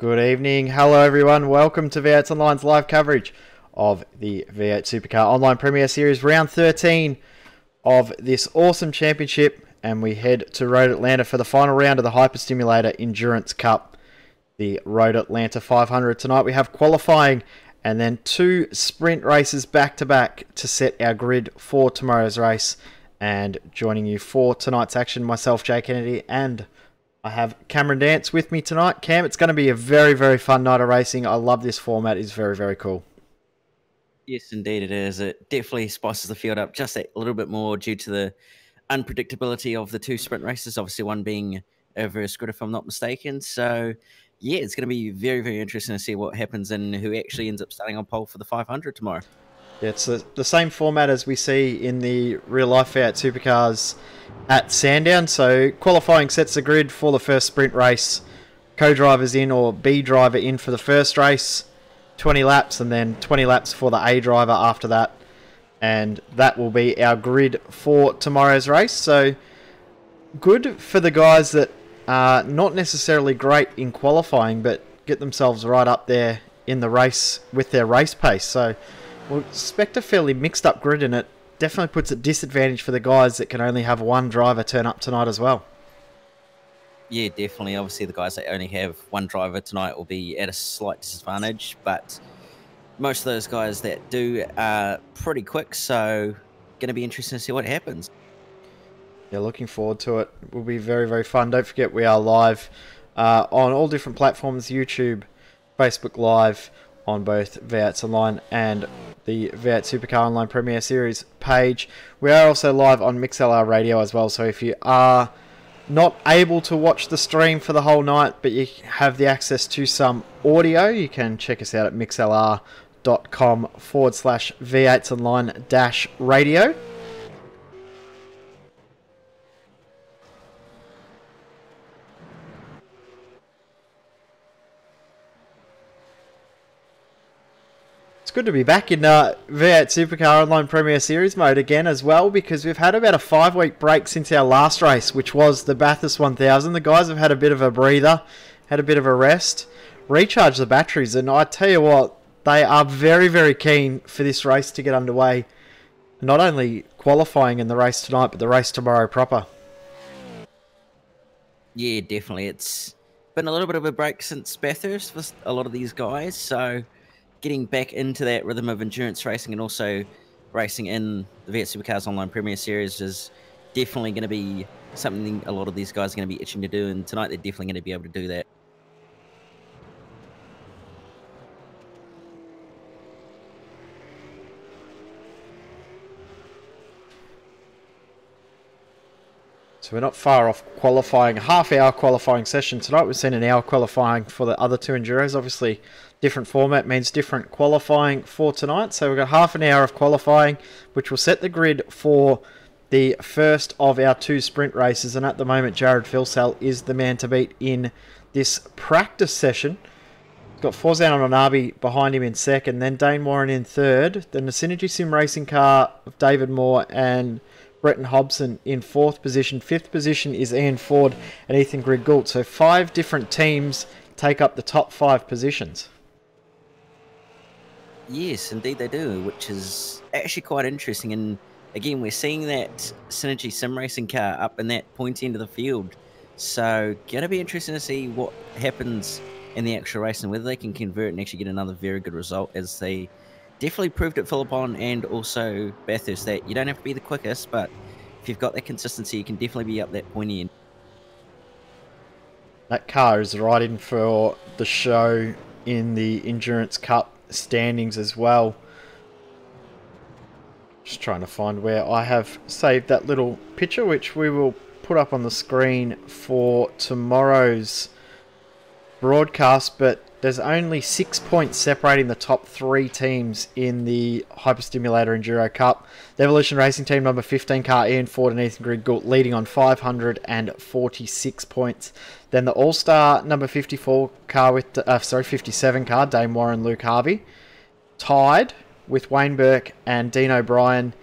Good evening. Hello everyone. Welcome to V8's Online's live coverage of the V8 Supercar Online Premier Series Round 13 of this awesome championship, and we head to Road Atlanta for the final round of the Hyperstimulator Endurance Cup, the Road Atlanta 500. Tonight we have qualifying and then two sprint races back to back to set our grid for tomorrow's race. And joining you for tonight's action, myself, Jay Kennedy, and I have Cameron Dance with me tonight. Cam, it's going to be a very, very fun night of racing. I love this format. It's very, very cool. Yes, indeed it is. It definitely spices the field up just a little bit more due to the unpredictability of the two sprint races, obviously one being over a grid if I'm not mistaken. So, yeah, it's going to be very, very interesting to see what happens and who actually ends up starting on pole for the 500 tomorrow. Yeah, it's the same format as we see in the real-life V8 Supercars at Sandown. So qualifying sets the grid for the first sprint race. Co-drivers in or B driver in for the first race. 20 laps and then 20 laps for the A driver after that. And that will be our grid for tomorrow's race. So good for the guys that are not necessarily great in qualifying, but get themselves right up there in the race with their race pace. So we'll expect a fairly mixed up grid, and it definitely puts a disadvantage for the guys that can only have one driver turn up tonight as well. Yeah, definitely. Obviously, the guys that only have one driver tonight will be at a slight disadvantage, but most of those guys that do are pretty quick, so going to be interesting to see what happens. Yeah, looking forward to it. It will be very, very fun. Don't forget we are live on all different platforms, YouTube, Facebook Live, on both V8's Online and the V8 Supercar Online Premier Series page. We are also live on MixLR Radio as well, so if you are not able to watch the stream for the whole night, but you have the access to some audio, you can check us out at mixlr.com/V8's Online-radio. It's good to be back in V8 Supercar Online Premier Series mode again as well, because we've had about a 5-week break since our last race, which was the Bathurst 1000. The guys have had a bit of a breather, had a bit of a rest, recharged the batteries, and I tell you what, they are very, very keen for this race to get underway. Not only qualifying in the race tonight, but the race tomorrow proper. Yeah, definitely. It's been a little bit of a break since Bathurst for a lot of these guys, so getting back into that rhythm of endurance racing and also racing in the V8 Supercars Online Premier Series is definitely going to be something a lot of these guys are going to be itching to do, and tonight they're definitely going to be able to do that. So we're not far off qualifying. Half-hour qualifying session tonight. We've seen an hour qualifying for the other two Enduros. Obviously, different format means different qualifying for tonight. So we've got half an hour of qualifying, which will set the grid for the first of our two sprint races. And at the moment, Jared Filsell is the man to beat in this practice session. We've got Forzan Onabi behind him in second, then Dane Warren in third, then the Synergy Sim racing car of David Moore and Bretton Hobson in fourth position. Fifth position is Ian Ford and Ethan Griggoult. So 5 different teams take up the top 5 positions. Yes, indeed they do, which is actually quite interesting. And again, we're seeing that Synergy Sim racing car up in that pointy end of the field. So going to be interesting to see what happens in the actual race and whether they can convert and actually get another very good result, as they definitely proved at Philippon and also Bathurst that you don't have to be the quickest, but if you've got that consistency, you can definitely be up that pointy end. That car is right in for the show in the Endurance Cup standings as well. Just trying to find where I have saved that little picture, which we will put up on the screen for tomorrow's broadcast, but there's only 6 points separating the top 3 teams in the Hyperstimulator Enduro Cup. The Evolution Racing Team number 15 car, Ian Ford and Ethan Griggoult, leading on 546 points. Then the All-Star number 54 car with 57 car, Dame Warren, Luke Harvey, tied with Wayne Burke and Dean O'Brien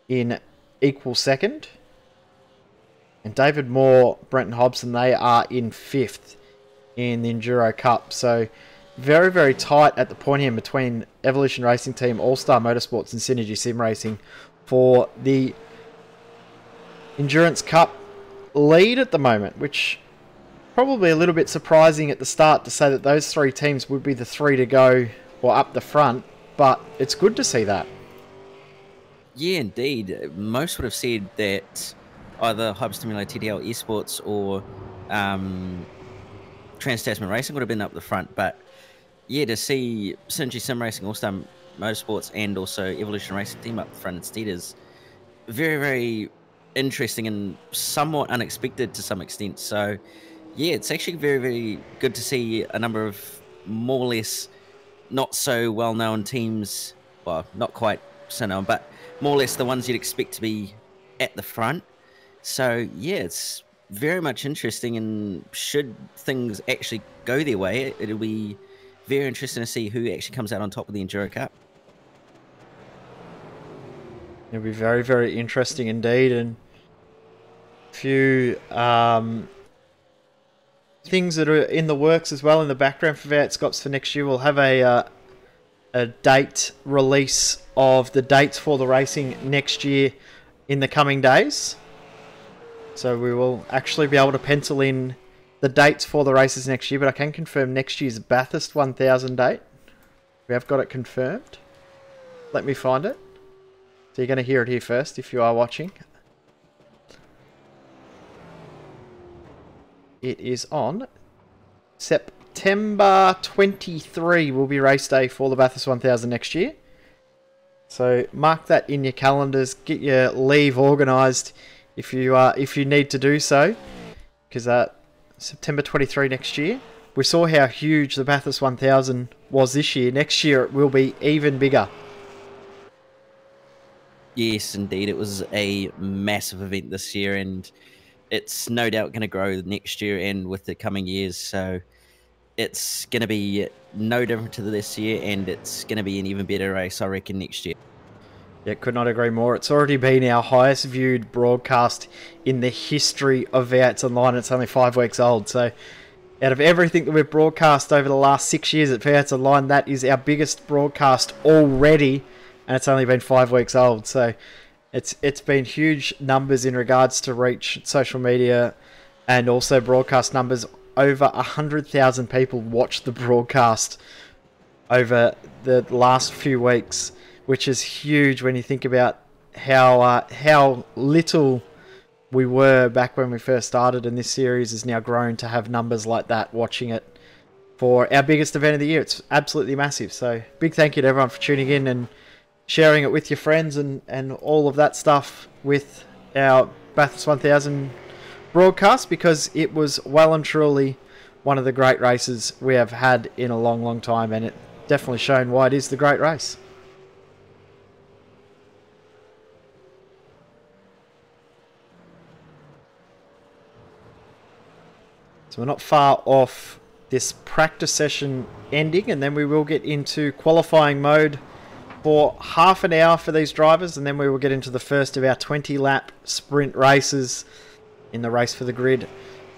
in equal second. And David Moore, Brenton Hobson, they are in 5th in the Enduro Cup. So very, very tight at the point here between Evolution Racing Team, All-Star Motorsports and Synergy Sim Racing for the Endurance Cup lead at the moment, which probably a little bit surprising at the start to say that those three teams would be the three to go or up the front, but it's good to see that. Yeah, indeed. Most would have said that either Hyperstimulator TDL Esports or Trans-Tasman Racing would have been up the front, but yeah, to see Synergy Sim Racing, All-Star Motorsports, and also Evolution Racing Team up the front instead is very, very interesting and somewhat unexpected to some extent. So, yeah, it's actually very, very good to see a number of more or less not so well-known teams, well, not quite so known, but more or less the ones you'd expect to be at the front. So, yeah, it's very much interesting, and should things actually go their way, it'll be very interesting to see who actually comes out on top of the Enduro Cup. It'll be very, very interesting indeed, and a few things that are in the works as well in the background for V8 Scops for next year. We'll have a date release of the dates for the racing next year in the coming days. So we will actually be able to pencil in the dates for the races next year, but I can confirm next year's Bathurst 1000 date. We have got it confirmed. Let me find it. So you're going to hear it here first if you are watching. It is on September 23 will be race day for the Bathurst 1000 next year. So mark that in your calendars. Get your leave organised if you need to do so, because September 23 next year. We saw how huge the Bathurst 1000 was this year. Next year it will be even bigger. Yes, indeed. It was a massive event this year, and it's no doubt going to grow next year and with the coming years. So it's going to be no different to this year, and it's going to be an even better race, I reckon, next year. Yeah, could not agree more. It's already been our highest viewed broadcast in the history of V8s Online. It's only 5 weeks old. So out of everything that we've broadcast over the last 6 years at V8s Online, that is our biggest broadcast already, and it's only been 5 weeks old. So it's been huge numbers in regards to reach, social media, and also broadcast numbers. Over 100,000 people watched the broadcast over the last few weeks, which is huge when you think about how little we were back when we first started, and this series has now grown to have numbers like that watching it for our biggest event of the year. It's absolutely massive. So big thank you to everyone for tuning in and sharing it with your friends and all of that stuff with our Bathurst 1000 broadcast, because it was well and truly one of the great races we have had in a long, long time, and it definitely shown why it is the great race. So we're not far off this practice session ending, and then we will get into qualifying mode for half an hour for these drivers, and then we will get into the first of our 20-lap sprint races in the race for the grid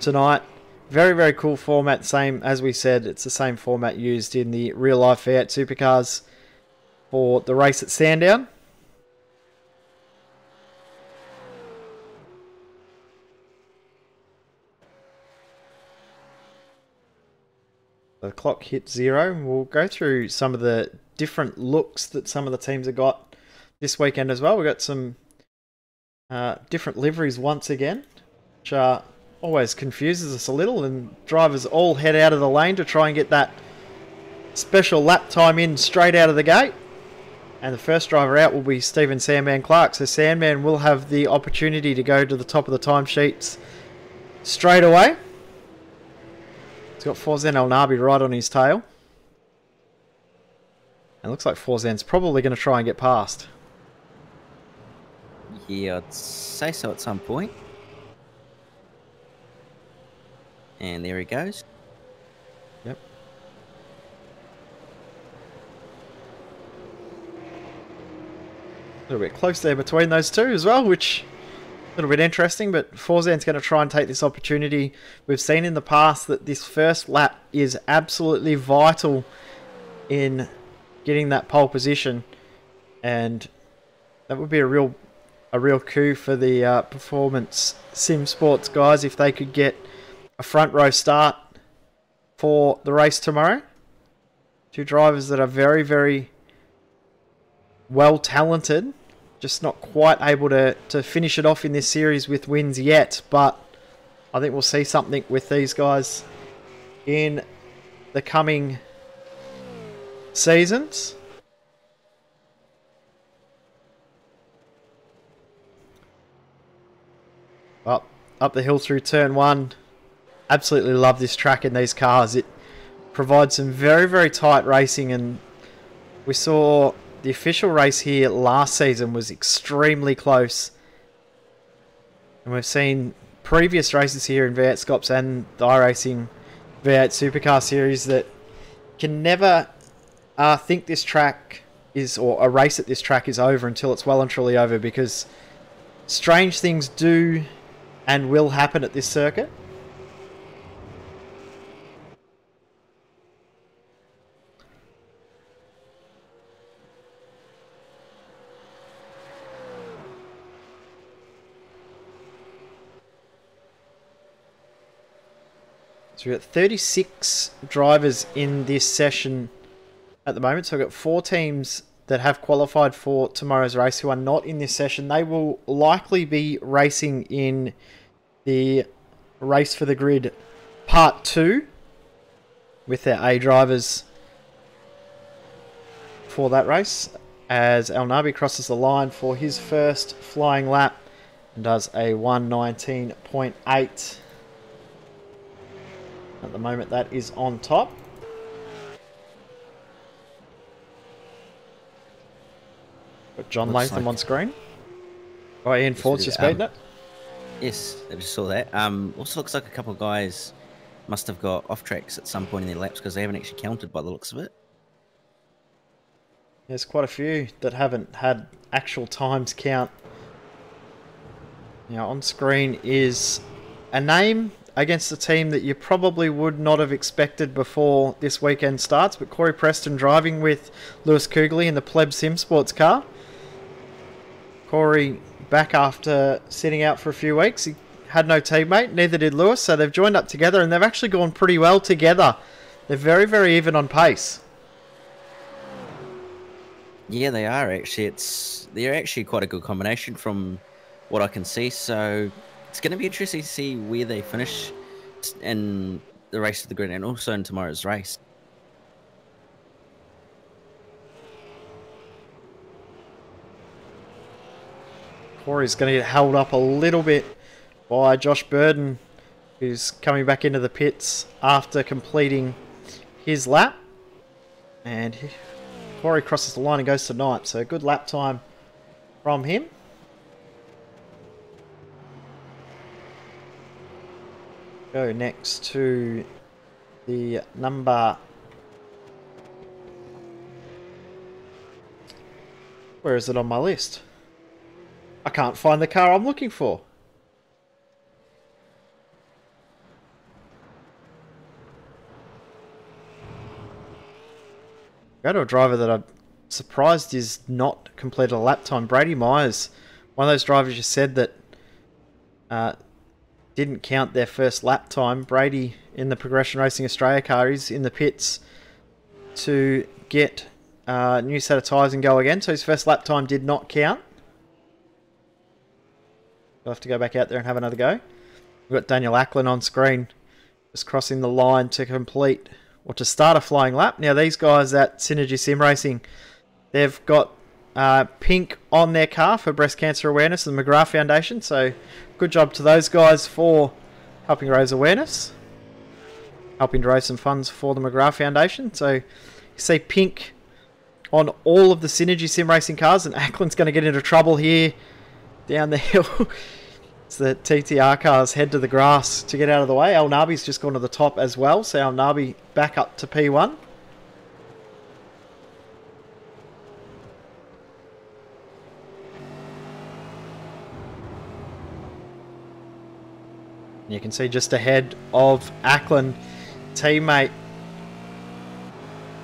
tonight. Very, very cool format. Same, as we said, it's the same format used in the real-life V8 Supercars for the race at Sandown. The clock hits 0. We'll go through some of the different looks that some of the teams have got this weekend as well. We've got some different liveries once again, which always confuses us a little, and drivers all head out of the lane to try and get that special lap time in straight out of the gate. And the first driver out will be Stephen Sandman Clark. So Sandman will have the opportunity to go to the top of the timesheets straight away. He's got Forzan El Nabi right on his tail. And it looks like Forzan's probably going to try and get past. Yeah, I'd say so at some point. And there he goes. Yep. A little bit close there between those two as well, which little bit interesting, but Forzan's going to try and take this opportunity. We've seen in the past that this first lap is absolutely vital in getting that pole position, and that would be a real coup for the Performance Sim Sports guys if they could get a front row start for the race tomorrow. Two drivers that are very, very well talented, just not quite able to finish it off in this series with wins yet, but I think we'll see something with these guys in the coming seasons. Up the hill through turn one. Absolutely love this track in these cars. It provides some very, very tight racing, and we saw the official race here last season was extremely close. And we've seen previous races here in V8 Scops and the iRacing V8 Supercar series that can never think this track is, or a race at this track is over until it's well and truly over, because strange things do and will happen at this circuit. So we've got 36 drivers in this session at the moment. So we've got 4 teams that have qualified for tomorrow's race who are not in this session. They will likely be racing in the Race for the Grid Part 2 with their A drivers for that race, as El Nabi crosses the line for his first flying lap and does a 1:19.8. At the moment, that is on top. Got John Latham on screen. Oh, Ian Ford's just beaten it. Yes, I just saw that. Also looks like a couple of guys must have got off tracks at some point in their laps because they haven't actually counted by the looks of it. There's quite a few that haven't had actual times count. Now on screen is a name against a team that you probably would not have expected before this weekend starts, but Corey Preston driving with Lewis Kugley in the Pleb Sim Sports car. Corey back after sitting out for a few weeks. He had no teammate, neither did Lewis, so they've joined up together and they've actually gone pretty well together. They're very, very even on pace. Yeah, they are actually. They're actually quite a good combination from what I can see, so it's going to be interesting to see where they finish in the Race to the Grid and also in tomorrow's race. Corey's going to get held up a little bit by Josh Burden, who's coming back into the pits after completing his lap. And Corey crosses the line and goes to ninth, so a good lap time from him. Go next to the number... Where is it on my list? I can't find the car I'm looking for. Go to a driver that I'm surprised is not completed a lap time. Brady Myers, one of those drivers you said that didn't count their first lap time. Brady in the Progression Racing Australia car is in the pits to get a new set of tyres and go again. So his first lap time did not count. We'll have to go back out there and have another go. We've got Daniel Ackland on screen, just crossing the line to complete, or to start a flying lap. Now these guys at Synergy Sim Racing, they've got pink on their car for breast cancer awareness and the McGrath Foundation, so good job to those guys for helping raise awareness, helping to raise some funds for the McGrath Foundation. So you see pink on all of the Synergy Sim Racing cars, and Ackland's going to get into trouble here down the hill. It's the TTR cars head to the grass to get out of the way. El Nabi's just gone to the top as well, so El Nabi back up to P1. You can see just ahead of Ackland, teammate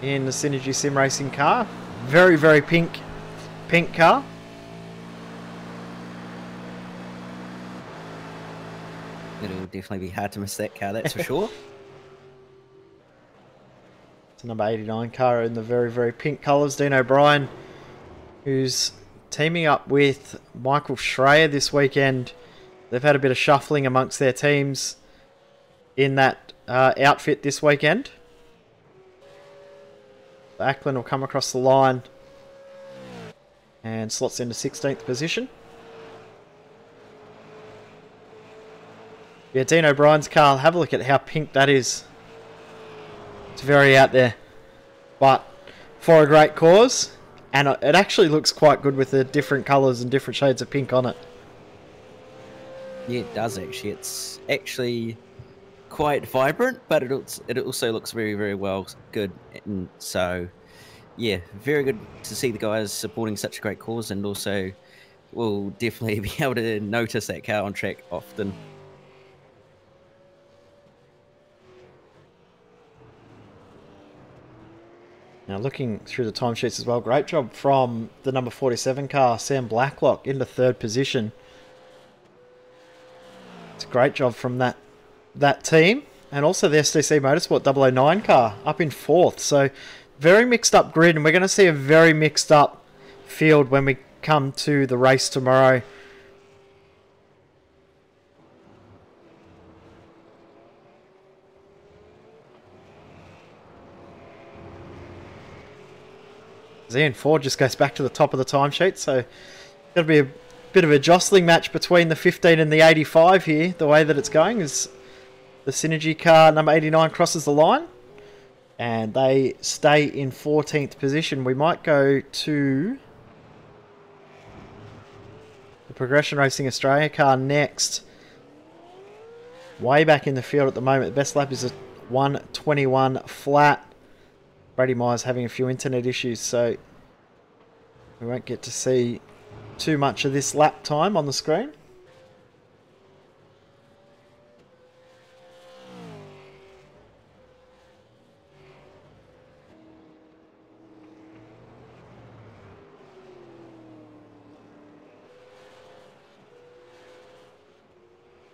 in the Synergy Sim Racing car. Very, very pink car. It'll definitely be hard to miss that car, that's for sure. It's a number 89 car in the very, very pink colours. Dean O'Brien, who's teaming up with Michael Schreier this weekend. They've had a bit of shuffling amongst their teams in that outfit this weekend. Ackland will come across the line and slots into 16th position. Yeah, Dean O'Brien's car, have a look at how pink that is. It's very out there, but for a great cause, and it actually looks quite good with the different colours and different shades of pink on it. Yeah, it does actually. It's actually quite vibrant, but it also looks very, very well good. And so, yeah, very good to see the guys supporting such a great cause, and also we'll definitely be able to notice that car on track often. Now looking through the timesheets as well, great job from the number 47 car, Sam Blacklock, into third position. It's a great job from that team. And also the STC Motorsport 009 car up in fourth. So very mixed up grid, and we're going to see a very mixed up field when we come to the race tomorrow. Ian Ford just goes back to the top of the timesheet, so it'll be a bit of a jostling match between the 15 and the 85 here. The way that it's going is the Synergy car number 89 crosses the line, and they stay in 14th position. We might go to the Progression Racing Australia car next. Way back in the field at the moment. The best lap is a 1:21 flat. Brady Myers having a few internet issues, so we won't get to see too much of this lap time on the screen.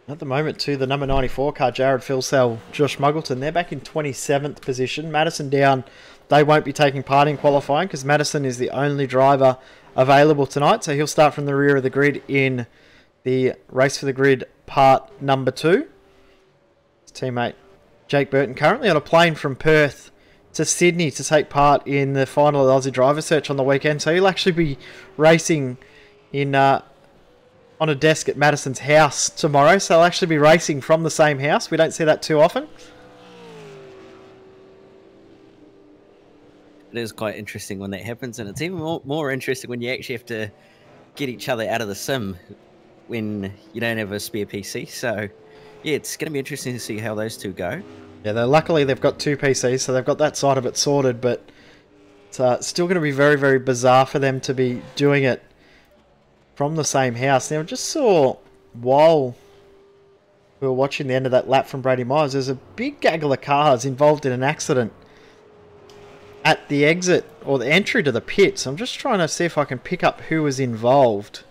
At the moment, too, the number 94 car, Jared Philsell, Josh Muggleton, they're back in 27th position. Madison down. They won't be taking part in qualifying because Madison is the only driver available tonight. So he'll start from the rear of the grid in the Race for the Grid part number 2. His teammate Jake Burton currently on a plane from Perth to Sydney to take part in the final of the Aussie Driver Search on the weekend. So he'll actually be racing in on a desk at Madison's house tomorrow. So they'll actually be racing from the same house. We don't see that too often. It is quite interesting when that happens, and it's even more interesting when you actually have to get each other out of the sim when you don't have a spare PC. So, yeah, it's going to be interesting to see how those two go. Yeah, luckily they've got 2 PCs, so they've got that side of it sorted, but it's still going to be very, very bizarre for them to be doing it from the same house. Now, I just saw, while we were watching the end of that lap from Brady Myers, there's a big gaggle of cars involved in an accident at the exit or the entry to the pits. I'm just trying to see if I can pick up who was involved.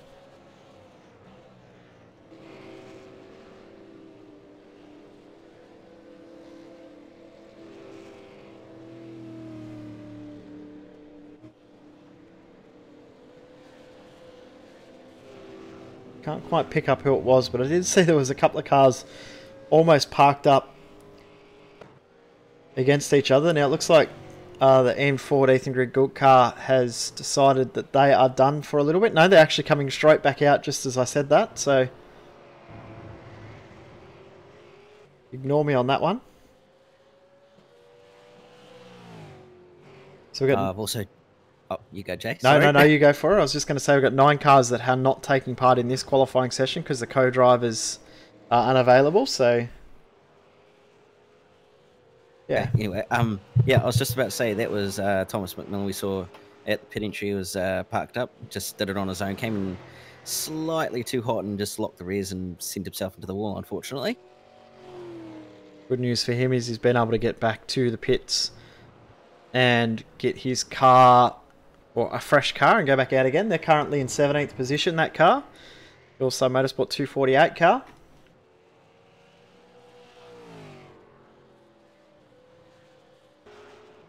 Can't quite pick up who it was, but I did see there was a couple of cars almost parked up against each other. Now it looks like the M Ford Ethan Grid Gould car has decided that they are done for a little bit. No, they're actually coming straight back out just as I said that, so ignore me on that one. So we got I've also... Oh, you go, Jay. No, you go for it. I was just going to say we've got 9 cars that are not taking part in this qualifying session because the co-drivers are unavailable, so... Yeah. Anyway, yeah, I was just about to say that was Thomas McMillan we saw at the pit entry. He was parked up, just did it on his own, came in slightly too hot and just locked the rears and sent himself into the wall, unfortunately. good news for him is he's been able to get back to the pits and get his car, or a fresh car, and go back out again. They're currently in 17th position, that car. Also Motorsport 248 car.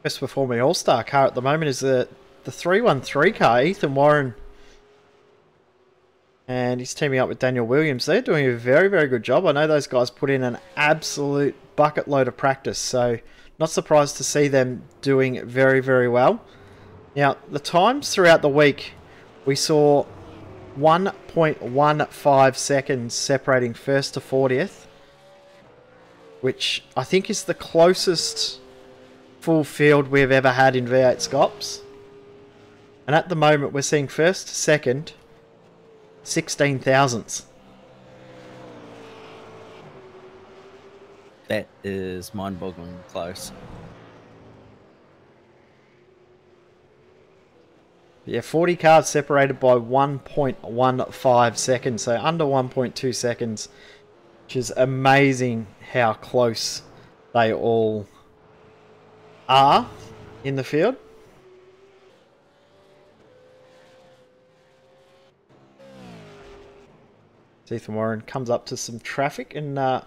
Best performing All-Star car at the moment is the 313 car, Ethan Warren. And he's teaming up with Daniel Williams. They're doing a very, very good job. I know those guys put in an absolute bucket load of practice, so not surprised to see them doing very, very well. Now, the times throughout the week, we saw 1.15 seconds separating first to 40th, which I think is the closest full field we've ever had in V8 Scops. And at the moment, we're seeing first to second 16 thousandths. That is mind-boggling close. Yeah, 40 cars separated by 1.15 seconds, so under 1.2 seconds, which is amazing how close they all are in the field. Ethan Warren comes up to some traffic, and a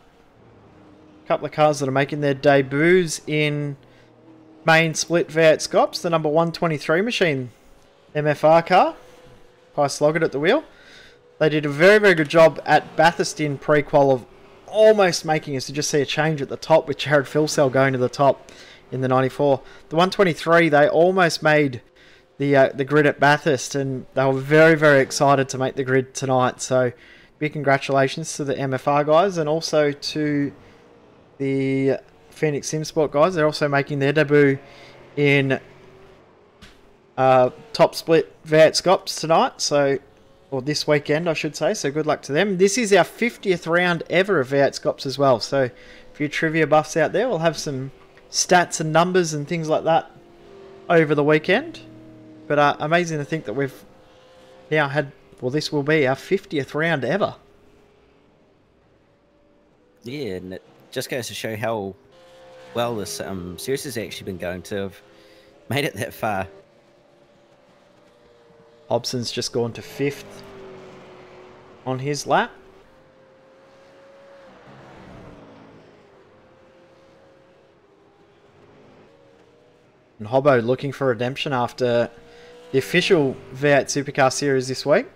couple of cars that are making their debuts in main split V8 Scops. The number 123 machine MFR car, Price Loggett at the wheel. They did a very, very good job at Bathurst in pre-qual of almost making us to just see a change at the top with Jared Philsell going to the top in the 94. The 123, they almost made the grid at Bathurst, and they were very, very excited to make the grid tonight. So big congratulations to the MFR guys, and also to the Phoenix SimSport guys. They're also making their debut in top split V8 Scops tonight, or this weekend I should say, so good luck to them. This is our 50th round ever of V8 Scops as well, so for you trivia buffs out there, we'll have some stats and numbers and things like that over the weekend. But amazing to think that we've now had, well, this will be our 50th round ever. Yeah, and it just goes to show how well this series has actually been going to have made it that far. Hobson's just gone to 5th on his lap. And Hobbo looking for redemption after the official V8 Supercar Series this week.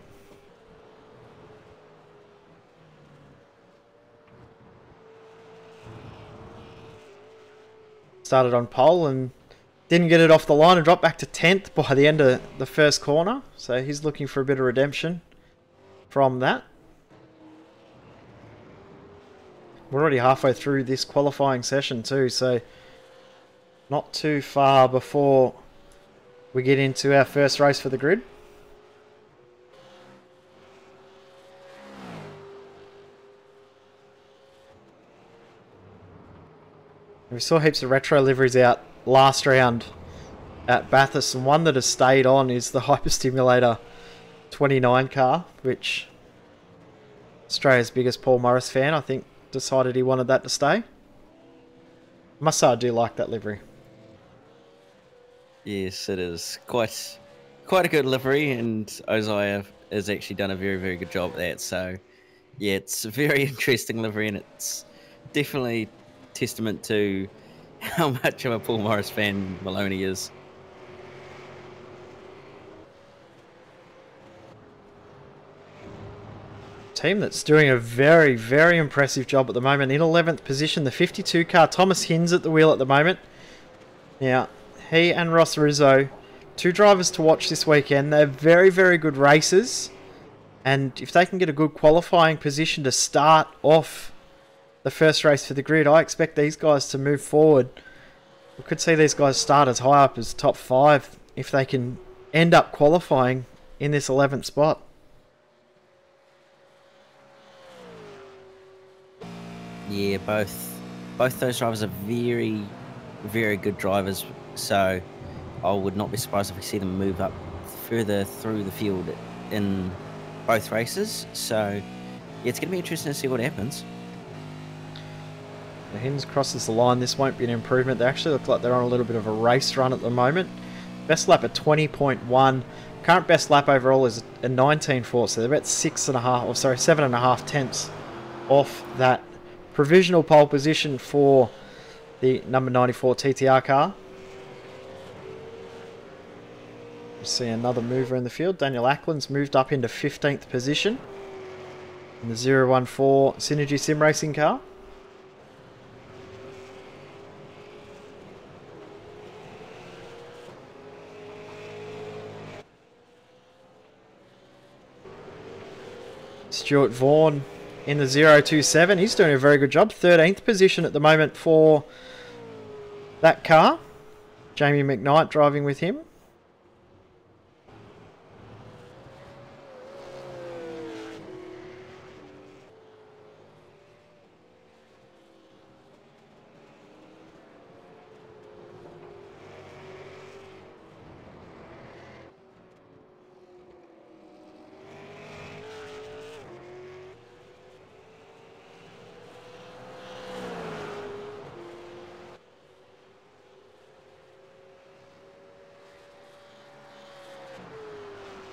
Started on pole and didn't get it off the line and dropped back to 10th by the end of the first corner. So he's looking for a bit of redemption from that. We're already halfway through this qualifying session too, so not too far before we get into our first race for the grid. We saw heaps of retro liveries out last round at Bathurst, and one that has stayed on is the Hyperstimulator 29 car, which Australia's biggest Paul Morris fan, I think, decided he wanted that to stay. I must say I do like that livery. Yes, it is quite a good livery, and Ozai has actually done a very, very good job at that. So, yeah, it's a very interesting livery, and it's definitely testament to how much of a Paul Morris fan Maloney is. Team that's doing a very, very impressive job at the moment. In 11th position, the 52 car, Thomas Hinz at the wheel at the moment. Now, he and Ross Rizzo, two drivers to watch this weekend. They're very, very good racers, and if they can get a good qualifying position to start off the first race for the grid, I expect these guys to move forward. We could see these guys start as high up as top 5 if they can end up qualifying in this 11th spot. Yeah, both those drivers are very, very good drivers, so I would not be surprised if we see them move up further through the field in both races. So, yeah, it's going to be interesting to see what happens. The Hins crosses the line. This won't be an improvement. They actually look like they're on a little bit of a race run at the moment. Best lap at 20.1. Current best lap overall is a 19.4, so they're about 7.5 tenths off that provisional pole position for the number 94 TTR car. You see another mover in the field. Daniel Ackland's moved up into 15th position in the 014 Synergy Sim Racing car. Stuart Vaughan in the 027. He's doing a very good job. 13th position at the moment for that car. Jamie McKnight driving with him.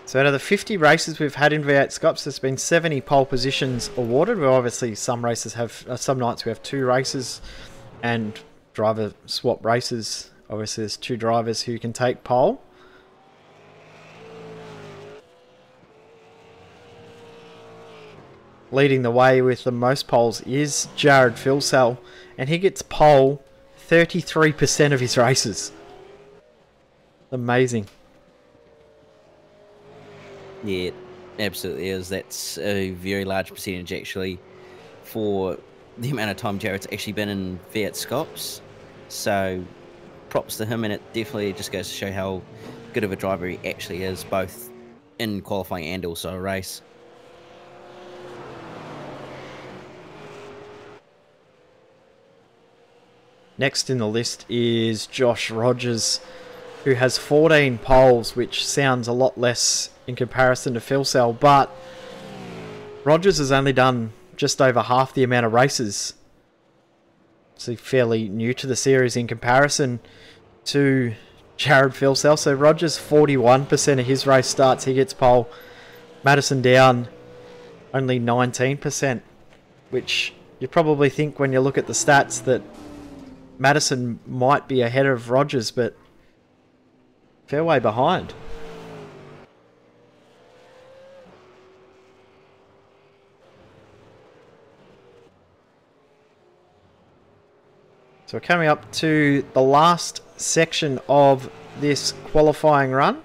So out of the 50 races we've had in V8 Scops, there's been 70 pole positions awarded. Well, obviously some races have, some nights we have 2 races and driver swap races. Obviously there's 2 drivers who can take pole. Leading the way with the most poles is Jared Filsell, and he gets pole 33% of his races. Amazing. Yeah, it absolutely is. That's a very large percentage actually for the amount of time Jared's actually been in V8 Scops. So props to him, and it definitely just goes to show how good of a driver he actually is, both in qualifying and also a race. Next in the list is Josh Rogers, who has 14 poles, which sounds a lot less in comparison to Filsell, but Rogers has only done just over half the amount of races. So fairly new to the series in comparison to Jared Filsell. So Rogers, 41% of his race starts, he gets pole. Madison Down, only 19%, which you probably think when you look at the stats that Madison might be ahead of Rogers, but fair way behind. So we're coming up to the last section of this qualifying run.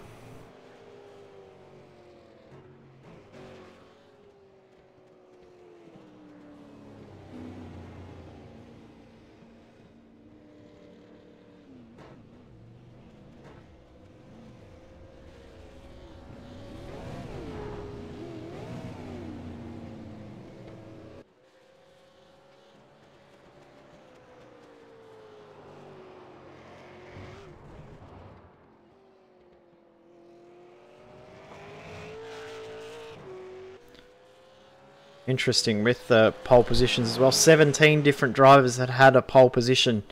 Interesting with the pole positions as well. 17 different drivers that had a pole position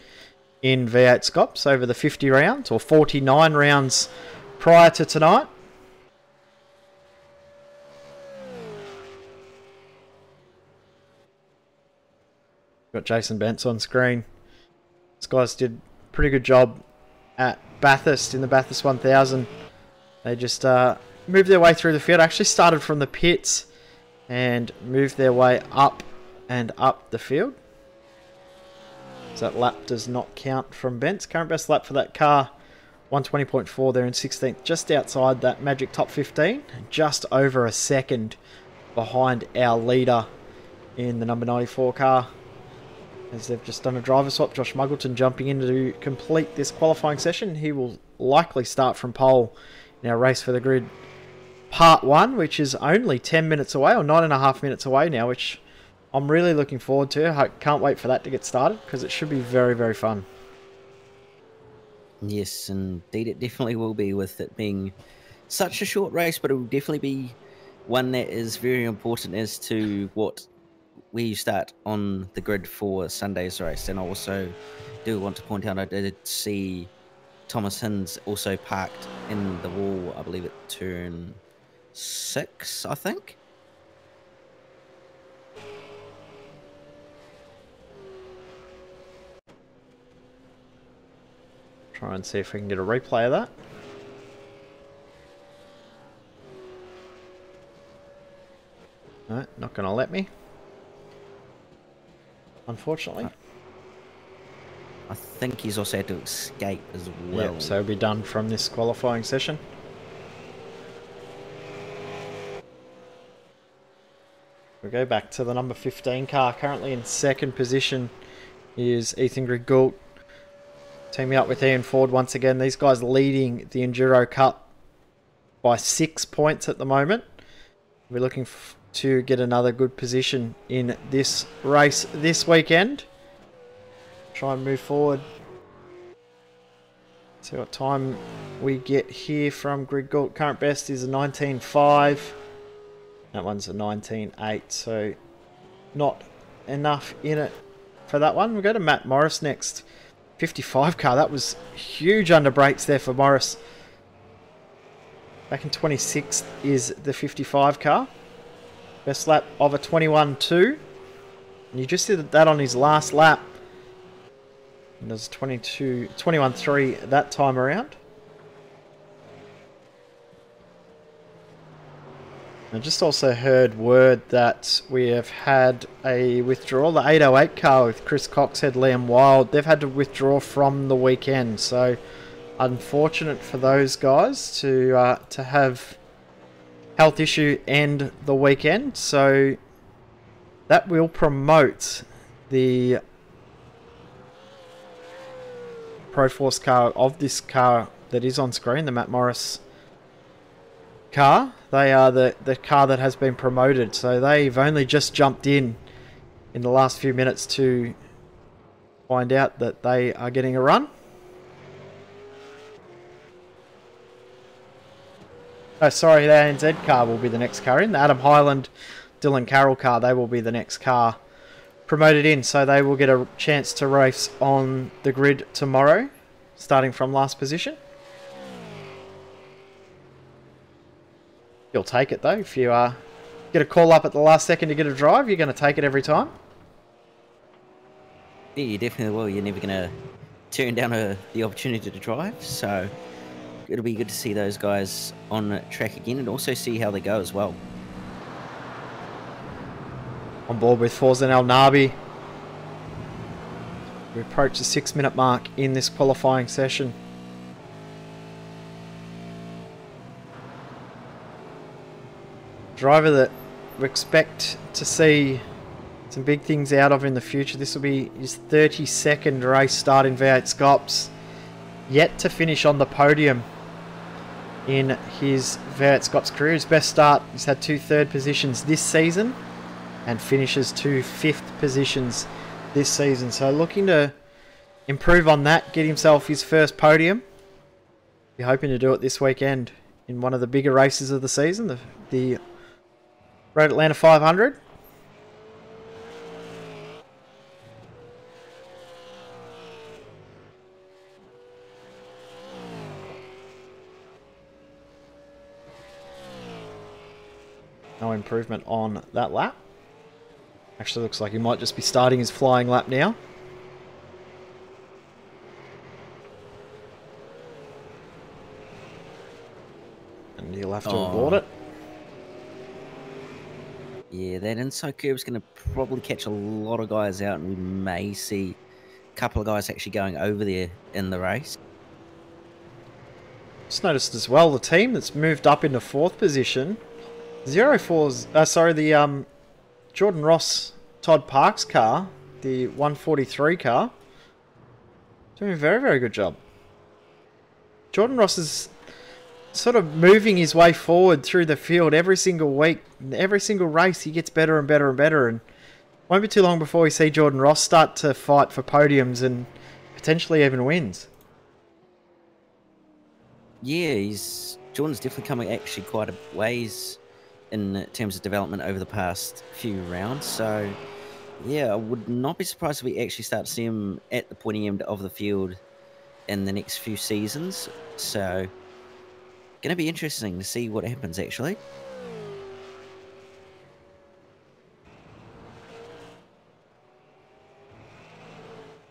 in V8 Scops over the 50 rounds, or 49 rounds prior to tonight. Got Jason Bentz on screen. These guys did a pretty good job at Bathurst in the Bathurst 1000. They just moved their way through the field. Actually started from the pits and moved their way up and up the field. So that lap does not count from Bentz. Current best lap for that car, 120.4. They're in 16th, just outside that magic top 15. Just over a second behind our leader in the number 94 car. As they've just done a driver swap, Josh Muggleton jumping in to complete this qualifying session. He will likely start from pole in our race for the grid part 1, which is only 10 minutes away, or 9.5 minutes away now, which I'm really looking forward to. I can't wait for that to get started, because it should be very, very fun. Yes, indeed it definitely will be, with it being such a short race, but it will definitely be one that is very important as to what where you start on the grid for Sunday's race. And I also do want to point out I did see Thomas Hinds also parked in the wall, I believe at turn 6, I think. Try and see if we can get a replay of that. No, not going to let me. Unfortunately. I think he's also had to escape as well. Yep, so he'll be done from this qualifying session. We go back to the number 15 car. Currently in second position is Ethan Griggoult. Teaming up with Ian Ford once again. These guys leading the Enduro Cup by 6 points at the moment. We're looking to get another good position in this race this weekend. Try and move forward. See what time we get here from Griggoult. Current best is a 19.5. That one's a 19.8, so not enough in it for that one. We'll go to Matt Morris next. 55 car, that was huge under brakes there for Morris. Back in 26th is the 55 car. Best lap of a 21.2. And you just did that on his last lap. And it was 21.3 that time around. I just also heard word that we have had a withdrawal. The 808 car with Chris Coxhead, Liam Wild, they've had to withdraw from the weekend. So unfortunate for those guys to have health issue end the weekend. So that will promote the Pro Force car of this car that is on screen, the Matt Morris car. They are the car that has been promoted, so they've only just jumped in the last few minutes to find out that they are getting a run. Oh, sorry, the ANZ car will be the next car in. The Adam Highland, Dylan Carroll car, they will be the next car promoted in, so they will get a chance to race on the grid tomorrow, starting from last position. You'll take it though. If you get a call up at the last second to get a drive, you're going to take it every time. Yeah, you definitely will. You're never going to turn down the opportunity to drive. So it'll be good to see those guys on track again and also see how they go as well. On board with Forzen El Nabi. We approach the 6-minute mark in this qualifying session. Driver that we expect to see some big things out of in the future. This will be his 32nd race start in V8 Scops. Yet to finish on the podium in his V8 Scops career. His best start, he's had 2 third positions this season and finishes 2 fifth positions this season. So looking to improve on that, get himself his first podium. Be hoping to do it this weekend in one of the bigger races of the season, the Road Atlanta 500. No improvement on that lap. Actually looks like he might just be starting his flying lap now. And he'll have to abort it. Yeah, that inside curve is going to probably catch a lot of guys out, and we may see a couple of guys actually going over there in the race. Just noticed as well the team that's moved up into 4th position. 04's, the Jordan Ross Todd Parks car, the 143 car, doing a very, very good job. Jordan Ross is sort of moving his way forward through the field every single week. Every single race he gets better and better and better, and won't be too long before we see Jordan Ross start to fight for podiums and potentially even wins. Yeah, Jordan's definitely coming actually quite a ways in terms of development over the past few rounds, so Yeah, I would not be surprised if we actually start to see him at the pointy end of the field in the next few seasons. So, going to be interesting to see what happens, actually.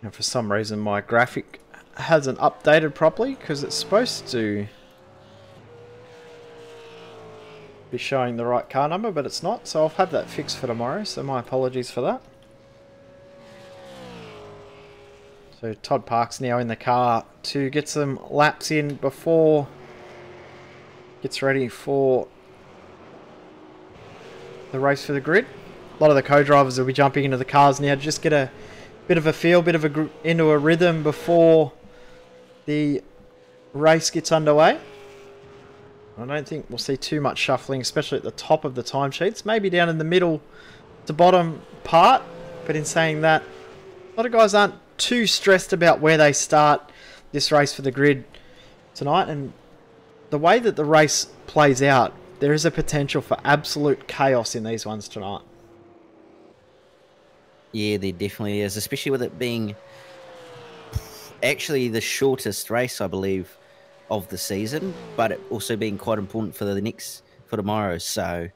And for some reason my graphic hasn't updated properly because it's supposed to be showing the right car number, but it's not, so I'll have that fixed for tomorrow, so my apologies for that. So Todd Park's now in the car to get some laps in before gets ready for the race for the grid. A lot of the co-drivers will be jumping into the cars now to just get a bit of a feel, into a rhythm before the race gets underway. I don't think we'll see too much shuffling, especially at the top of the timesheets. Maybe down in the middle to bottom part. But in saying that, a lot of guys aren't too stressed about where they start this race for the grid tonight. And the way that the race plays out, there is a potential for absolute chaos in these ones tonight. Yeah, there definitely is, especially with it being actually the shortest race, I believe, of the season, but it also being quite important for tomorrow. So,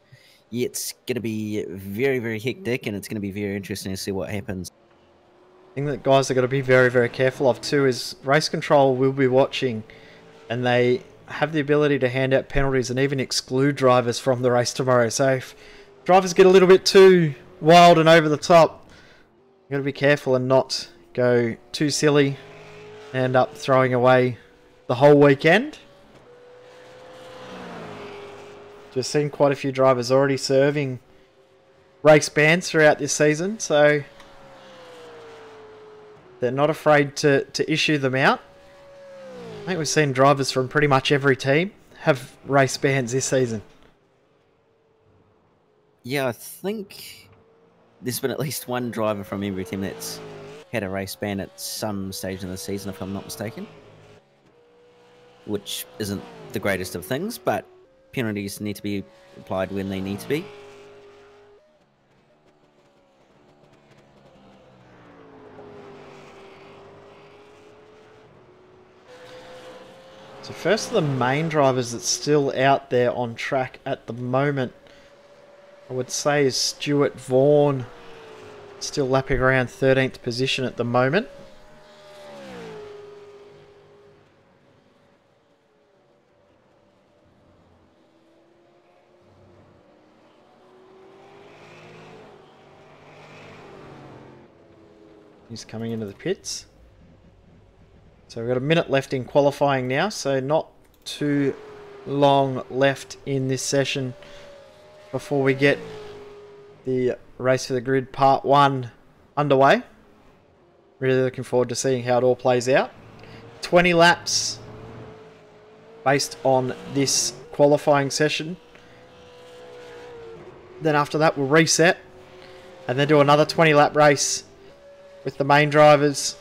yeah, it's going to be very, very hectic, and it's going to be very interesting to see what happens. The thing that guys are going to be very, very careful of too is race control will be watching, and they have the ability to hand out penalties and even exclude drivers from the race tomorrow. So if drivers get a little bit too wild and over the top, you've got to be careful and not go too silly and end up throwing away the whole weekend. Just seen quite a few drivers already serving race bans throughout this season, so they're not afraid to issue them out. I think we've seen drivers from pretty much every team have race bans this season. Yeah, I think there's been at least one driver from every team that's had a race ban at some stage in the season, if I'm not mistaken. Which isn't the greatest of things, but penalties need to be applied when they need to be. So first of the main drivers that's still out there on track at the moment, I would say is Stuart Vaughan, still lapping around 13th position at the moment. He's coming into the pits. So we've got a minute left in qualifying now, so not too long left in this session before we get the race for the grid part 1 underway. Really looking forward to seeing how it all plays out. 20 laps based on this qualifying session. Then after that we'll reset and then do another 20 lap race with the main drivers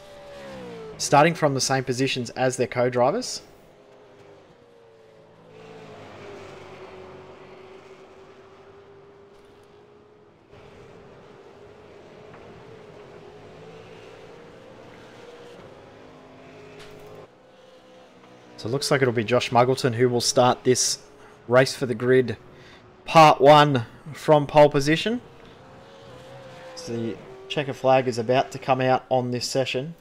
starting from the same positions as their co-drivers. So it looks like it'll be Josh Muggleton who will start this race for the grid part 1 from pole position. So the checker flag is about to come out on this session.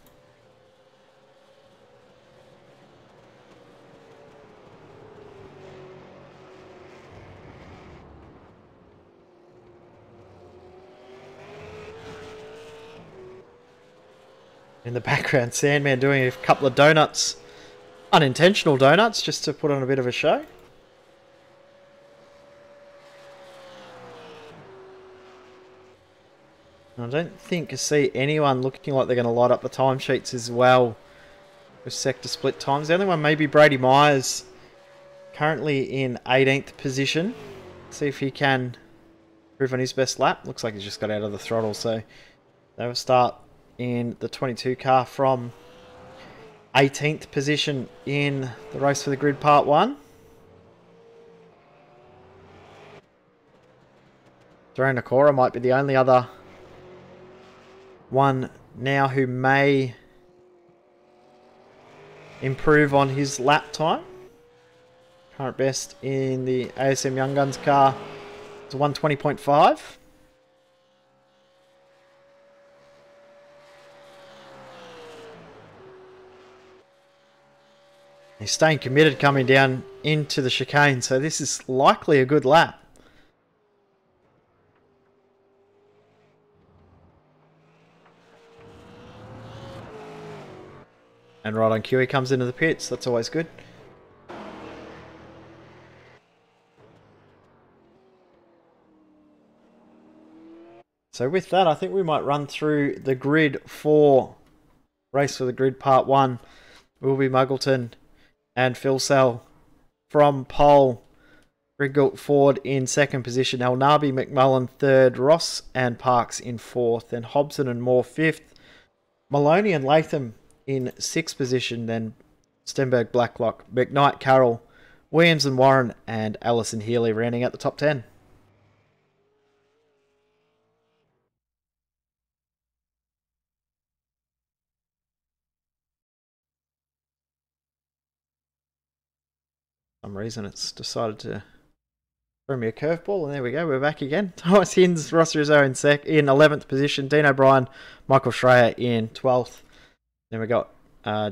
In the background, Sandman doing a couple of donuts. Unintentional donuts, just to put on a bit of a show. I don't think I see anyone looking like they're going to light up the timesheets as well with sector split times. The only one may be Brady Myers, currently in 18th position. See if he can improve on his best lap. Looks like he's just got out of the throttle, so they will start in the 22 car from 18th position in the race for the grid part 1. Doreen Nakora might be the only other one now who may improve on his lap time. Current best in the ASM Young Guns car is 120.5. He's staying committed coming down into the chicane, so this is likely a good lap. And right on cue he comes into the pits, that's always good. So with that, I think we might run through the grid for Race for the Grid Part 1. Will be Muggleton and Phil Sell from pole. Grigalt Ford in second position. Elnaby McMullen third. Ross and Parks in fourth. Then Hobson and Moore fifth. Maloney and Latham in sixth position. Then Stenberg, Blacklock, McKnight, Carroll, Williams and Warren, and Allison Healy rounding out the top 10. For some reason it's decided to throw me a curveball, and there we go, we're back again. Thomas Hinds, Ross Rizzo in 11th position, Dean O'Brien, Michael Schreier in 12th. Then we got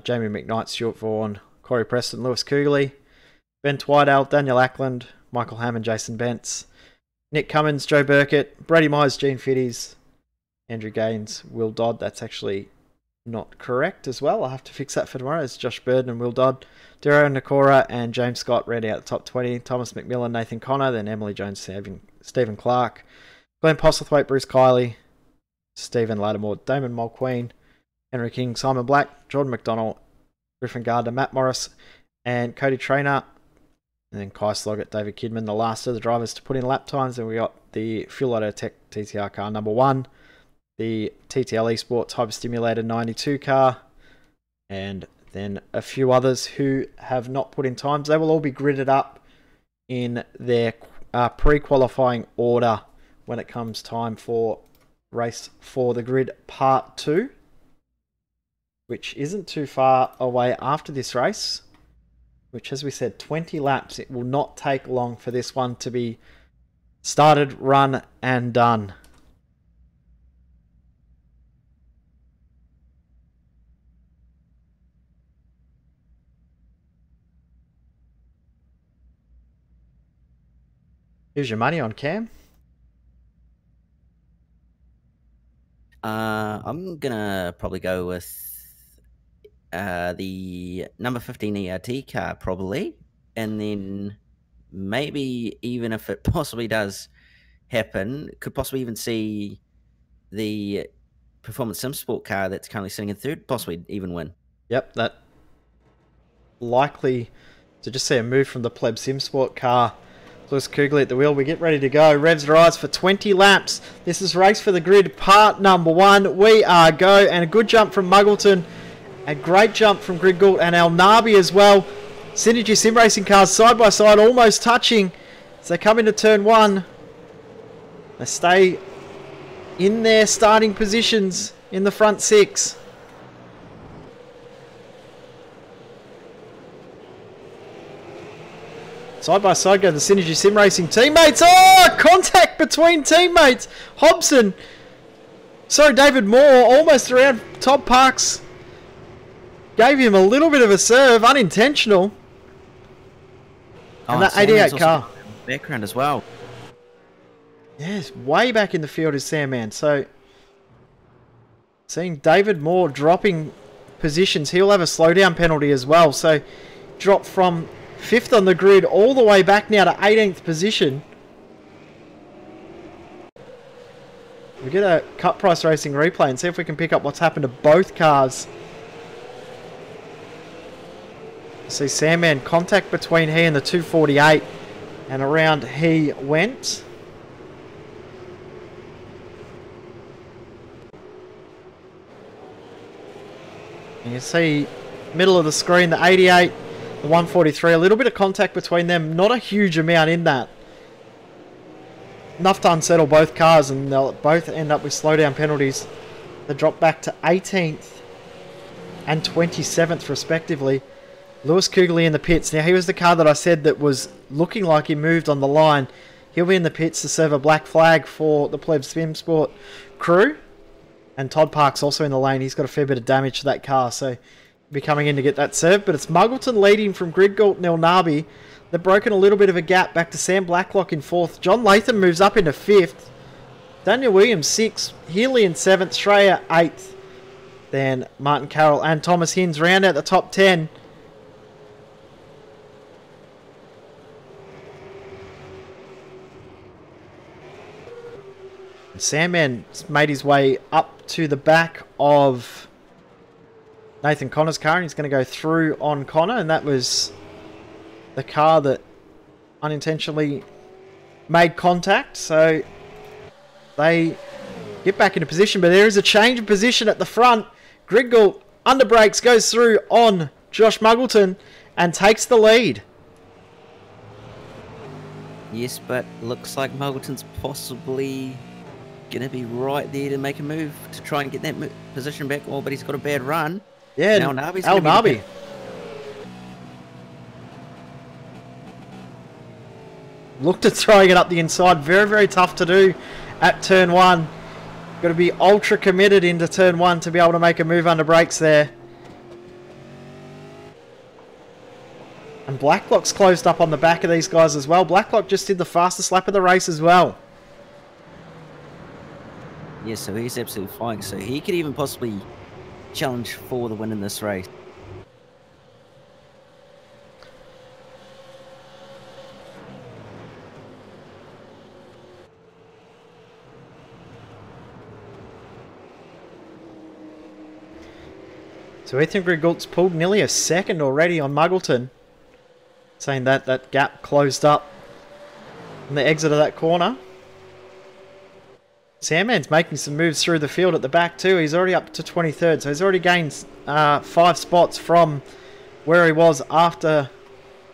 Jamie McKnight, Stuart Vaughan, Corey Preston, Lewis Kugley, Ben Twidale, Daniel Ackland, Michael Hammond, Jason Bentz, Nick Cummins, Joe Burkett, Brady Myers, Gene Fiddies, Andrew Gaines, Will Dodd. That's actually not correct as well. I'll have to fix that for tomorrow. It's Josh Burden and Will Dodd. Dario Nakora and James Scott read out the top 20. Thomas McMillan, Nathan Connor, then Emily Jones, Stephen Clark, Glenn Postlethwaite, Bruce Kiley, Stephen Lattimore, Damon Mulqueen, Henry King, Simon Black, Jordan McDonald, Griffin Gardner, Matt Morris, and Cody Trainer. And then Kai Sloggett, David Kidman, the last of the drivers to put in lap times. And we got the Fuel Auto Tech TTR car number 1, the TTL Esports Hyperstimulator 92 car, and then a few others who have not put in times. They will all be gridded up in their pre-qualifying order when it comes time for Race for the Grid Part 2, which isn't too far away after this race, which, as we said, 20 laps. It will not take long for this one to be started, run, and done. Here's your money on Cam. I'm gonna probably go with the number 15 ERT car, probably, and then maybe, even if it possibly does happen, could possibly even see the Performance Sim Sport car that's currently sitting in third possibly even win. Yep, that likely to just see a move from the Pleb Sim Sport car. Lewis Kugley at the wheel. We get ready to go. Revs rise for 20 laps. This is Race for the Grid Part number 1. We are go, and a good jump from Muggleton. A great jump from Grigalt and Elnaby as well. Synergy Sim Racing cars side by side, almost touching as they come into turn 1. They stay in their starting positions in the front 6. Side by side go the Synergy Sim Racing teammates. Oh, contact between teammates. Hobson. Sorry, David Moore almost around Todd Parks. Gave him a little bit of a serve, unintentional. And that 88 car. Background as well. Yes, way back in the field is Sandman. So, seeing David Moore dropping positions, he'll have a slowdown penalty as well. So, drop from 5th on the grid all the way back now to 18th position. We get a Cut Price Racing replay and see if we can pick up what's happened to both cars. See Sandman, contact between he and the 248, and around he went. And you see middle of the screen the 88, the 143, a little bit of contact between them, not a huge amount in that. Enough to unsettle both cars, and they'll both end up with slowdown penalties. They dropped back to 18th and 27th respectively. Lewis Kugley in the pits. Now, he was the car that I said that was looking like he moved on the line. He'll be in the pits to serve a black flag for the Pleb Swim Sport crew. And Todd Park's also in the lane. He's got a fair bit of damage to that car, so he'll be coming in to get that served. But it's Muggleton leading from Gridgalt and Elnaby. They've broken a little bit of a gap back to Sam Blacklock in 4th. John Latham moves up into 5th. Daniel Williams 6th. Healy in 7th. Schreier 8th. Then Martin Carroll and Thomas Hinds round out the top 10. Sandman's made his way up to the back of Nathan Connor's car, and he's going to go through on Connor, and that was the car that unintentionally made contact, so they get back into position, but there is a change of position at the front. Griggle under brakes, goes through on Josh Muggleton and takes the lead. Yes, but looks like Muggleton's possibly going to be right there to make a move to try and get that position back. Oh, but he's got a bad run. Yeah, now Nabi's Nabi. Looked at throwing it up the inside. Very, very tough to do at turn 1. Got to be ultra committed into turn 1 to be able to make a move under brakes there. And Blacklock's closed up on the back of these guys as well. Blacklock just did the fastest lap of the race as well. Yeah, so he's absolutely flying. So he could even possibly challenge for the win in this race. So Ethan Grigult's pulled nearly a second already on Muggleton, saying that that gap closed up on the exit of that corner. Sandman's making some moves through the field at the back too. He's already up to 23rd, so he's already gained 5 spots from where he was after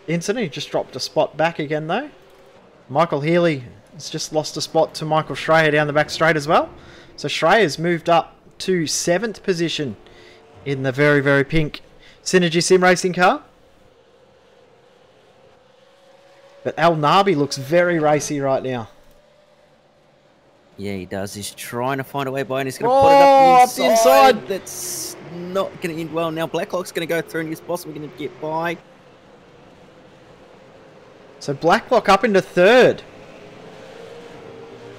the incident. He just dropped a spot back again though. Michael Healy has just lost a spot to Michael Schreier down the back straight as well. So Schreier's moved up to 7th position in the very, very pink Synergy Sim Racing car. But Al Nabi looks very racy right now. Yeah, he does. He's trying to find a way by, and he's going to put it up the inside. That's not going to end well. Now Blacklock's going to go through, and he's possibly going to get by. So Blacklock up into 3rd.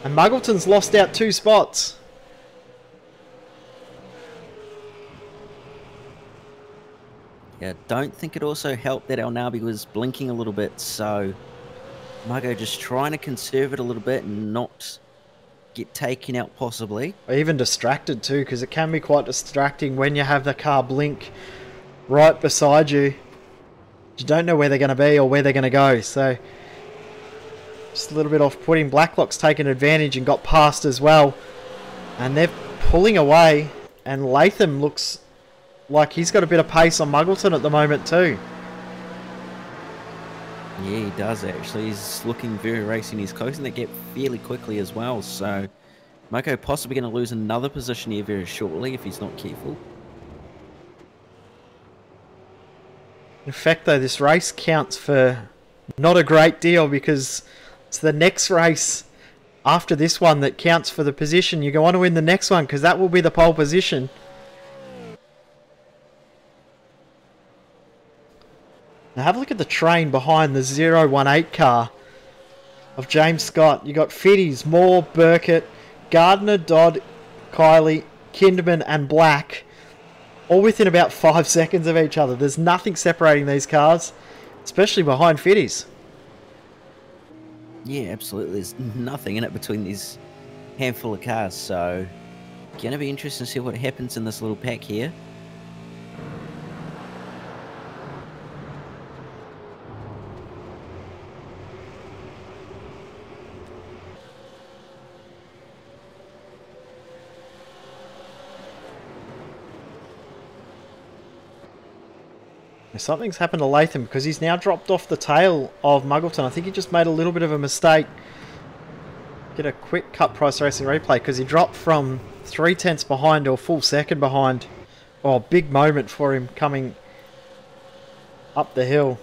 And Muggleton's lost out 2 spots. Yeah, don't think it also helped that El Nabi was blinking a little bit, so Muggo just trying to conserve it a little bit and not get taken out possibly. Or even distracted too, because it can be quite distracting when you have the car blink right beside you. You don't know where they're going to be or where they're going to go, so just a little bit off-putting. Blacklock's taken advantage and got past as well, and they're pulling away, and Latham looks like he's got a bit of pace on Muggleton at the moment too. Yeah, he does actually. He's looking very racing. He's closing that gap fairly quickly as well. So Moko possibly going to lose another position here very shortly if he's not careful. In fact, though, this race counts for not a great deal because it's the next race after this one that counts for the position. You go on to win the next one because that will be the pole position. Now have a look at the train behind the 018 car of James Scott. You got Fiddies, Moore, Burkett, Gardner, Dodd, Kiley, Kinderman and Black, all within about 5 seconds of each other. There's nothing separating these cars, especially behind Fiddies. Yeah, absolutely. There's nothing in it between these handful of cars, so going to be interesting to see what happens in this little pack here. Something's happened to Latham because he's now dropped off the tail of Muggleton. I think he just made a little bit of a mistake get a quick cut price racing replay because he dropped from 3/10 behind to a full second behind. Oh, big moment for him coming up the hill.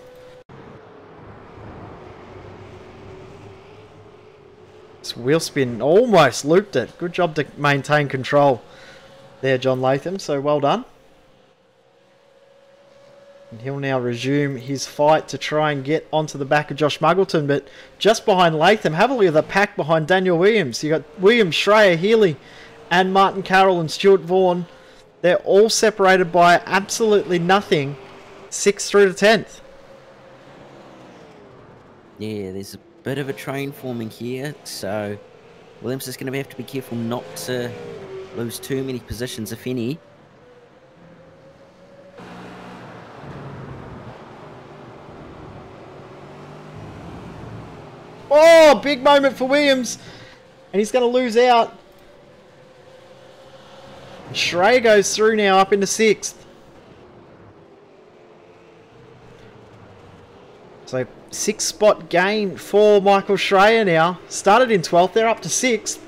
This wheel spin almost looped it. Good job to maintain control there, John Latham, so well done. And he'll now resume his fight to try and get onto the back of Josh Muggleton, but just behind Latham, have a look at the pack behind Daniel Williams. You got Williams, Schreier, Healy, and Martin Carroll and Stuart Vaughan. They're all separated by absolutely nothing, 6th through to 10th. Yeah, there's a bit of a train forming here, so Williams is going to have to be careful not to lose too many positions, if any. Oh, big moment for Williams. And he's going to lose out. And Schreier goes through now up into 6th. So 6-spot gain for Michael Schreier now. Started in 12th, they're up to 6th.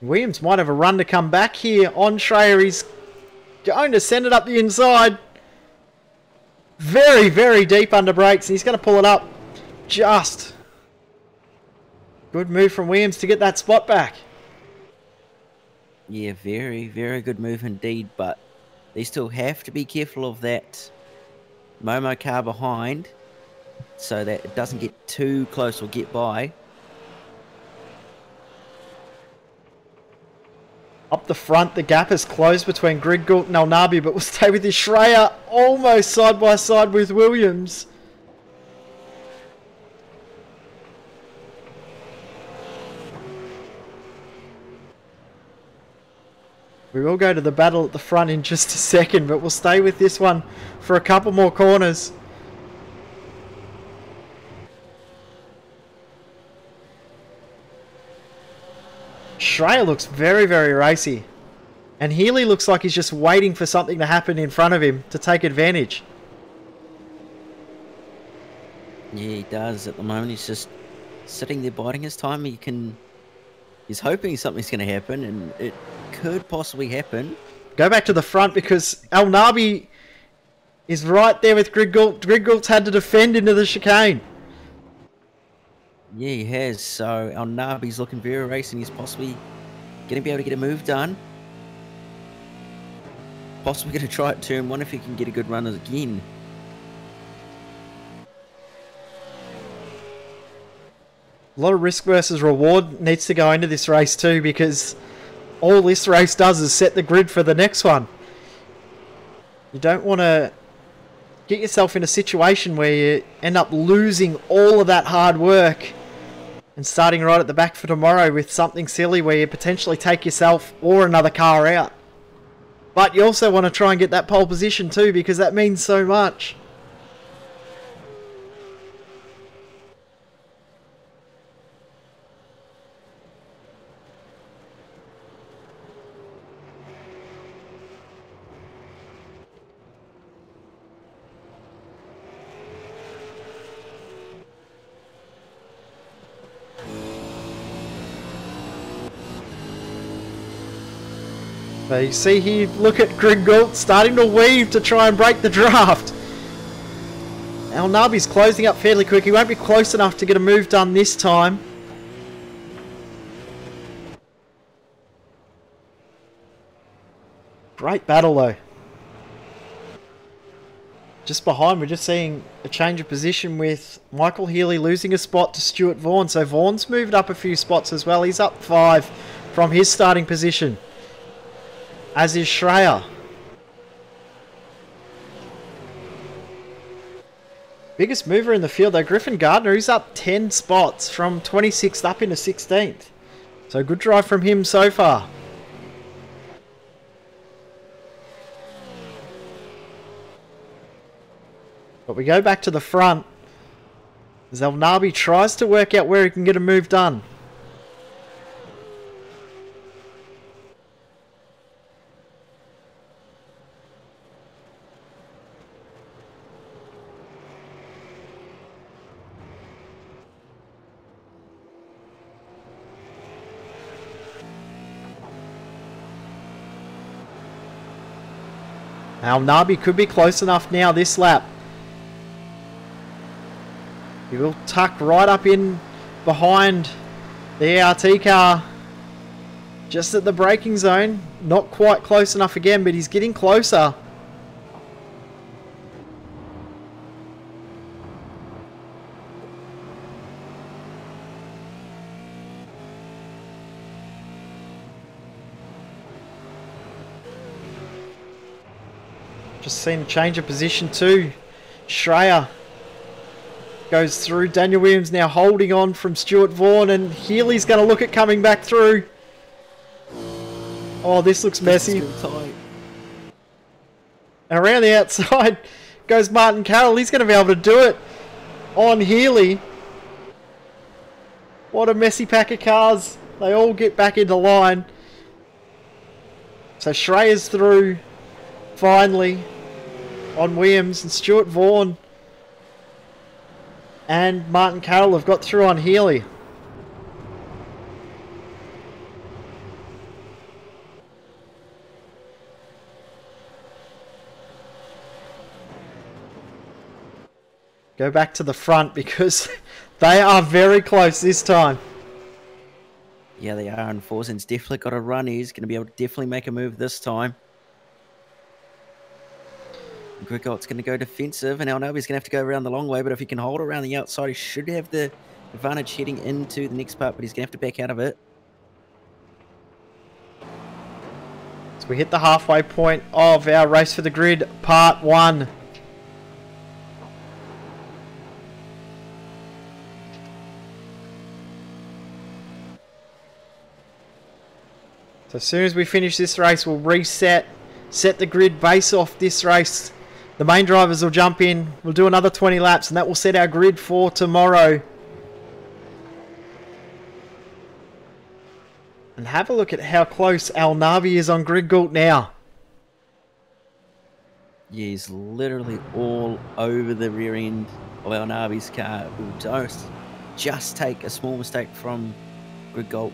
Williams might have a run to come back here on Schreier. He's going to send it up the inside. Very, very deep under brakes. He's going to pull it up. Just. Good move from Williams to get that spot back. Yeah, very, very good move indeed, but they still have to be careful of that Momo car behind so that it doesn't get too close or get by. Up the front, the gap is closed between Griggoult and Alnabi, but we'll stay with his Schreier almost side by side with Williams. We will go to the battle at the front in just a second, but we'll stay with this one for a couple more corners. Schreier looks very, very racy. And Healy looks like he's just waiting for something to happen in front of him to take advantage. Yeah, he does at the moment. He's just sitting there biding his time. He's hoping something's going to happen, and it could possibly happen. Go back to the front because Alnabi is right there with Griggoult. Griggoult's had to defend into the chicane. Yeah, he has. So Alnabi's looking very racing. He's possibly going to be able to get a move done. Possibly going to try it turn one if he can get a good run again. A lot of risk versus reward needs to go into this race too, because all this race does is set the grid for the next one. You don't want to get yourself in a situation where you end up losing all of that hard work and starting right at the back for tomorrow with something silly where you potentially take yourself or another car out. But you also want to try and get that pole position too, because that means so much. So you see here, look at Griggoult starting to weave to try and break the draft. Alnabi's closing up fairly quick. He won't be close enough to get a move done this time. Great battle though. Just behind, we're just seeing a change of position with Michael Healy losing a spot to Stuart Vaughan. So Vaughan's moved up a few spots as well. He's up 5 from his starting position, as is Schreier. Biggest mover in the field though, Griffin Gardner, who's up 10 spots from 26th up into 16th. So good drive from him so far. But we go back to the front as Alnabi tries to work out where he can get a move done. Al Nabi could be close enough now this lap. He will tuck right up in behind the ART car. Just at the braking zone. Not quite close enough again, but he's getting closer. Just seen a change of position too. Schreier goes through. Daniel Williams now holding on from Stuart Vaughan, and Healy's going to look at coming back through. Oh, this looks messy. And around the outside goes Martin Carroll. He's going to be able to do it on Healy. What a messy pack of cars. They all get back into line. So Schreier's through. Finally, on Williams, and Stuart Vaughan and Martin Carroll have got through on Healy. Go back to the front because they are very close this time. Yeah, they are, and Forsen's definitely got a run. He's going to be able to definitely make a move this time. Grigolt's going to go defensive, and Alnabi's going to have to go around the long way, but if he can hold around the outside, he should have the advantage heading into the next part, but he's going to have to back out of it. So we hit the halfway point of our Race for the Grid Part 1. So as soon as we finish this race, we'll reset, set the grid base off this race. The main drivers will jump in. We'll do another 20 laps, and that will set our grid for tomorrow. And have a look at how close Al Nabi is on Grigalt now. Yeah, he's literally all over the rear end of Alnabi's car. It will just take a small mistake from Grigolt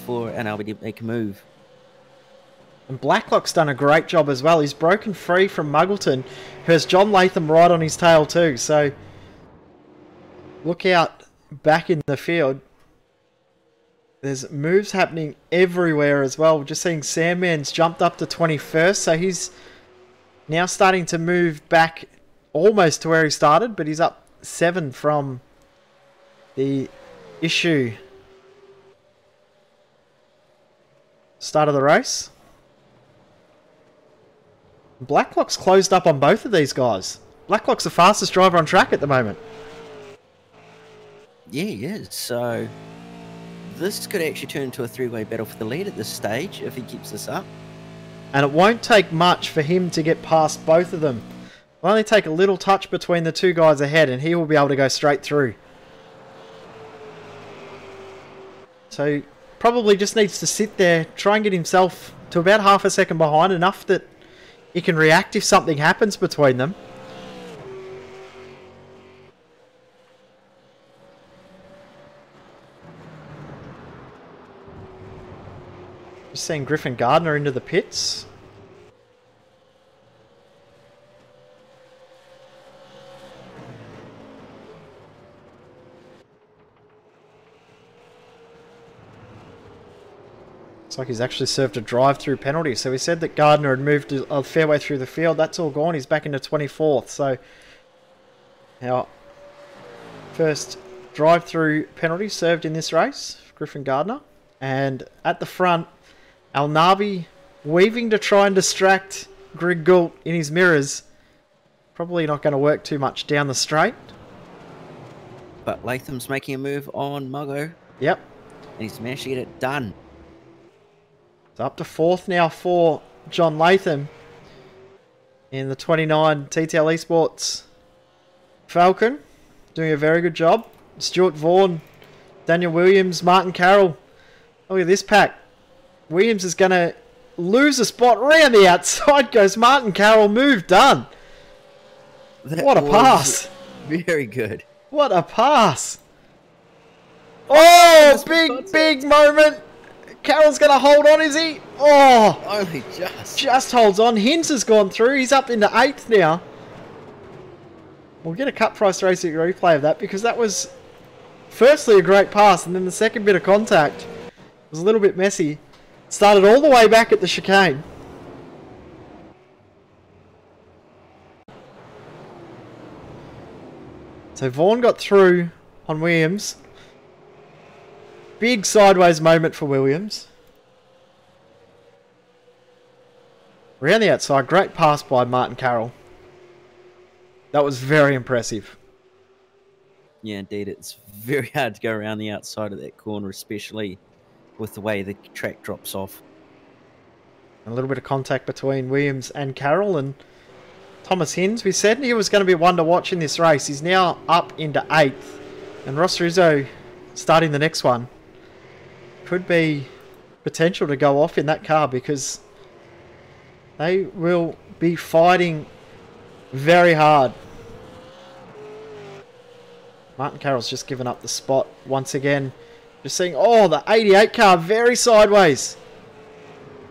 for Alnabi to make a move. And Blacklock's done a great job as well. He's broken free from Muggleton, who has John Latham right on his tail too. So look out back in the field. There's moves happening everywhere as well. We're just seeing Sandman's jumped up to 21st. So he's now starting to move back almost to where he started. But he's up 7 from the issue start of the race. Blacklock's closed up on both of these guys. Blacklock's the fastest driver on track at the moment. Yeah, he is. So this could actually turn into a three-way battle for the lead at this stage if he keeps this up. And it won't take much for him to get past both of them. It'll only take a little touch between the two guys ahead, and he will be able to go straight through. So probably just needs to sit there, try and get himself to about half a second behind, enough that he can react if something happens between them. Just seeing Griffin Gardner into the pits. Looks like he's actually served a drive-through penalty. So we said that Gardner had moved a fair way through the field. That's all gone. He's back into 24th. So our first drive-through penalty served in this race for Griffin Gardner. And at the front, Al Nabi weaving to try and distract Greg Gould in his mirrors. Probably not going to work too much down the straight. But Latham's making a move on Muggo. Yep. And he's managed to get it done. It's up to 4th now for John Latham in the 29 TTL Esports Falcon. Doing a very good job. Stuart Vaughan, Daniel Williams, Martin Carroll. Look at this pack. Williams is going to lose a spot. Around the outside goes Martin Carroll. Move done. What a pass. Very good. What a pass. Oh, big moment. Carroll's going to hold on, is he? Oh, Only just holds on. Hinz has gone through. He's up into 8th now. We'll get a cut price racing replay of that because that was firstly a great pass and then the second bit of contact was a little bit messy. Started all the way back at the chicane. So Vaughan got through on Williams. Big sideways moment for Williams. Around the outside, great pass by Martin Carroll. That was very impressive. Yeah, indeed. It's very hard to go around the outside of that corner, especially with the way the track drops off. A little bit of contact between Williams and Carroll and Thomas Hinz. We said he was going to be one to watch in this race. He's now up into 8th. And Ross Rizzo starting the next one. Could be potential to go off in that car because they will be fighting very hard. Martin Carroll's just given up the spot once again. Just seeing, oh, the 88 car very sideways.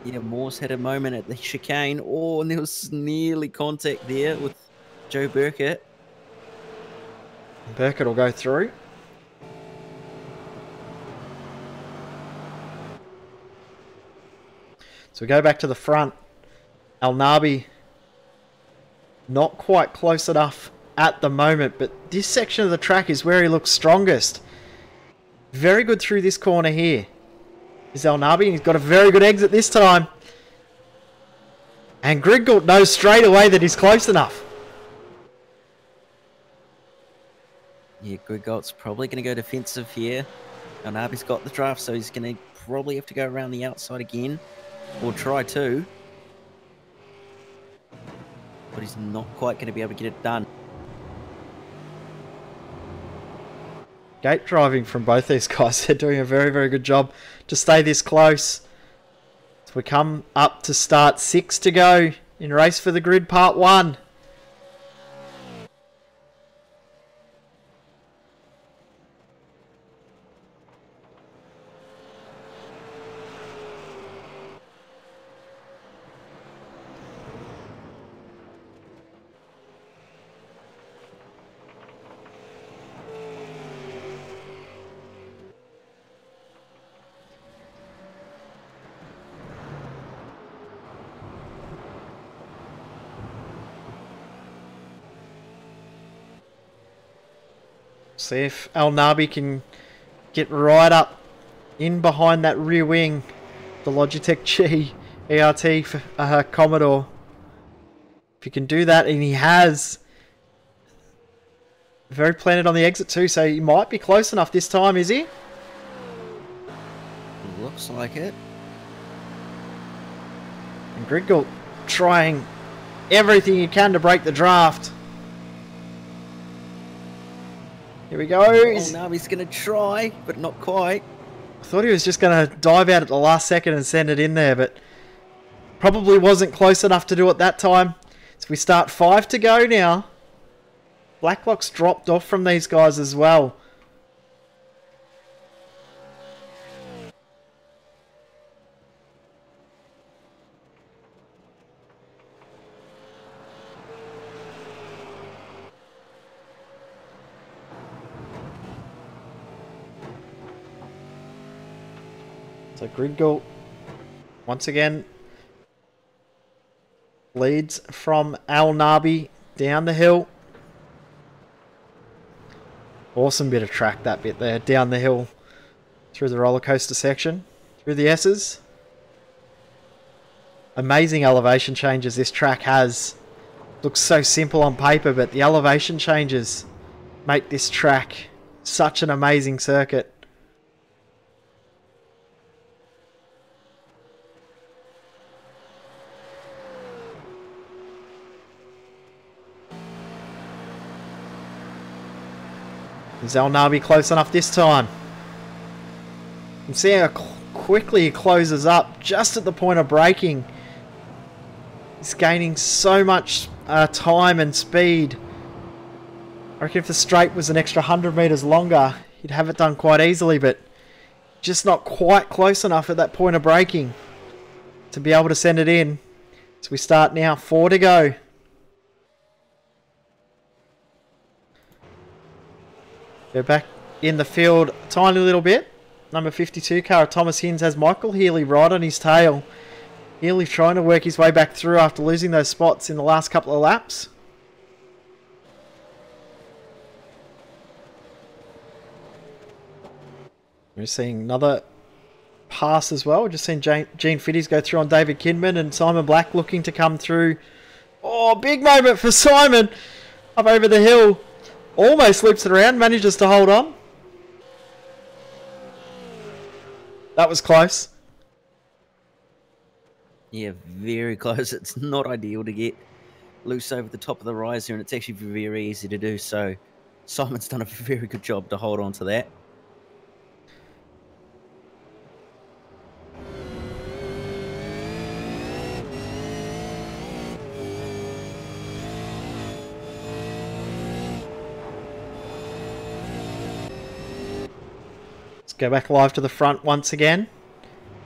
Yeah, Morse had a moment at the chicane. Oh, and there was nearly contact there with Joe Burkett. Burkett will go through. So we go back to the front. Al Nabi not quite close enough at the moment, but this section of the track is where he looks strongest. Very good through this corner here is Al Nabi. He's got a very good exit this time. And Griggold knows straight away that he's close enough. Yeah, Griggold's probably going to go defensive here. Al Nabi's got the draft, so he's going to probably have to go around the outside again. Or try to. But he's not quite going to be able to get it done. Gate driving from both these guys. They're doing a very, very good job to stay this close. So we come up to start 6 to go in Race for the Grid Part 1. See if Al Nabi can get right up in behind that rear wing. The Logitech G ERT for Commodore. If he can do that, and he has. Very planted on the exit too, so he might be close enough this time, is he? Looks like it. And Griggold trying everything he can to break the draft. Here we go. Oh, now he's going to try, but not quite. I thought he was just going to dive out at the last second and send it in there, but probably wasn't close enough to do it that time. So we start 5 to go now. Blacklock's dropped off from these guys as well. So Griggold, once again, leads from Al Nabi down the hill. Awesome bit of track, that bit there, down the hill through the roller coaster section, through the S's. Amazing elevation changes this track has. Looks so simple on paper, but the elevation changes make this track such an amazing circuit. Is Al Nabi close enough this time? You can see how quickly he closes up just at the point of braking. He's gaining so much time and speed. I reckon if the straight was an extra 100 metres longer, he'd have it done quite easily, but just not quite close enough at that point of braking to be able to send it in. So we start now, 4 to go. Go back in the field a tiny little bit. Number 52 car, Thomas Hinds, has Michael Healy right on his tail. Healy trying to work his way back through after losing those spots in the last couple of laps. We're seeing another pass as well. We're just seeing Gene Fitties go through on David Kidman, and Simon Black looking to come through. Oh, big moment for Simon up over the hill. Almost loops it around, manages to hold on. That was close. Yeah, very close. It's not ideal to get loose over the top of the riser, and it's actually very easy to do so. Simon's done a very good job to hold on to that. Let's go back live to the front once again.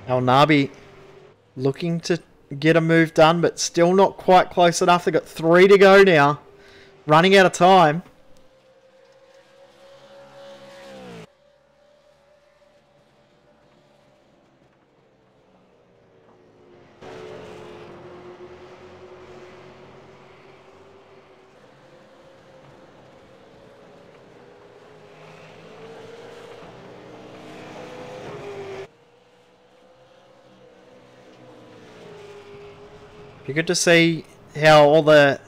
El Nabi looking to get a move done, but still not quite close enough. They've got 3 to go now. Running out of time. Be good to see how all the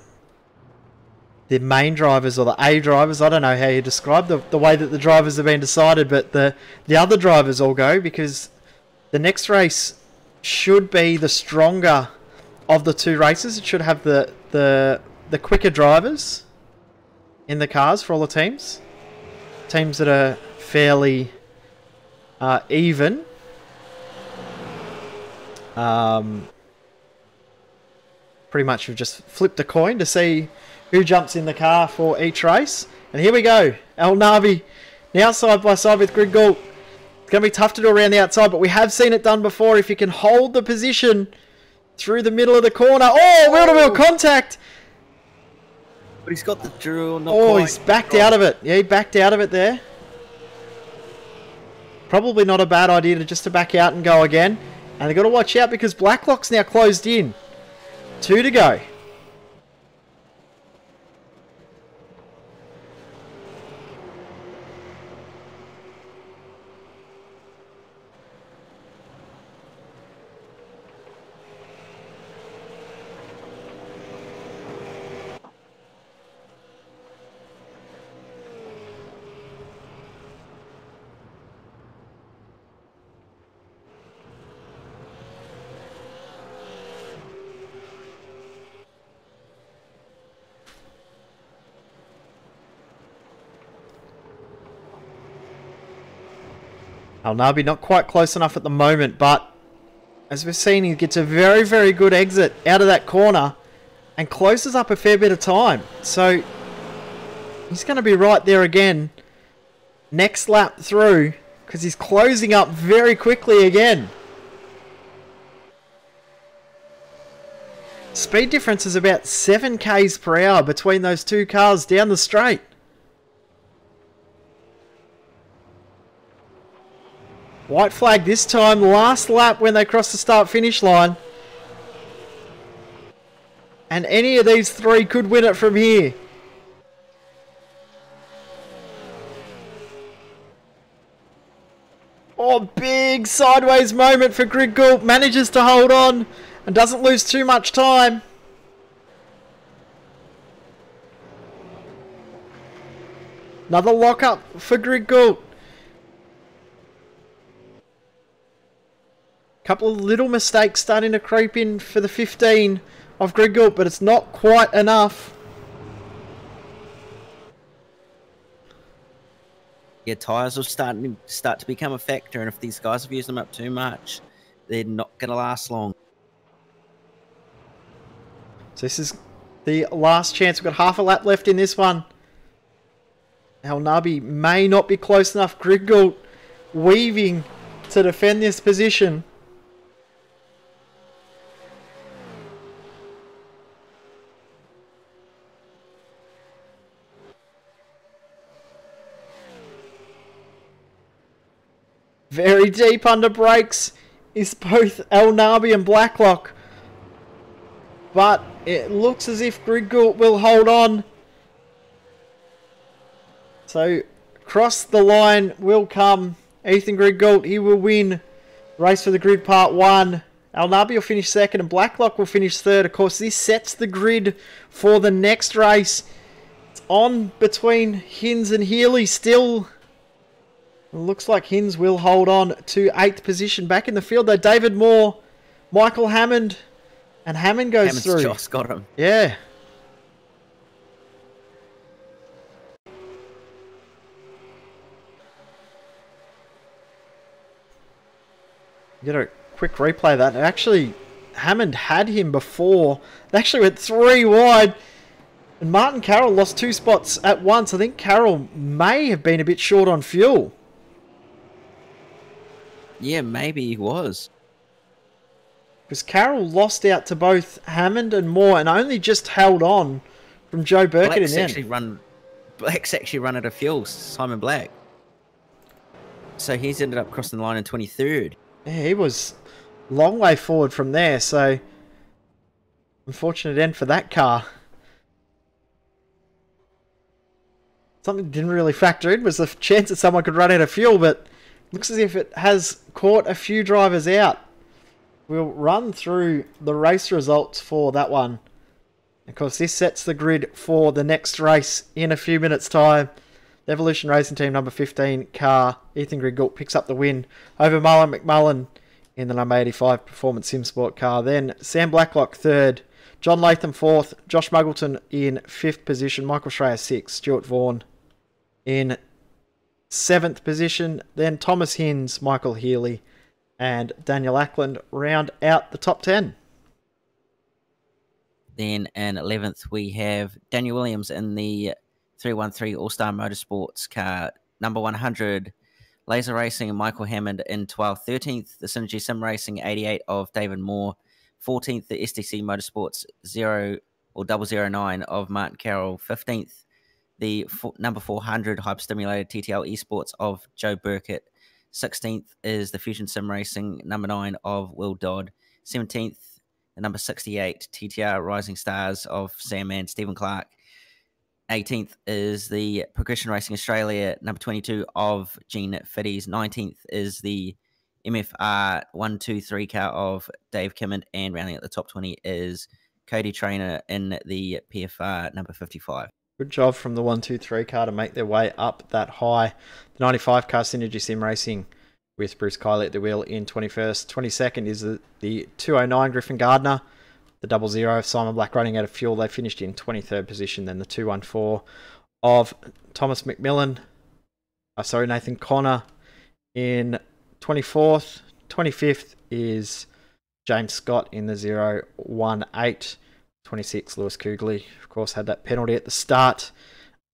main drivers, or the A drivers, I don't know how you describe the way that the drivers have been decided, but the other drivers all go, because the next race should be the stronger of the 2 races. It should have the quicker drivers in the cars for all the teams. Teams that are fairly even. Pretty much we've just flipped a coin to see who jumps in the car for each race. And here we go. El Navi now side by side with Greg Gould. It's going to be tough to do around the outside, but we have seen it done before. If you can hold the position through the middle of the corner. Oh, wheel-to-wheel contact. But he's got the drill. He's backed out of it. Yeah, he backed out of it there. Probably not a bad idea just to back out and go again. And they've got to watch out because Blacklock's now closed in. 2 to go. El Nabi not quite close enough at the moment, but as we've seen, he gets a very, very good exit out of that corner and closes up a fair bit of time. So he's going to be right there again next lap through, because he's closing up very quickly again. Speed difference is about 7 k's per hour between those 2 cars down the straight. White flag this time, last lap when they cross the start-finish line. And any of these 3 could win it from here. Oh, big sideways moment for Greg Gould. Manages to hold on and doesn't lose too much time. Another lock-up for Greg Gould. Couple of little mistakes starting to creep in for the 15 of Greg Gould, but it's not quite enough. Yeah, tyres will start to become a factor, and if these guys have used them up too much, they're not going to last long. So this is the last chance. We've got half a lap left in this one. El Nabi may not be close enough. Greg Gould weaving to defend this position. Very deep under brakes is both El Nabi and Blacklock. But it looks as if Griggoult will hold on. So, across the line will come Ethan Griggoult. He will win race for the grid part 1. El Nabi will finish 2nd and Blacklock will finish 3rd. Of course, this sets the grid for the next race. It's on between Hinds and Healy still. It looks like Hinds will hold on to 8th position. Back in the field though, David Moore, Michael Hammond, and Hammond goes Hammond's through. Joss got him. Yeah. Get a quick replay of that. Actually, Hammond had him before. They actually went 3 wide. And Martin Carroll lost 2 spots at once. I think Carroll may have been a bit short on fuel. Yeah, maybe he was. Because Carroll lost out to both Hammond and Moore and only just held on from Joe Burkett in the end. Black's actually run out of fuel, Simon Black. So he's ended up crossing the line in 23rd. Yeah, he was a long way forward from there, so unfortunate end for that car. Something that didn't really factor in was the chance that someone could run out of fuel, but looks as if it has caught a few drivers out. We'll run through the race results for that one. Of course, this sets the grid for the next race in a few minutes' time. The Evolution Racing Team number 15 car, Ethan Griggoult, picks up the win over Marlon McMullen in the number 85 Performance Sim Sport car. Then Sam Blacklock 3rd, John Latham 4th, Josh Muggleton in 5th position, Michael Schreier 6th, Stuart Vaughan in 7th position. Then Thomas Hinds, Michael Healy and Daniel Ackland round out the top 10. Then in 11th, we have Daniel Williams in the 313 All-Star Motorsports car, number 100, Laser Racing and Michael Hammond in 12th. 13th, the Synergy Sim Racing 88 of David Moore. 14th, the STC Motorsports 009 of Martin Carroll. 15th, the number 400 Hyperstimulated TTL Esports of Joe Burkett. 16th is the Fusion Sim Racing number 9 of Will Dodd. 17th, the number 68 TTR Rising Stars of Sam and Stephen Clark. 18th is the Progression Racing Australia number 22 of Gene Fiddies. 19th is the MFR 123 car of Dave Kimmond, and rounding out the top 20 is Cody Trainer in the PFR number 55. Good job from the 123 car to make their way up that high. The 95 car Synergy Sim Racing with Bruce Kiley at the wheel in 21st. 22nd is the 209 Griffin Gardner. The 00 of Simon Black running out of fuel. They finished in 23rd position. Then the 214 of Thomas McMillan. Nathan Connor in 24th. 25th is James Scott in the 018. 26, Lewis Kugley, of course, had that penalty at the start.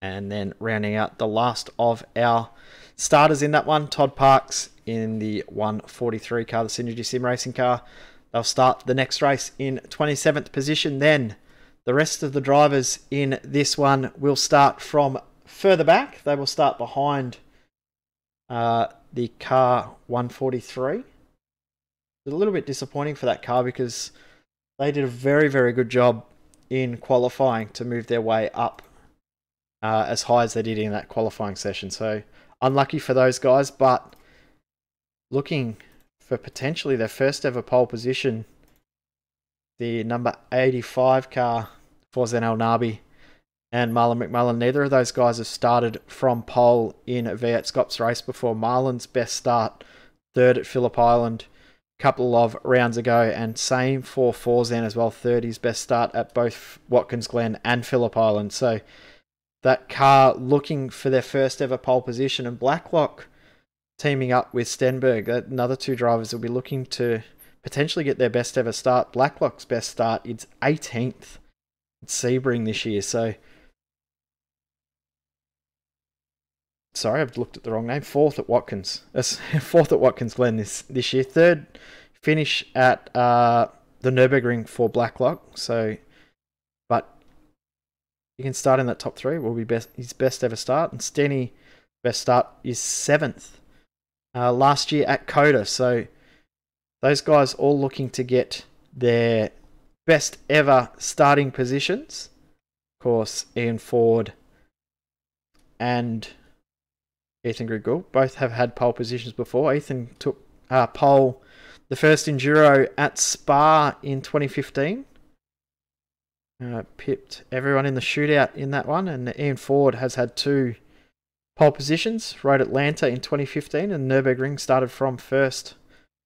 And then rounding out the last of our starters in that one, Todd Parks in the 143 car, the Synergy Sim Racing car. They'll start the next race in 27th position. Then the rest of the drivers in this one will start from further back. They will start behind the car 143. It's a little bit disappointing for that car because they did a very, very good job in qualifying to move their way up as high as they did in that qualifying session. So unlucky for those guys, but looking for potentially their first ever pole position, the number 85 car for Zen El Nabi and Marlon McMullen. Neither of those guys have started from pole in a V8 Scops race before. Marlon's best start, 3rd at Phillip Island, couple of rounds ago, and same for Forzen as well, 30's best start at both Watkins Glen and Phillip Island. So that car looking for their first ever pole position, and Blacklock teaming up with Stenberg, another 2 drivers will be looking to potentially get their best ever start. Blacklock's best start is 18th at Sebring this year, so Sorry, I've looked at the wrong name. Fourth at Watkins. Fourth at Watkins Glen this year. Third finish at the Nürburgring for Blacklock. So, but you can start in that top 3. Will be his best ever start. And Stenny, best start is 7th last year at Coda. So those guys all looking to get their best ever starting positions. Of course, Ian Ford and Ethan Griggle both have had pole positions before. Ethan took pole the first Enduro at Spa in 2015. Pipped everyone in the shootout in that one. And Ian Ford has had 2 pole positions. Rode Atlanta in 2015 and Nürburgring started from first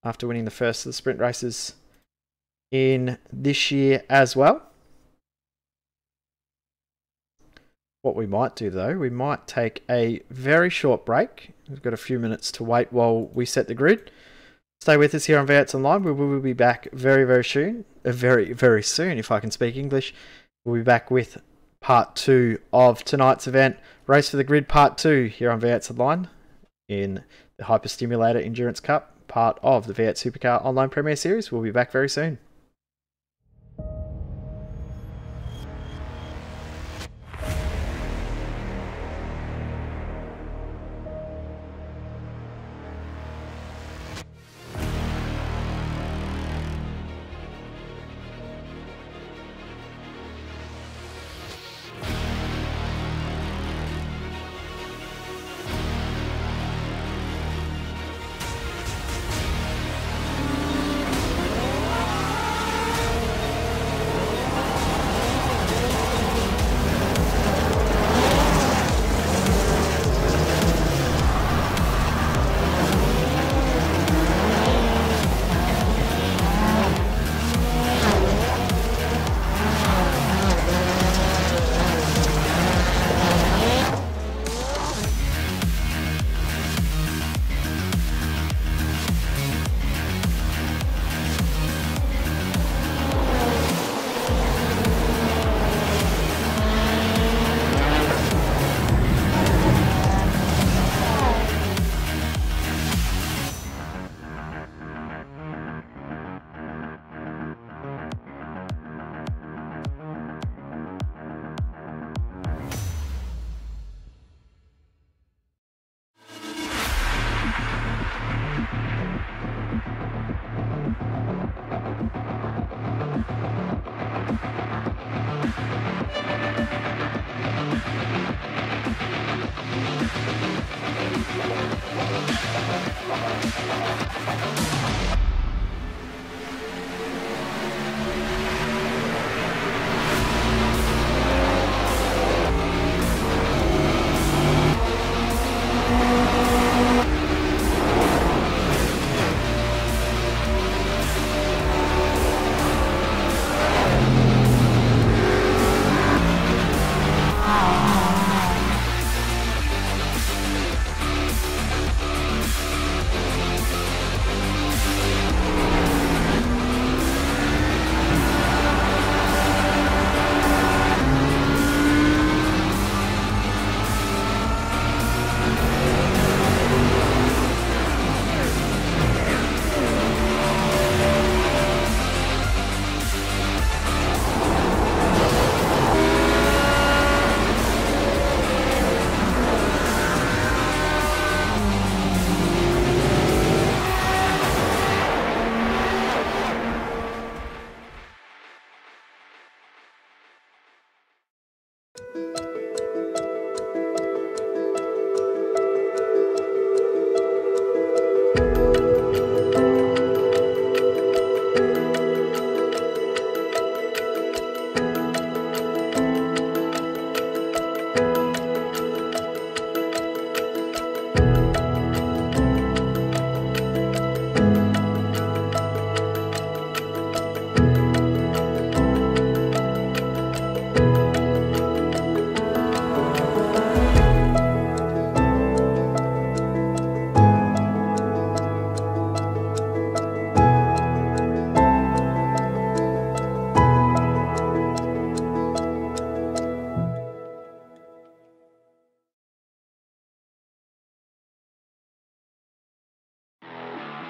after winning the first of the sprint races in this year as well. What we might do though, we might take a very short break. We've got a few minutes to wait while we set the grid. Stay with us here on V8s Online. We will be back very, very soon. Very soon, if I can speak English. We'll be back with part 2 of tonight's event. Race for the Grid part 2 here on V8s Online in the Hyperstimulator Endurance Cup, part of the V8 Supercar Online Premier Series. We'll be back very soon.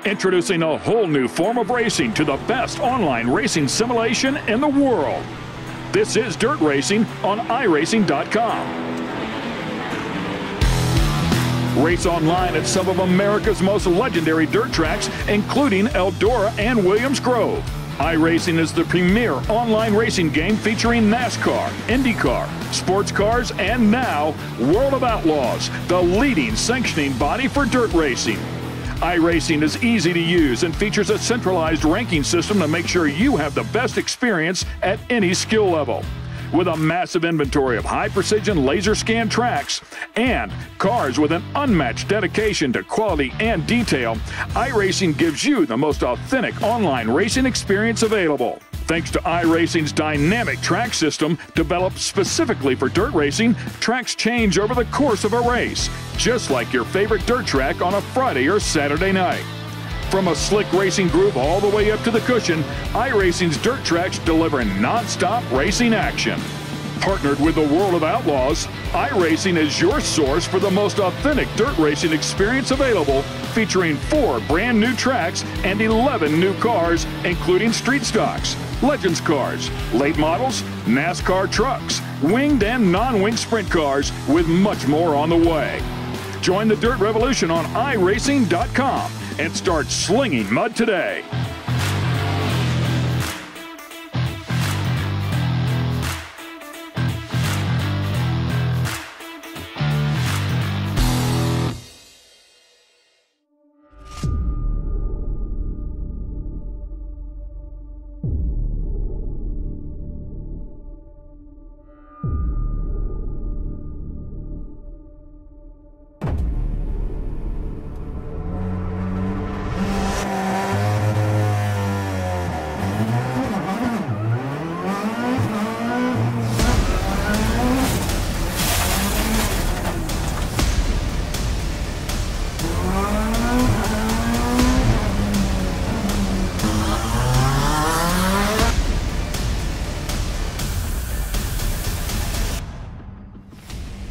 Introducing a whole new form of racing to the best online racing simulation in the world. This is Dirt Racing on iRacing.com. Race online at some of America's most legendary dirt tracks, including Eldora and Williams Grove. iRacing is the premier online racing game featuring NASCAR, IndyCar, sports cars, and now World of Outlaws, the leading sanctioning body for dirt racing. iRacing is easy to use and features a centralized ranking system to make sure you have the best experience at any skill level. With a massive inventory of high-precision laser scan tracks and cars with an unmatched dedication to quality and detail, iRacing gives you the most authentic online racing experience available. Thanks to iRacing's dynamic track system, developed specifically for dirt racing, tracks change over the course of a race, just like your favorite dirt track on a Friday or Saturday night. From a slick racing groove all the way up to the cushion, iRacing's dirt tracks deliver non-stop racing action. Partnered with the World of Outlaws, iRacing is your source for the most authentic dirt racing experience available, featuring 4 brand new tracks and 11 new cars, including street stocks, Legends cars, late models, NASCAR trucks, winged and non-winged sprint cars, with much more on the way. Join the Dirt Revolution on iRacing.com and start slinging mud today.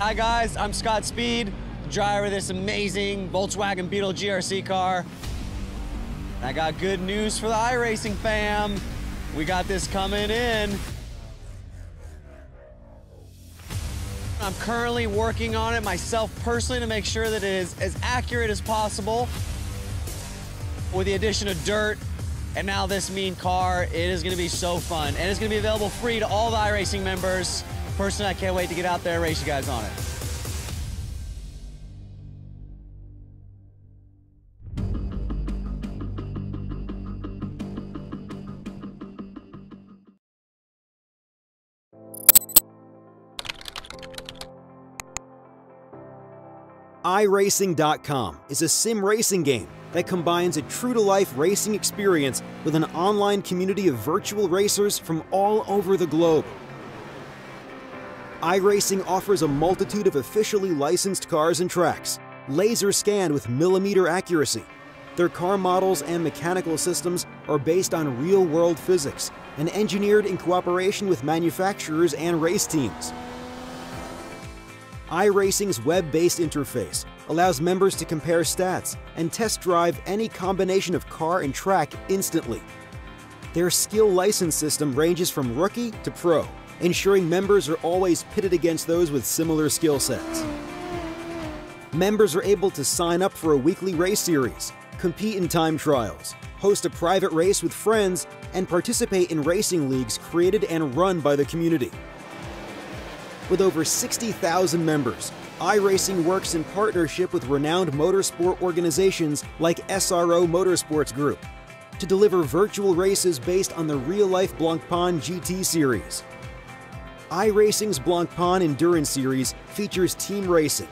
Hi guys, I'm Scott Speed, driver of this amazing Volkswagen Beetle GRC car. I got good news for the iRacing fam. We got this coming in. I'm currently working on it myself personally to make sure that it is as accurate as possible. With the addition of dirt and now this mean car, it is gonna be so fun. And it's gonna be available free to all the iRacing members. Personally, I can't wait to get out there and race you guys on it. iRacing.com is a sim racing game that combines a true-to-life racing experience with an online community of virtual racers from all over the globe. iRacing offers a multitude of officially licensed cars and tracks, laser scanned with millimeter accuracy. Their car models and mechanical systems are based on real-world physics and engineered in cooperation with manufacturers and race teams. iRacing's web-based interface allows members to compare stats and test drive any combination of car and track instantly. Their skill license system ranges from rookie to pro, ensuring members are always pitted against those with similar skill sets. Members are able to sign up for a weekly race series, compete in time trials, host a private race with friends, and participate in racing leagues created and run by the community. With over 60,000 members, iRacing works in partnership with renowned motorsport organizations like SRO Motorsports Group to deliver virtual races based on the real-life Blancpain GT series. iRacing's Blancpain Endurance Series features team racing,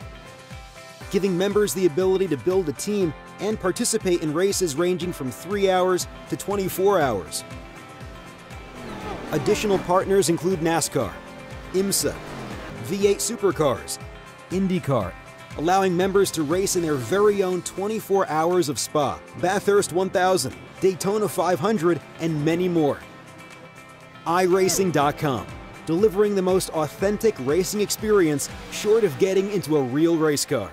giving members the ability to build a team and participate in races ranging from 3 hours to 24 hours. Additional partners include NASCAR, IMSA, V8 Supercars, IndyCar, allowing members to race in their very own 24 hours of Spa, Bathurst 1000, Daytona 500, and many more. iRacing.com, delivering the most authentic racing experience short of getting into a real race car.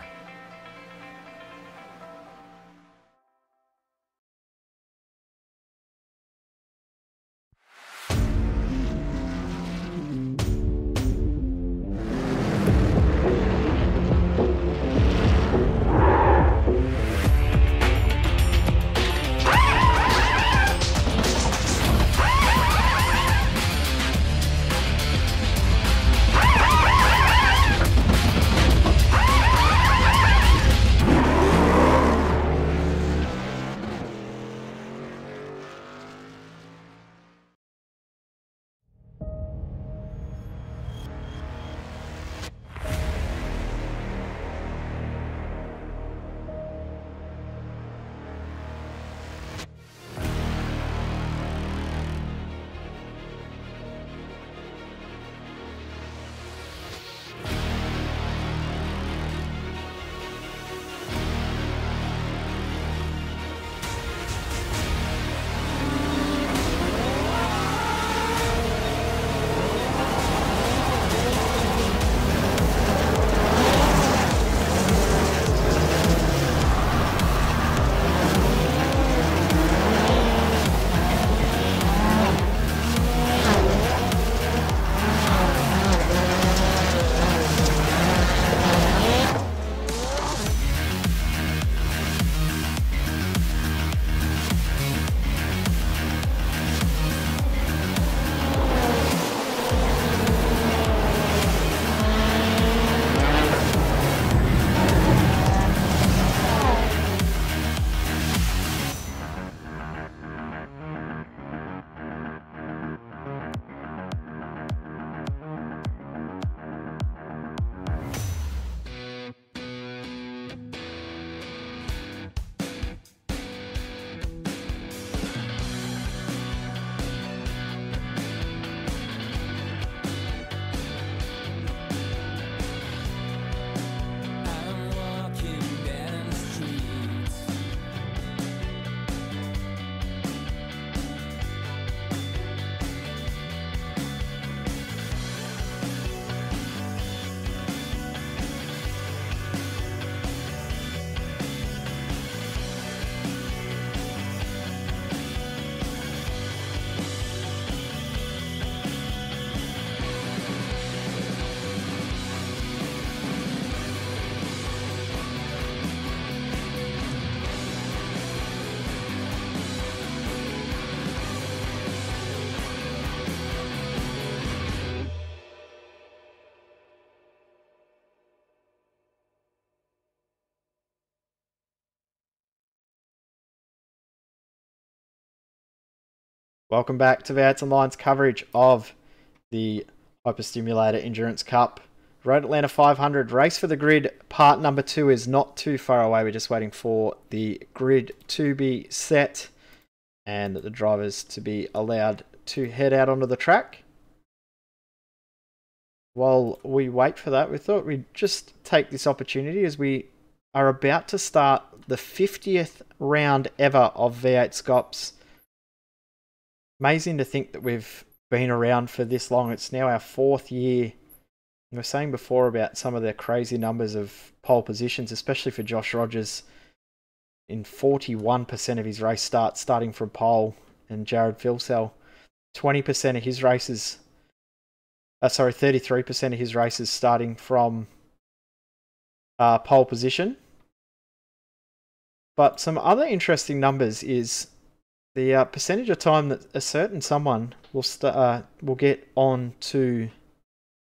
Welcome back to V8 Online's coverage of the Hyperstimulator Endurance Cup. Road Atlanta 500 Race for the Grid part number 2 is not too far away. We're just waiting for the grid to be set and the drivers to be allowed to head out onto the track. While we wait for that, we thought we'd just take this opportunity as we are about to start the 50th round ever of V8 Scops. Amazing to think that we've been around for this long. It's now our 4th year. We were saying before about some of the crazy numbers of pole positions, especially for Josh Rogers, in 41% of his race starts starting from pole, and Jared Filsell, 20% of his races, 33% of his races starting from pole position. But some other interesting numbers is the percentage of time that a certain someone will get on to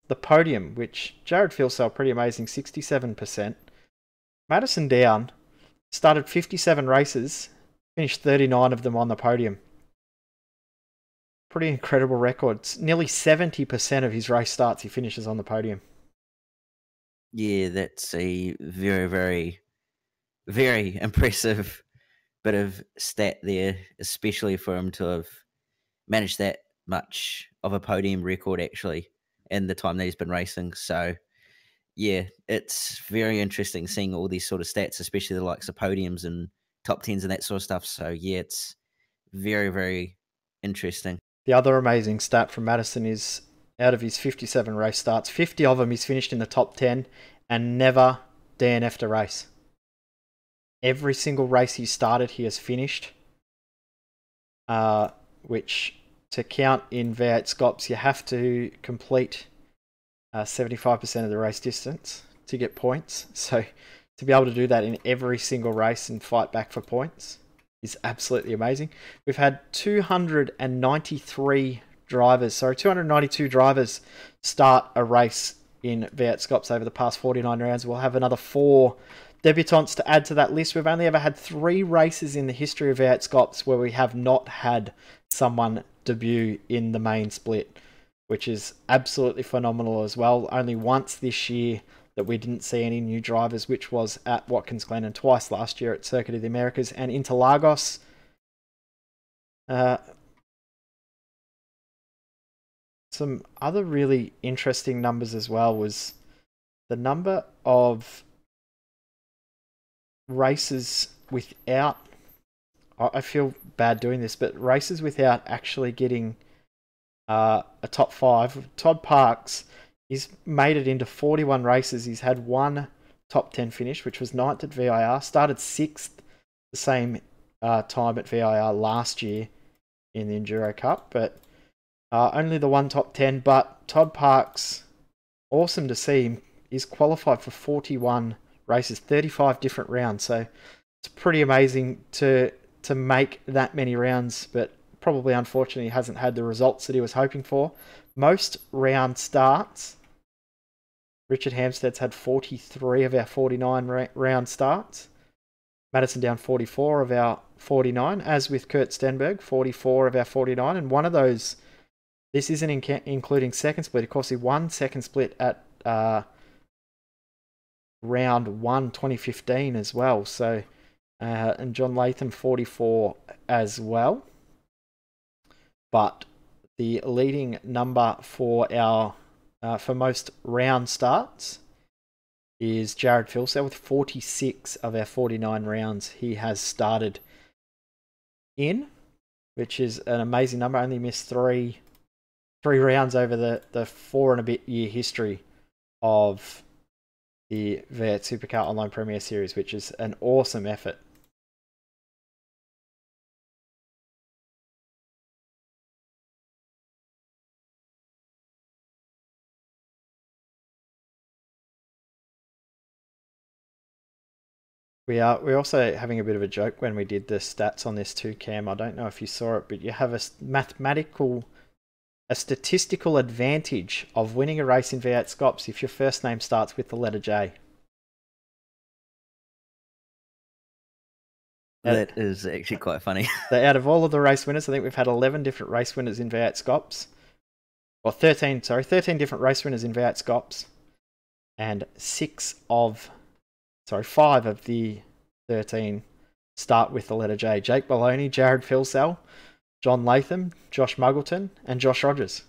the podium, which Jared Filsell, pretty amazing, 67%. Madison Down started 57 races, finished 39 of them on the podium. Pretty incredible records. Nearly 70% of his race starts he finishes on the podium. Yeah, that's a very, very, very impressive bit of stat there, especially for him to have managed that much of a podium record actually in the time that he's been racing. So yeah, it's very interesting seeing all these sort of stats, especially the likes of podiums and top 10s and that sort of stuff. So yeah, it's very, very interesting. The other amazing stat from Madison is out of his 57 race starts, 50 of them he's finished in the top 10 and never DNF'd a race. Every single race he started, he has finished. Which, to count in V8 Scops, you have to complete 75% of the race distance to get points. So to be able to do that in every single race and fight back for points is absolutely amazing. We've had 292 drivers start a race in V8 Scops over the past 49 rounds. We'll have another 4 debutants to add to that list. We've only ever had 3 races in the history of V8 Scops where we have not had someone debut in the main split, which is absolutely phenomenal as well. Only once this year that we didn't see any new drivers, which was at Watkins Glen, and twice last year at Circuit of the Americas and Interlagos. Some other really interesting numbers as well was the number of races without, I feel bad doing this, but races without actually getting a top 5. Todd Parks, he's made it into 41 races. He's had 1 top 10 finish, which was 9th at VIR. Started 6th the same time at VIR last year in the Enduro Cup, but only the 1 top 10. But Todd Parks, awesome to see him. He's qualified for 41 races, 35 different rounds. So it's pretty amazing to make that many rounds, but probably unfortunately hasn't had the results that he was hoping for. Most round starts, Richard Hampstead's had 43 of our 49 round starts. Madison Down 44 of our 49, as with Kurt Stenberg, 44 of our 49, and one of those, this isn't including second split, of course he won second split at round 1 2015 as well. So and John Latham 44 as well. But the leading number for our for most round starts is Jared Filsell with 46 of our 49 rounds he has started in, which is an amazing number. Only missed three rounds over the 4 and a bit year history of the V8 Supercar Online Premier Series, which is an awesome effort. We're also having a bit of a joke when we did the stats on this too, Cam. I don't know if you saw it, but you have a statistical advantage of winning a race in V8 Scops if your first name starts with the letter J. That is actually quite funny. So out of all of the race winners, I think we've had 11 different race winners in V8 Scops. Or 13 different race winners in V8 Scops. And 5 of the 13 start with the letter J. Jake Baloney, Jared Filsell, John Latham, Josh Muggleton, and Josh Rogers.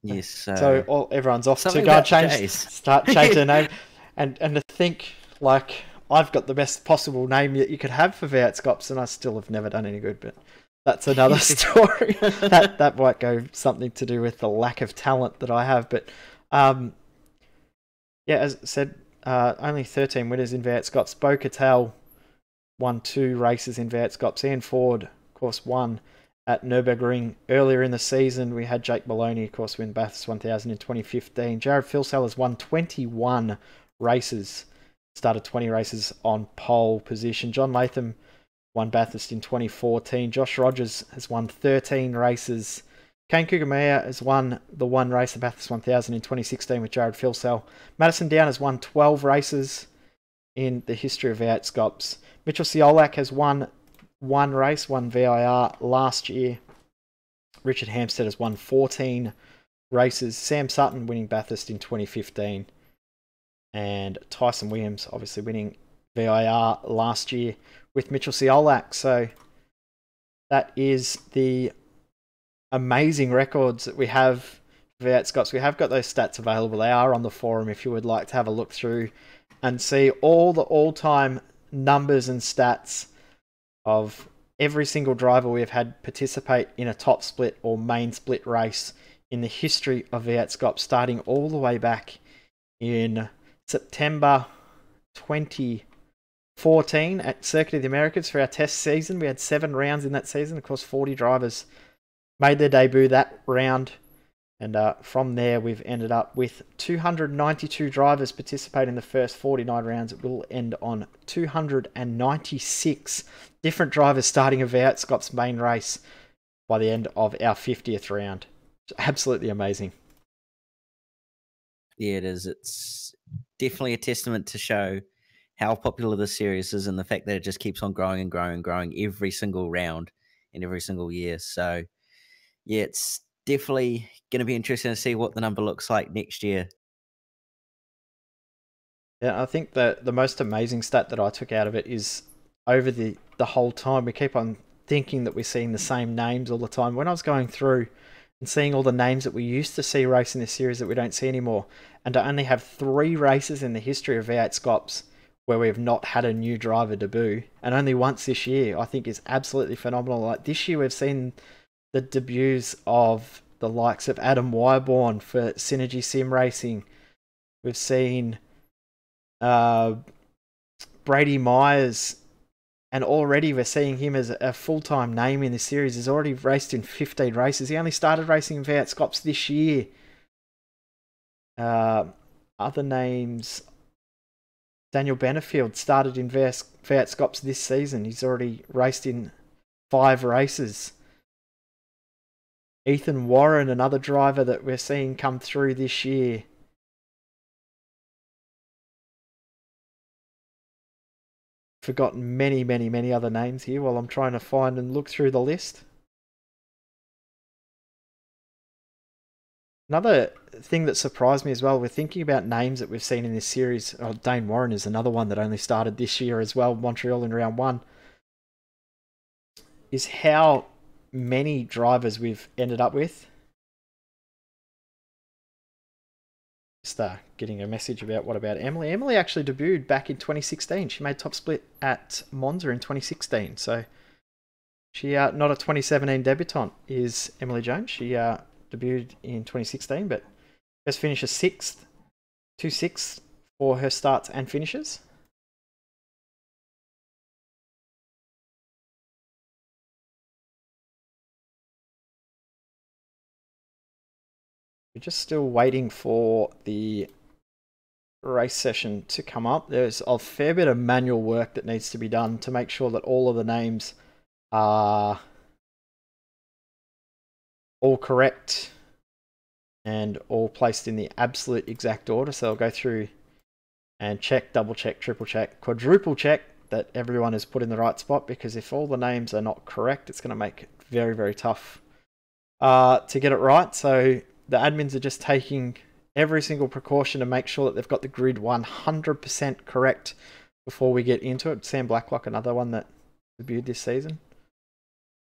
Yes. So everyone's off to something go about start changing their name. And to think, like, I've got the best possible name that you could have for V8 Scops, and I still have never done any good, but that's another story. that might go something to do with the lack of talent that I have. But yeah, as I said, only 13 winners in V8 Scops. Bo Cattell won 2 races in V8 Scops. Ian Ford, of course, won at Nürburgring earlier in the season. We had Jake Baloney, of course, win Bathurst 1000 in 2015. Jared Filsell has won 21 races, started 20 races on pole position. John Latham won Bathurst in 2014. Josh Rogers has won 13 races. Kane Kugamaya has won the 1 race at Bathurst 1000 in 2016 with Jared Filsell. Madison Down has won 12 races in the history of V8 Scops. Mitchell Ciolak has won 1 race, 1 VIR last year. Richard Hampstead has won 14 races. Sam Sutton winning Bathurst in 2015. And Tyson Williams obviously winning VIR last year with Mitchell Ciolak. So that is the amazing records that we have for V8 Scops. We have got those stats available. They are on the forum if you would like to have a look through and see all the all-time numbers and stats of every single driver we have had participate in a top split or main split race in the history of V8 Scops, starting all the way back in September 2014 at Circuit of the Americas for our test season. We had 7 rounds in that season. Of course, 40 drivers made their debut that round. And from there, we've ended up with 292 drivers participate in the first 49 rounds. It will end on 296 different drivers starting a V8 Scops main race by the end of our 50th round. It's absolutely amazing. Yeah, it is. It's definitely a testament to show how popular this series is and the fact that it just keeps on growing and growing and growing every single round and every single year. So, yeah, it's definitely going to be interesting to see what the number looks like next year. Yeah, I think that the most amazing stat that I took out of it is over the whole time, we keep on thinking that we're seeing the same names all the time. When I was going through and seeing all the names that we used to see race in this series that we don't see anymore, and to only have 3 races in the history of V8 Scops where we have not had a new driver debut, and only once this year, I think is absolutely phenomenal. Like this year, we've seen the debuts of the likes of Adam Wyborn for Synergy Sim Racing. We've seen Brady Myers, and already we're seeing him as a full-time name in this series. He's already raced in 15 races. He only started racing in V8 Scops this year. Other names, Daniel Benefield started in V8 Scops this season. He's already raced in 5 races. Ethan Warren, another driver that we're seeing come through this year. Forgotten many, many, many other names here while I'm trying to find and look through the list. Another thing that surprised me as well, we're thinking about names that we've seen in this series. Oh, Dane Warren is another one that only started this year as well, Montreal in round 1. Is how many drivers we've ended up with. Just getting a message about what about Emily. Emily actually debuted back in 2016. She made top split at Monza in 2016. So she not a 2017 debutant is Emily Jones. She debuted in 2016, but just finished a 6th, 2/6 for her starts and finishes. We're just still waiting for the race session to come up. There's a fair bit of manual work that needs to be done to make sure that all of the names are all correct and all placed in the absolute exact order. So I'll go through and check, double check, triple check, quadruple check that everyone is put in the right spot, because if all the names are not correct, it's going to make it very, very tough to get it right. So the admins are just taking every single precaution to make sure that they've got the grid 100% correct before we get into it. Sam Blacklock, another one that debuted this season.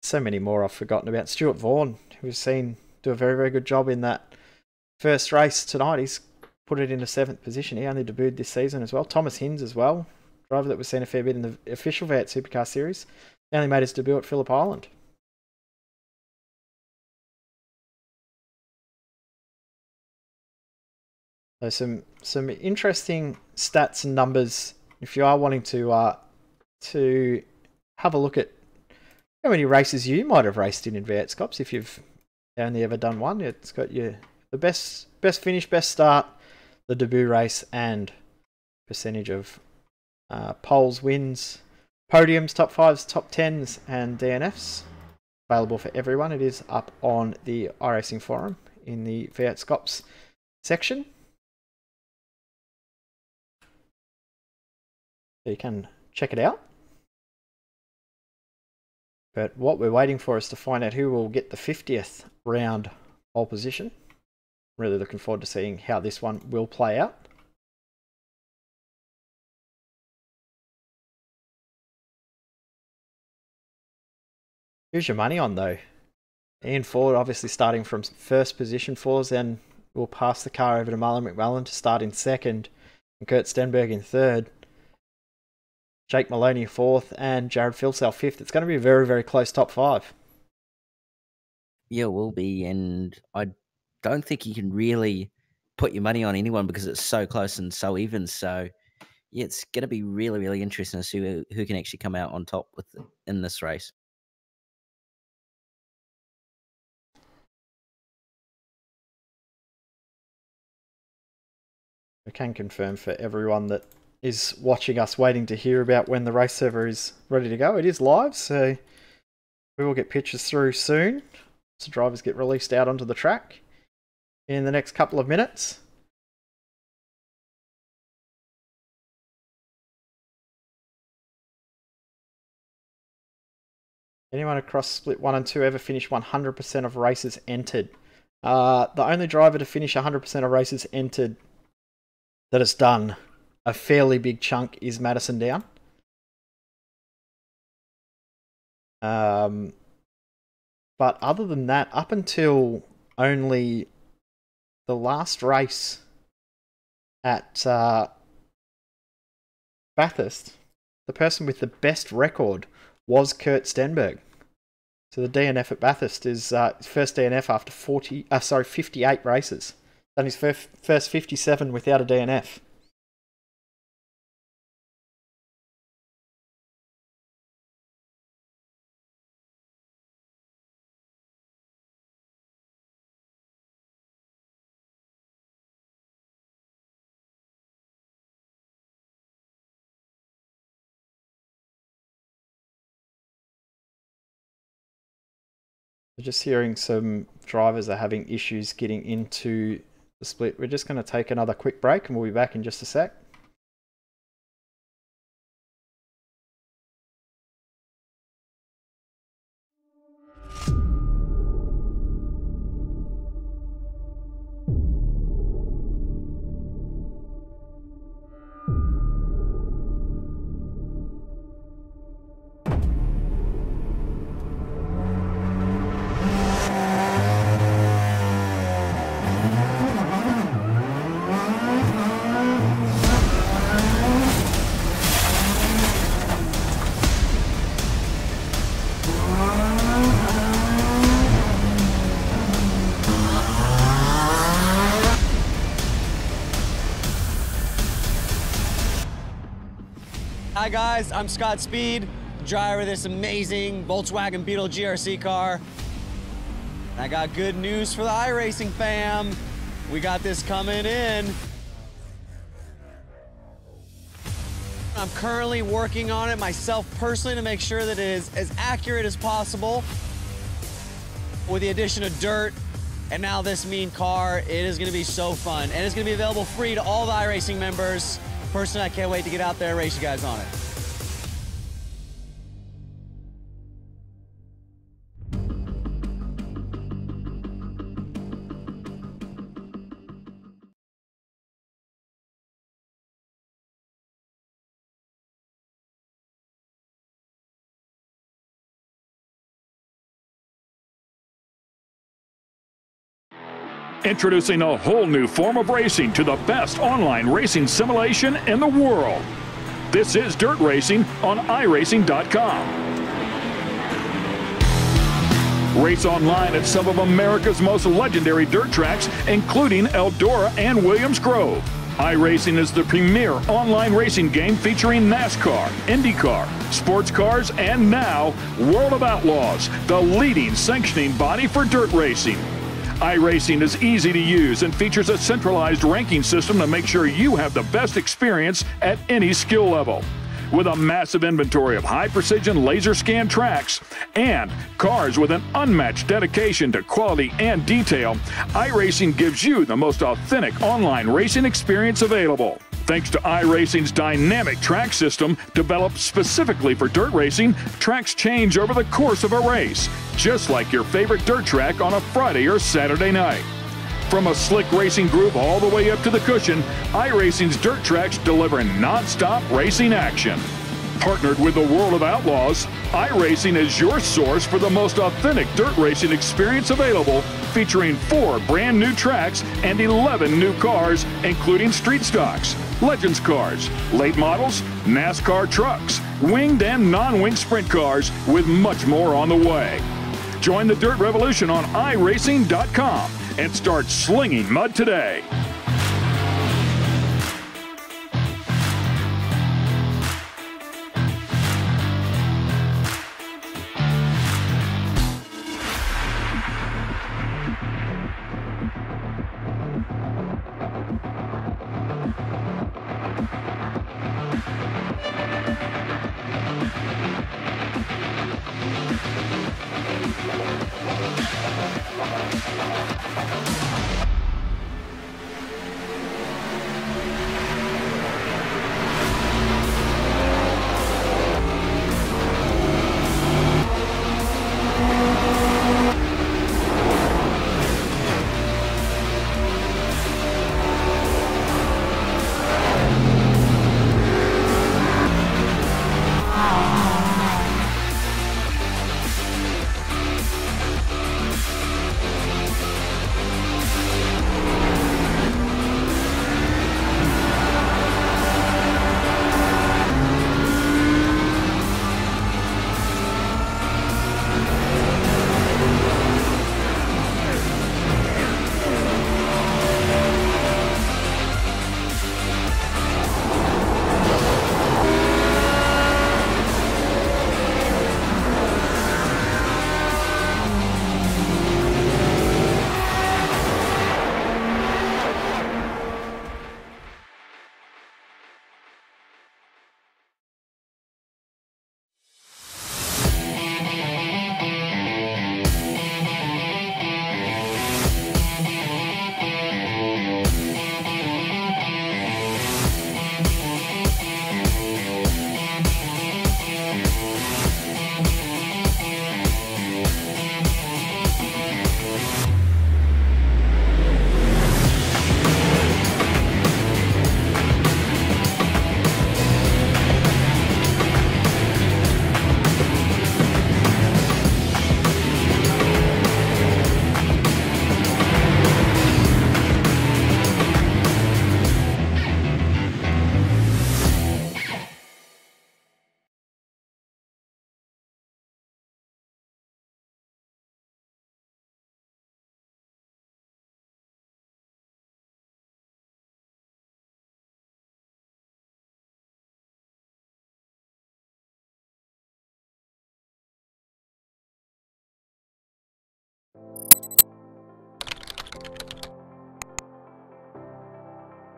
So many more I've forgotten about. Stuart Vaughan, who we've seen do a very, very good job in that first race tonight. He's put it into 7th position. He only debuted this season as well. Thomas Hinds as well, driver that we've seen a fair bit in the official V8 Supercar Series. He only made his debut at Phillip Island. So some interesting stats and numbers if you are wanting to have a look at how many races you might have raced in V8 Scops. If you've only ever done one, it's got the best finish, best start, the debut race, and percentage of poles, wins, podiums, top 5s, top 10s, and DNFs. Available for everyone. It is up on the iRacing forum in the V8 Scops section. So you can check it out. But what we're waiting for is to find out who will get the 50th round pole position. Really looking forward to seeing how this one will play out. Who's your money on though? Ian Ford obviously starting from first position for us, then we'll pass the car over to Marlon McMullen to start in second, and Kurt Stenberg in third. Jake Maloney 4th, and Jared Filsell 5th. It's going to be a very, very close top 5. Yeah, it will be, and I don't think you can really put your money on anyone because it's so close and so even. So, yeah, it's going to be really, really interesting to see who can actually come out on top in this race. I can confirm for everyone that is watching us waiting to hear about when the race server is ready to go. It is live, so we will get pictures through soon. So drivers get released out onto the track in the next couple of minutes. Anyone across split 1 and 2 ever finish 100% of races entered? The only driver to finish 100% of races entered that has done a fairly big chunk is Madison Down. But other than that, up until only the last race at Bathurst, the person with the best record was Kurt Stenberg. So the DNF at Bathurst is his first DNF after 58 races. Done his first 57 without a DNF. Just hearing some drivers are having issues getting into the split. We're just going to take another quick break and we'll be back in just a sec. Hi guys, I'm Scott Speed, driver of this amazing Volkswagen Beetle GRC car. I got good news for the iRacing fam. We got this coming in. I'm currently working on it myself personally to make sure that it is as accurate as possible. With the addition of dirt and now this mean car, it is gonna be so fun. And it's gonna be available free to all the iRacing members. Personally, I can't wait to get out there and race you guys on it. Introducing a whole new form of racing to the best online racing simulation in the world. This is Dirt Racing on iRacing.com. Race online at some of America's most legendary dirt tracks, including Eldora and Williams Grove. iRacing is the premier online racing game featuring NASCAR, IndyCar, sports cars, and now World of Outlaws, the leading sanctioning body for dirt racing. iRacing is easy to use and features a centralized ranking system to make sure you have the best experience at any skill level. With a massive inventory of high-precision laser scan tracks and cars with an unmatched dedication to quality and detail, iRacing gives you the most authentic online racing experience available. Thanks to iRacing's dynamic track system, developed specifically for dirt racing, tracks change over the course of a race, just like your favorite dirt track on a Friday or Saturday night. From a slick racing groove all the way up to the cushion, iRacing's dirt tracks deliver non-stop racing action. Partnered with the World of Outlaws, iRacing is your source for the most authentic dirt racing experience available, featuring 4 brand new tracks and 11 new cars, including street stocks, Legends cars, late models, NASCAR trucks, winged and non-winged sprint cars, with much more on the way. Join the Dirt Revolution on iRacing.com and start slinging mud today.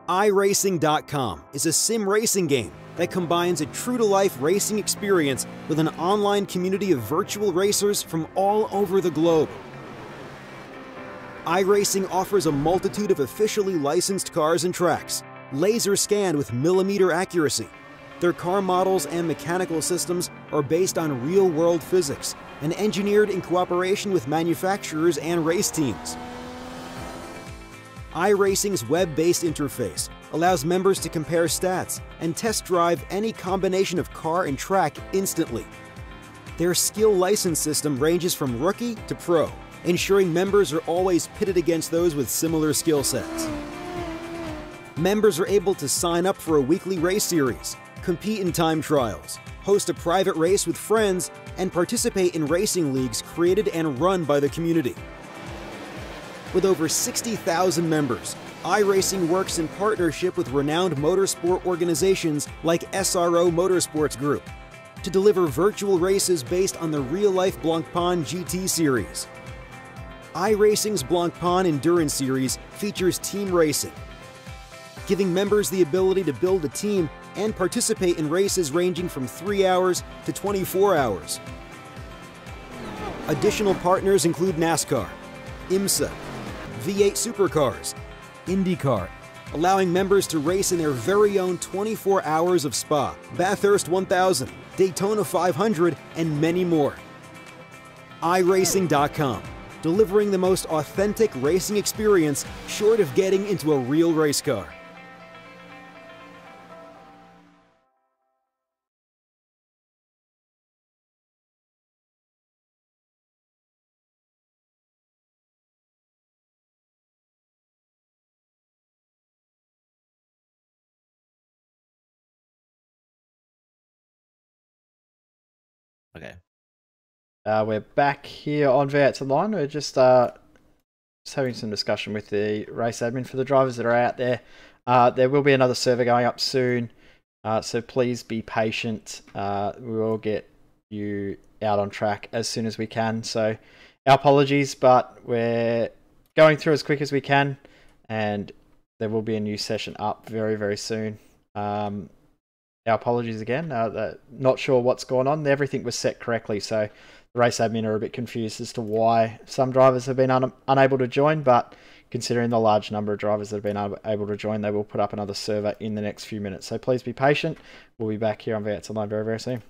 iRacing.com is a sim racing game that combines a true-to-life racing experience with an online community of virtual racers from all over the globe. iRacing offers a multitude of officially licensed cars and tracks, laser scanned with millimeter accuracy. Their car models and mechanical systems are based on real-world physics and engineered in cooperation with manufacturers and race teams. iRacing's web-based interface allows members to compare stats and test drive any combination of car and track instantly. Their skill license system ranges from rookie to pro, ensuring members are always pitted against those with similar skill sets. Members are able to sign up for a weekly race series, compete in time trials, host a private race with friends, and participate in racing leagues created and run by the community. With over 60,000 members, iRacing works in partnership with renowned motorsport organizations like SRO Motorsports Group to deliver virtual races based on the real-life Blancpain GT series. iRacing's Blancpain Endurance Series features team racing, giving members the ability to build a team and participate in races ranging from 3 hours to 24 hours. Additional partners include NASCAR, IMSA, V8 Supercars, IndyCar, allowing members to race in their very own 24 hours of Spa, Bathurst 1000, Daytona 500, and many more. iRacing.com, delivering the most authentic racing experience short of getting into a real race car. Okay. We're back here on V8 Online. We're just having some discussion with the race admin for the drivers that are out there. There will be another server going up soon, so please be patient. We will get you out on track as soon as we can. So our apologies, but we're going through as quick as we can, and there will be a new session up very, very soon. Our apologies again. Not sure what's going on. Everything was set correctly, so the race admin are a bit confused as to why some drivers have been unable to join, but considering the large number of drivers that have been able to join, they will put up another server in the next few minutes. So please be patient. We'll be back here on V8 Online very, very soon.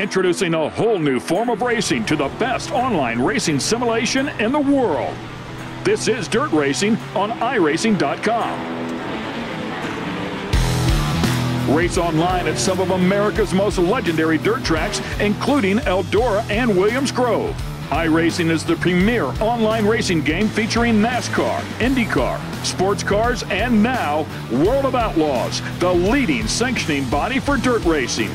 Introducing a whole new form of racing to the best online racing simulation in the world. This is Dirt Racing on iRacing.com. Race online at some of America's most legendary dirt tracks, including Eldora and Williams Grove. iRacing is the premier online racing game featuring NASCAR, IndyCar, sports cars, and now World of Outlaws, the leading sanctioning body for dirt racing.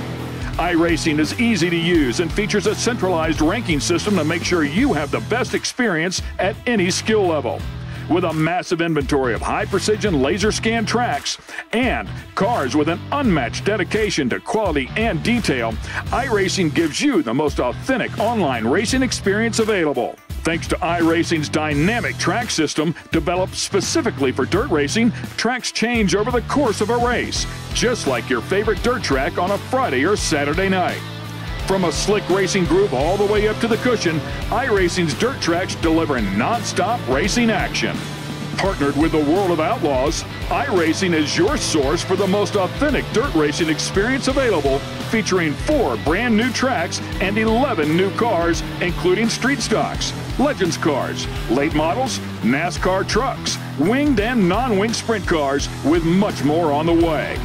iRacing is easy to use and features a centralized ranking system to make sure you have the best experience at any skill level. With a massive inventory of high-precision laser scan tracks and cars with an unmatched dedication to quality and detail, iRacing gives you the most authentic online racing experience available. Thanks to iRacing's dynamic track system, developed specifically for dirt racing, tracks change over the course of a race, just like your favorite dirt track on a Friday or Saturday night. From a slick racing groove all the way up to the cushion, iRacing's dirt tracks deliver non-stop racing action. Partnered with the World of Outlaws, iRacing is your source for the most authentic dirt racing experience available, featuring 4 brand new tracks and 11 new cars, including street stocks, Legends cars, late models, NASCAR trucks, winged and non-winged sprint cars, with much more on the way.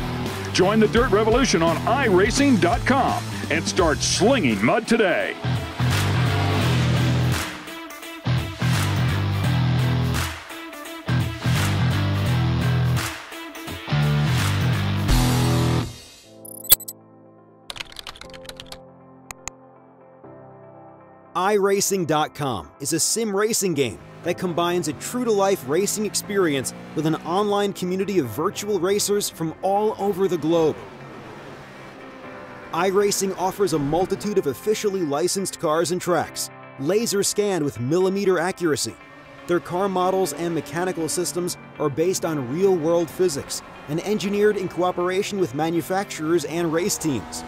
Join the Dirt Revolution on iRacing.com and start slinging mud today. iRacing.com is a sim racing game that combines a true-to-life racing experience with an online community of virtual racers from all over the globe. iRacing offers a multitude of officially licensed cars and tracks, laser scanned with millimeter accuracy. Their car models and mechanical systems are based on real-world physics and engineered in cooperation with manufacturers and race teams.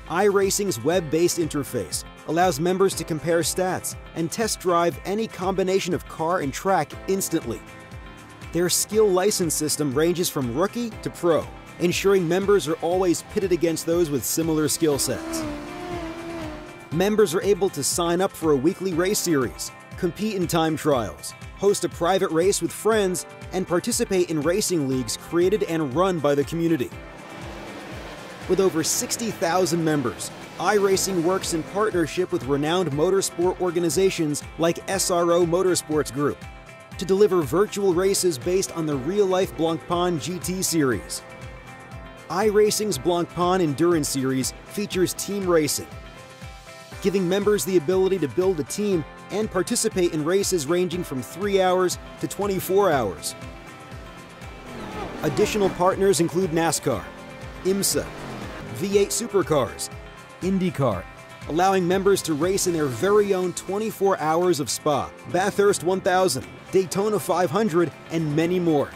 iRacing's web-based interface allows members to compare stats and test drive any combination of car and track instantly. Their skill license system ranges from rookie to pro, ensuring members are always pitted against those with similar skill sets. Members are able to sign up for a weekly race series, compete in time trials, host a private race with friends, and participate in racing leagues created and run by the community. With over 60,000 members, iRacing works in partnership with renowned motorsport organizations like SRO Motorsports Group to deliver virtual races based on the real-life Blancpain GT series. iRacing's Blancpain Endurance Series features team racing, giving members the ability to build a team and participate in races ranging from 3 hours to 24 hours. Additional partners include NASCAR, IMSA, V8 Supercars, IndyCar, allowing members to race in their very own 24 hours of Spa, Bathurst 1000, Daytona 500, and many more.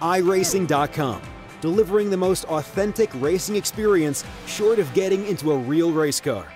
iRacing.com, delivering the most authentic racing experience short of getting into a real race car.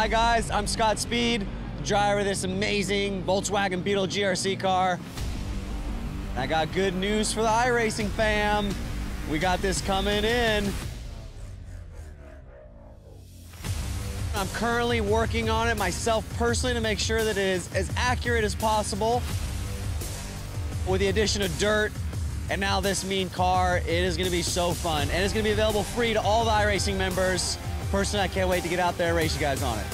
Hi guys, I'm Scott Speed, driver of this amazing Volkswagen Beetle GRC car. I got good news for the iRacing fam. We got this coming in. I'm currently working on it myself personally to make sure that it is as accurate as possible. With the addition of dirt and now this mean car, it is going to be so fun. And it's going to be available free to all the iRacing members. Personally, I can't wait to get out there and race you guys on it.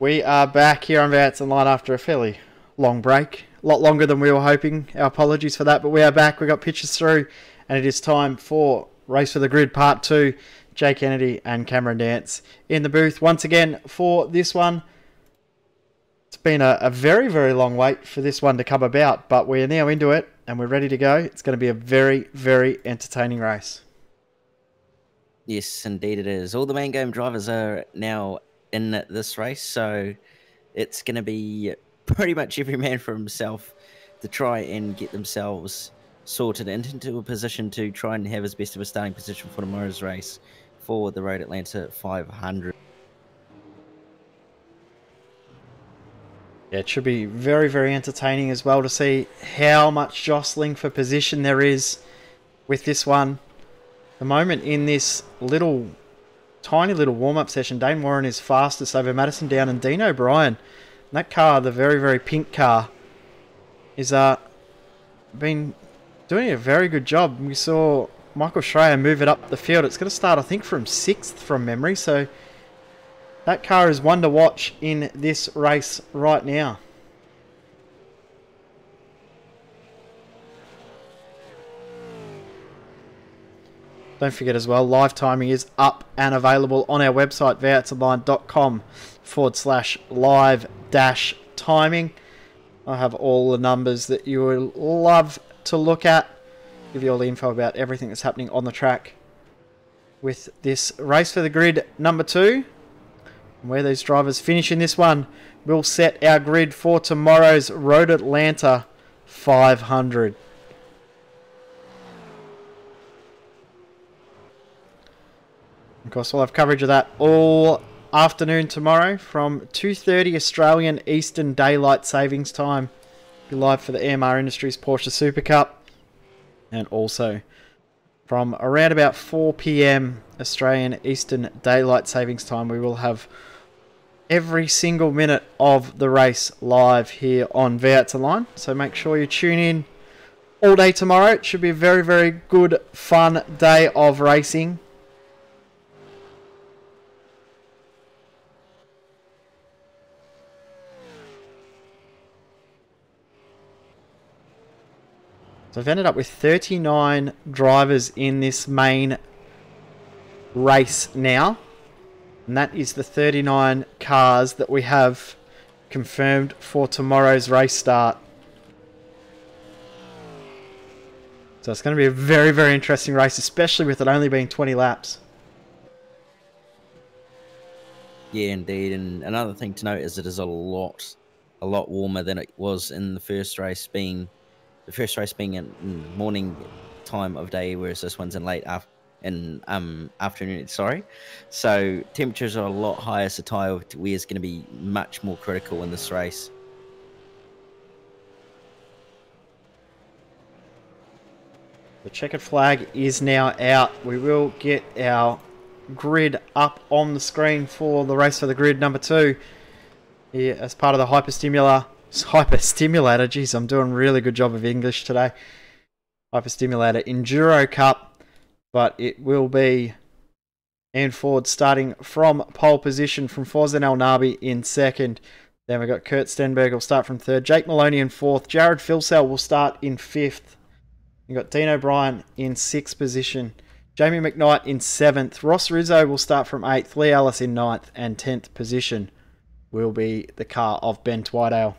We are back here on Vats and Line after a fairly long break. A lot longer than we were hoping. Our apologies for that, but we are back. We got pictures through, and it is time for Race for the Grid Part 2. Jay Kennedy and Cameron Dance in the booth once again for this one. It's been a very, very long wait for this one to come about, but we are now into it, and we're ready to go. It's going to be a very, very entertaining race. Yes, indeed it is. All the main game drivers are now in this race, so it's going to be pretty much every man for himself to try and get themselves sorted into a position to try and have as best of a starting position for tomorrow's race for the Road Atlanta 500. Yeah, it should be very, very entertaining as well to see how much jostling for position there is with this one. The moment in this tiny little warm-up session, Dane Warren is fastest over Madison Down and Dean O'Brien. And that car, the very, very pink car, is been doing a very good job. We saw Michael Schreier move it up the field. It's going to start, I think, from 6th from memory. So that car is one to watch in this race right now. Don't forget as well, live timing is up and available on our website, vatsonline.com/live-timing. I have all the numbers that you will love to look at. Give you all the info about everything that's happening on the track with this Race for the Grid number 2. And where these drivers finish in this one will set our grid for tomorrow's Road Atlanta 500. Of course, we'll have coverage of that all afternoon tomorrow from 2:30 Australian Eastern Daylight Savings Time. Be live for the EMR Industries Porsche Super Cup. And also from around about 4 PM Australian Eastern Daylight Savings Time, we will have every single minute of the race live here on V8 Online. So make sure you tune in all day tomorrow. It should be a very, very good, fun day of racing. So I've ended up with 39 drivers in this main race now. And that is the 39 cars that we have confirmed for tomorrow's race start. So it's going to be a very, very interesting race, especially with it only being 20 laps. Yeah, indeed. And another thing to note is it is a lot warmer than it was in the first race, being in morning time of day, whereas this one's in late afternoon. Sorry, so temperatures are a lot higher, so tyre wear is going to be much more critical in this race. The checkered flag is now out. We will get our grid up on the screen for the Race for the Grid number 2 here as part of the Hyperstimulator. Jeez, I'm doing a really good job of English today. Hyperstimulator Enduro Cup, but it will be Ian Ford starting from pole position from Forzen El Nabi in 2nd. Then we've got Kurt Stenberg will start from 3rd. Jake Maloney in 4th. Jared Filsell will start in 5th. You've got Dean O'Brien in 6th position. Jamie McKnight in 7th. Ross Rizzo will start from 8th. Lee Ellis in 9th. And 10th position will be the car of Ben Twydale.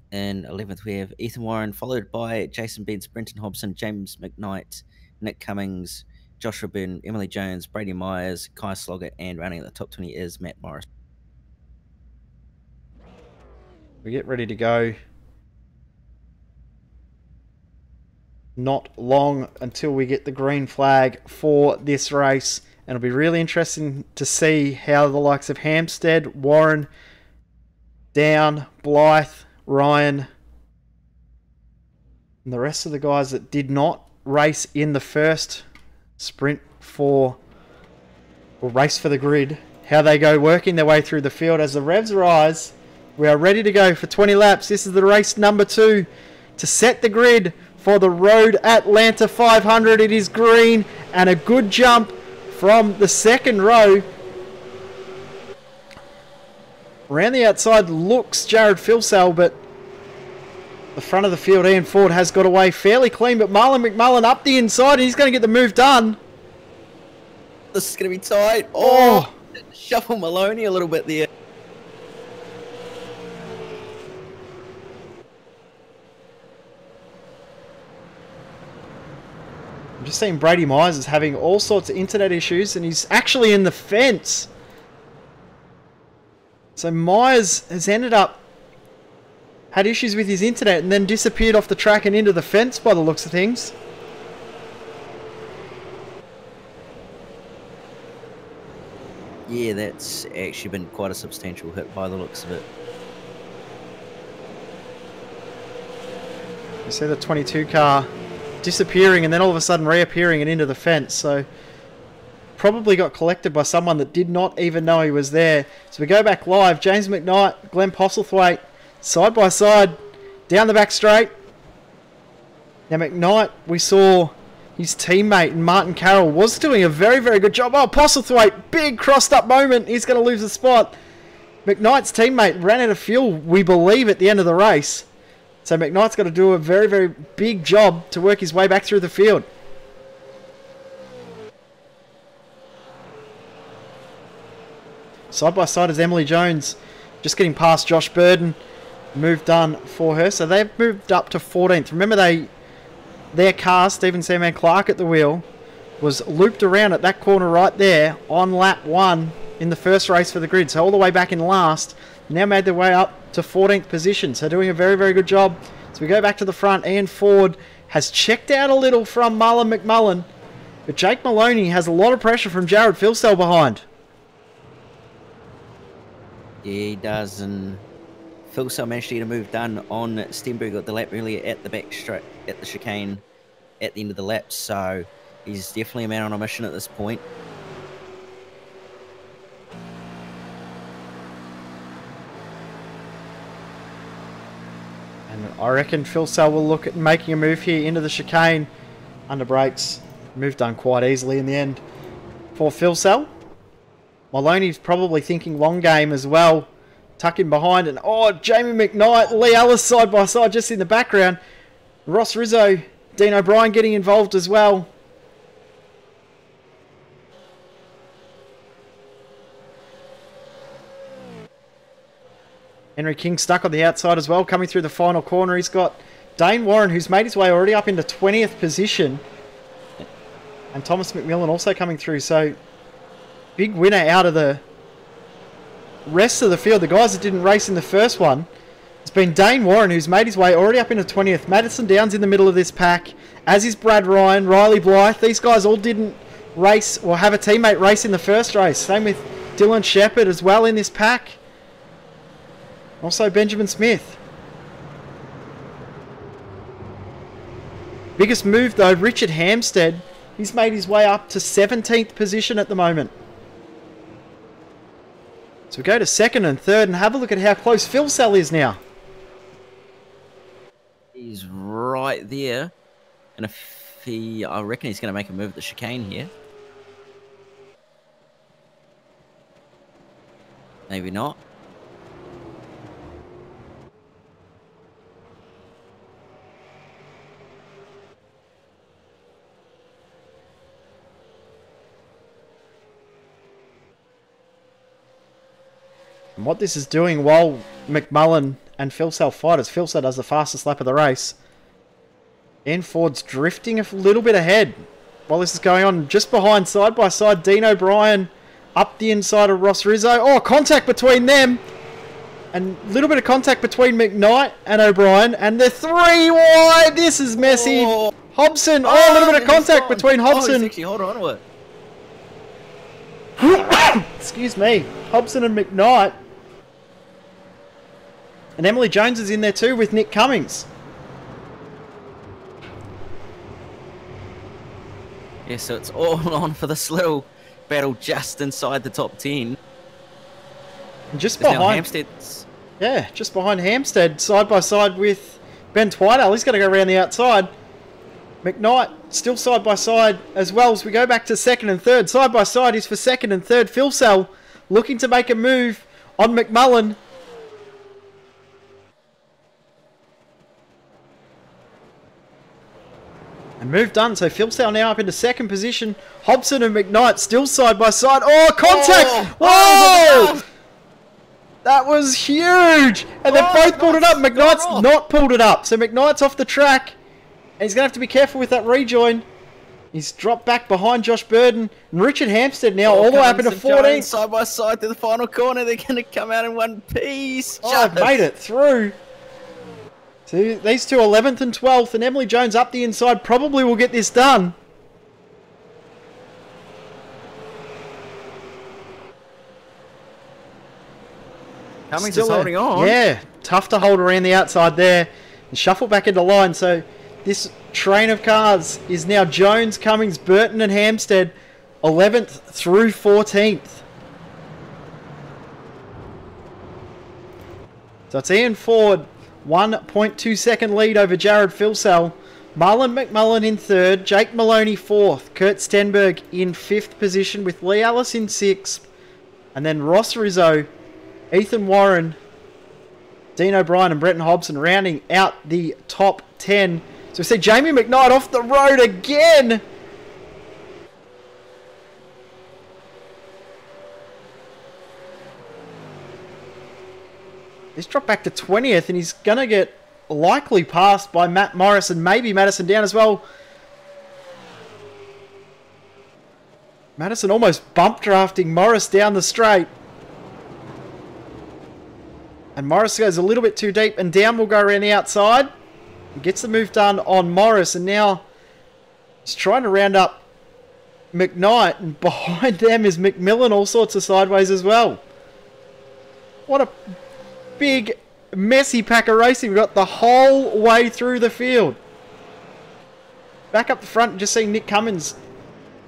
In 11th, we have Ethan Warren, followed by Jason Bentz, Brenton Hobson, James McKnight, Nick Cummings, Joshua Byrne, Emily Jones, Brady Myers, Kai Sloggett, and rounding out the top 20 is Matt Morris. We get ready to go. Not long until we get the green flag for this race. And it'll be really interesting to see how the likes of Hampstead, Warren, Down, Blythe, Ryan, and the rest of the guys that did not race in the first sprint or race for the grid, how they go working their way through the field. As the revs rise, we are ready to go for 20 laps. This is the race number 2 to set the grid for the Road Atlanta 500. It is green and a good jump from the second row. Around the outside looks Jared Filsell, but the front of the field, Ian Ford has got away fairly clean, but Marlon McMullen up the inside, and he's going to get the move done. This is going to be tight. Oh, shuffle Maloney a little bit there. I'm just seeing Brady Myers is having all sorts of internet issues, and he's actually in the fence. So Myers has ended up had issues with his internet and then disappeared off the track and into the fence by the looks of things. Yeah, that's actually been quite a substantial hit by the looks of it. You see the 22 car disappearing and then all of a sudden reappearing and into the fence. So probably got collected by someone that did not even know he was there. So we go back live. James McKnight, Glenn Postlethwaite, side by side, down the back straight. Now McKnight, we saw his teammate Martin Carroll was doing a very, very good job. Oh, Postlethwaite, big crossed up moment. He's going to lose the spot. McKnight's teammate ran out of fuel, we believe, at the end of the race. So McKnight's got to do a very, very big job to work his way back through the field. Side by side is Emily Jones, just getting past Josh Burden. Move done for her. So they've moved up to 14th. Remember, their car, Stephen Sandman Clark at the wheel, was looped around at that corner right there on lap 1 in the first race for the grid. So all the way back in last. Now made their way up to 14th position. So doing a very, very good job. So we go back to the front. Ian Ford has checked out a little from Marlon McMullen. But Jake Maloney has a lot of pressure from Jared Filsell behind. Yeah, he does, and Filsell managed to get a move done on Stenberg at the lap earlier at the back straight at the chicane at the end of the lap, so he's definitely a man on a mission at this point. And I reckon Filsell will look at making a move here into the chicane. Under brakes, move done quite easily in the end for Filsell. Maloney's probably thinking long game as well. Tuck in behind, and Jamie McKnight, Lee Ellis side by side just in the background. Ross Rizzo, Dean O'Brien getting involved as well. Henry King stuck on the outside as well, coming through the final corner. He's got Dane Warren, who's made his way already up into 20th position. And Thomas McMillan also coming through, so big winner out of the rest of the field. The guys that didn't race in the first one, it's been Dane Warren, who's made his way already up into 20th. Madison Downs in the middle of this pack, as is Brad Ryan, Riley Blythe. These guys all didn't race or have a teammate race in the first race. Same with Dylan Shepherd as well in this pack. Also Benjamin Smith. Biggest move though, Richard Hampstead. He's made his way up to 17th position at the moment. So we go to second and third and have a look at how close Filsell is now. He's right there. And if I reckon he's going to make a move at the chicane here. Maybe not. And what this is doing while McMullen and Filsell fight as Filsell does the fastest lap of the race. Ian Ford's drifting a little bit ahead while this is going on. Just behind, side by side, Dean O'Brien up the inside of Ross Rizzo. Contact between them. And a little bit of contact between McKnight and O'Brien. And they're 3 wide. This is messy. Hobson. A little bit of contact between Hobson. He's actually holding on to it. Excuse me. Hobson and McKnight. And Emily Jones is in there too with Nick Cummings. Yeah, so it's all on for this little battle just inside the top 10. And just There's now behind Hampstead's. Yeah, just behind Hampstead, side by side with Ben Twidale. He's going to go around the outside. McKnight still side by side as well as we go back to second and third. Side by side is for second and third. Filsell looking to make a move on McMullen. And move done, so Philsell now up into second position. Hobson and McKnight still side by side. Oh, contact! Whoa! That was huge! And they've both pulled it up. McKnight's not pulled it up. So McKnight's off the track. And he's going to have to be careful with that rejoin. He's dropped back behind Josh Burden. And Richard Hampstead now all the way up into 14th. Side by side to the final corner. They're going to come out in one piece. Oh, they've made it through. So these two 11th and 12th. And Emily Jones up the inside probably will get this done. Cummings is holding on. Yeah, tough to hold around the outside there. And shuffle back into line. So this train of cars is now Jones, Cummings, Burton and Hampstead, 11th through 14th. So it's Ian Ford, 1.2 second lead over Jared Philsell. Marlon McMullen in third, Jake Maloney fourth, Kurt Stenberg in fifth position with Lee Ellis in sixth, and then Ross Rizzo, Ethan Warren, Dean O'Brien and Brenton Hobson rounding out the top 10. So we see Jamie McKnight off the road again. He's dropped back to 20th and he's going to get likely passed by Matt Morris and maybe Madison down as well. Madison almost bump drafting Morris down the straight. And Morris goes a little bit too deep and down will go around the outside. And gets the move done on Morris and now he's trying to round up McKnight and behind them is McMillan all sorts of sideways as well. What a big messy pack of racing we've got the whole way through the field. Back up the front, just seeing Nick Cummins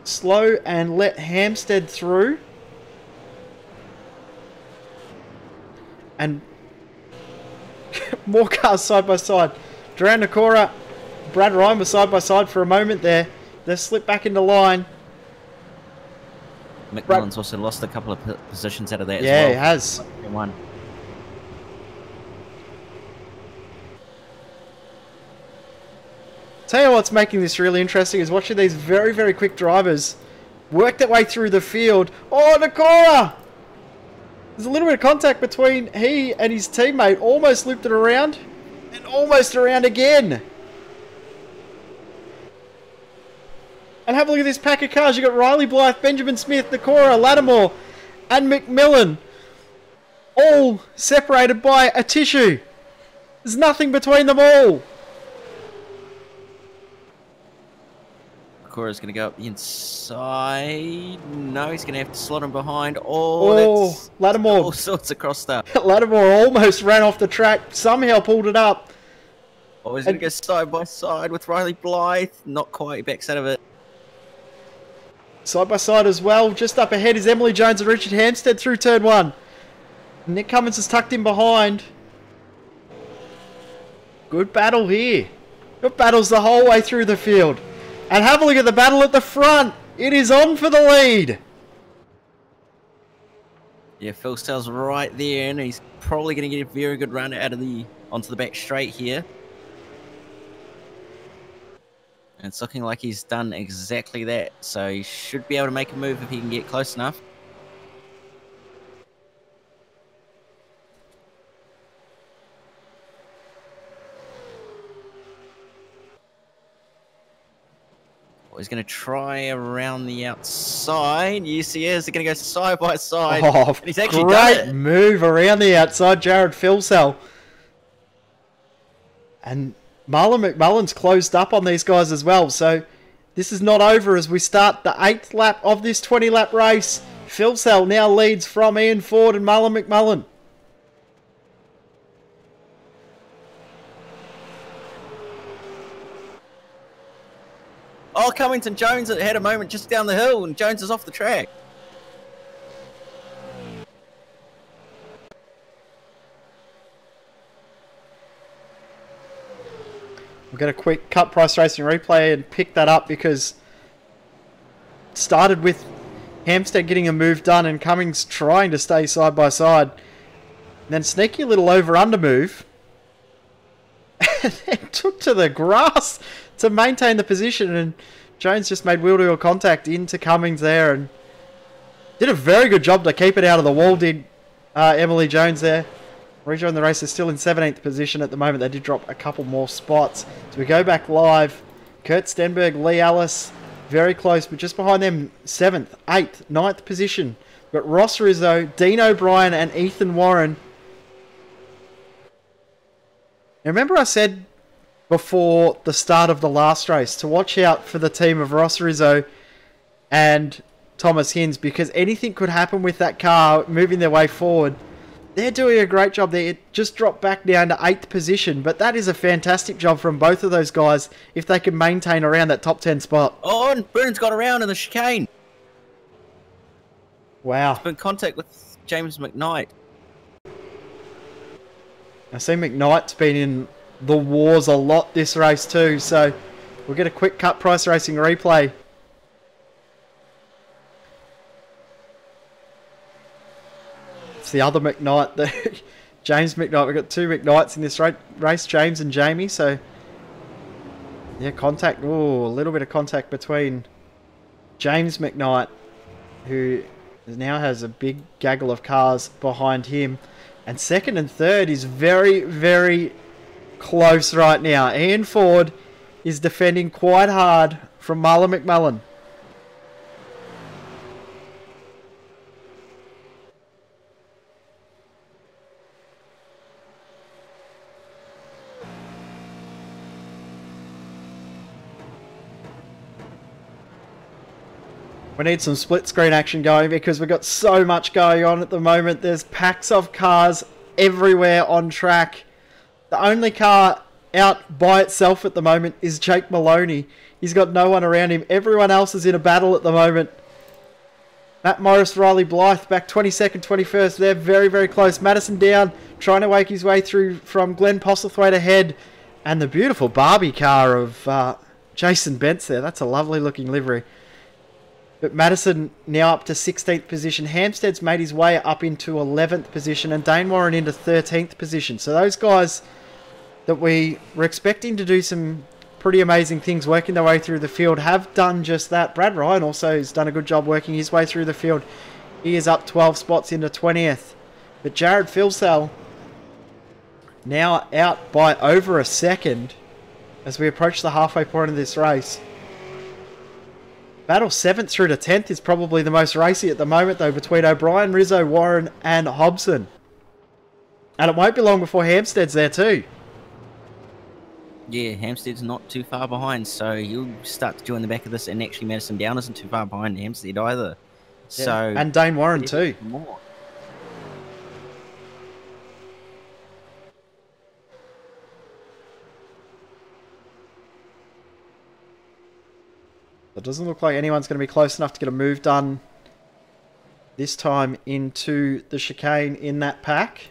slow and let Hampstead through. And more cars side by side. Duran Nakora, Brad Ryan were side by side for a moment there. They've slipped back into line. McMillan's also lost a couple of positions out of that as well. Yeah, he has. One. Tell you what's making this really interesting is watching these very, very quick drivers work their way through the field. Oh, Nakora! There's a little bit of contact between he and his teammate. Almost looped it around and almost around again. And have a look at this pack of cars. You've got Riley Blythe, Benjamin Smith, Nakora, Lattimore and McMillan. All separated by a tissue. There's nothing between them all. Nakora's going to go up the inside. No, he's going to have to slot him behind. Oh, that's Lattimore. All sorts of cross stuff. Lattimore almost ran off the track. Somehow pulled it up. Oh, he's going to go side by side with Riley Blythe. Not quite. He backs out of it. Side by side as well. Just up ahead is Emily Jones and Richard Hampstead through turn one. Nick Cummins is tucked in behind. Good battle here. Good battles the whole way through the field. And have a look at the battle at the front. It is on for the lead. Yeah, Philsell's right there, and he's probably going to get a very good run out of onto the back straight here. And it's looking like he's done exactly that. So he should be able to make a move if he can get close enough. He's going to try around the outside. Yes, he is. They're going to go side by side. Oh, and he's actually great move around the outside, Jared Philsell. And Marlon McMullen's closed up on these guys as well. So this is not over as we start the 8th lap of this 20-lap race. Philsell now leads from Ian Ford and Marlon McMullen. Oh, Cummings and Jones had a moment just down the hill, and Jones is off the track. We'll get a quick Cut Price Racing replay and pick that up because it started with Hampstead getting a move done and Cummings trying to stay side by side. then sneaky little over-under move. And then took to the grass to maintain the position. And Jones just made wheel-to-wheel contact into Cummings there. And did a very good job to keep it out of the wall, did Emily Jones there. Rejoin the race is still in 17th position at the moment. They did drop a couple more spots. So we go back live. Kurt Stenberg, Lee Ellis, very close, but just behind them, 7th, 8th, 9th position. We've got Ross Rizzo, Dean O'Brien, and Ethan Warren. Now remember I said before the start of the last race to watch out for the team of Ross Rizzo and Thomas Hinds, because anything could happen with that car moving their way forward. They're doing a great job. They just dropped back down to 8th position, but that is a fantastic job from both of those guys if they can maintain around that top 10 spot. Oh, and Brennan's got around in the chicane. Wow. He's been in contact with James McKnight. I see McKnight's been in the wars a lot this race too, so we'll get a quick cut price racing replay. It's the other McKnight, James McKnight. We've got two McKnights in this race, James and Jamie. So, yeah, contact. Oh, a little bit of contact between James McKnight, who now has a big gaggle of cars behind him. And second and third is very, very close right now. Ian Ford is defending quite hard from Marlon McMullen. We need some split screen action going because we've got so much going on at the moment. There's packs of cars everywhere on track. The only car out by itself at the moment is Jake Maloney. He's got no one around him. Everyone else is in a battle at the moment. Matt Morris, Riley Blythe back 22nd, 21st. They're very, very close. Madison Down trying to wake his way through from Glenn Postlethwaite ahead. And the beautiful Barbie car of Jason Bentz there. That's a lovely looking livery. But Madison now up to 16th position. Hampstead's made his way up into 11th position. And Dane Warren into 13th position. So those guys that we were expecting to do some pretty amazing things working their way through the field have done just that. Brad Ryan also has done a good job working his way through the field. He is up 12 spots into 20th. But Jared Filsell now out by over a second as we approach the halfway point of this race. Battle 7th through to 10th is probably the most racy at the moment, though, between O'Brien, Rizzo, Warren, and Hobson. And it won't be long before Hampstead's there too. Yeah, Hampstead's not too far behind, so you'll start to join the back of this, and actually Madison Down isn't too far behind Hampstead either. Yeah. So and Dane Warren too. More. It doesn't look like anyone's going to be close enough to get a move done this time into the chicane in that pack.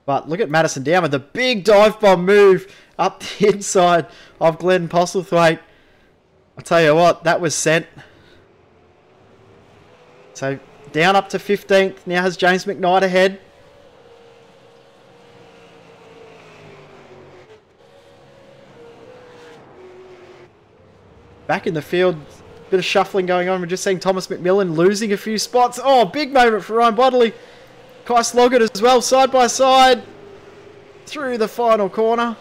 But look at Madison Down with the big dive bomb move up the inside of Glenn Postlethwaite. I'll tell you what, that was sent. So down up to 15th. Now has James McKnight ahead. Back in the field, bit of shuffling going on. We're just seeing Thomas McMillan losing a few spots. Oh, big moment for Ryan Bodley. Kai Sloggett as well, side by side, through the final corner.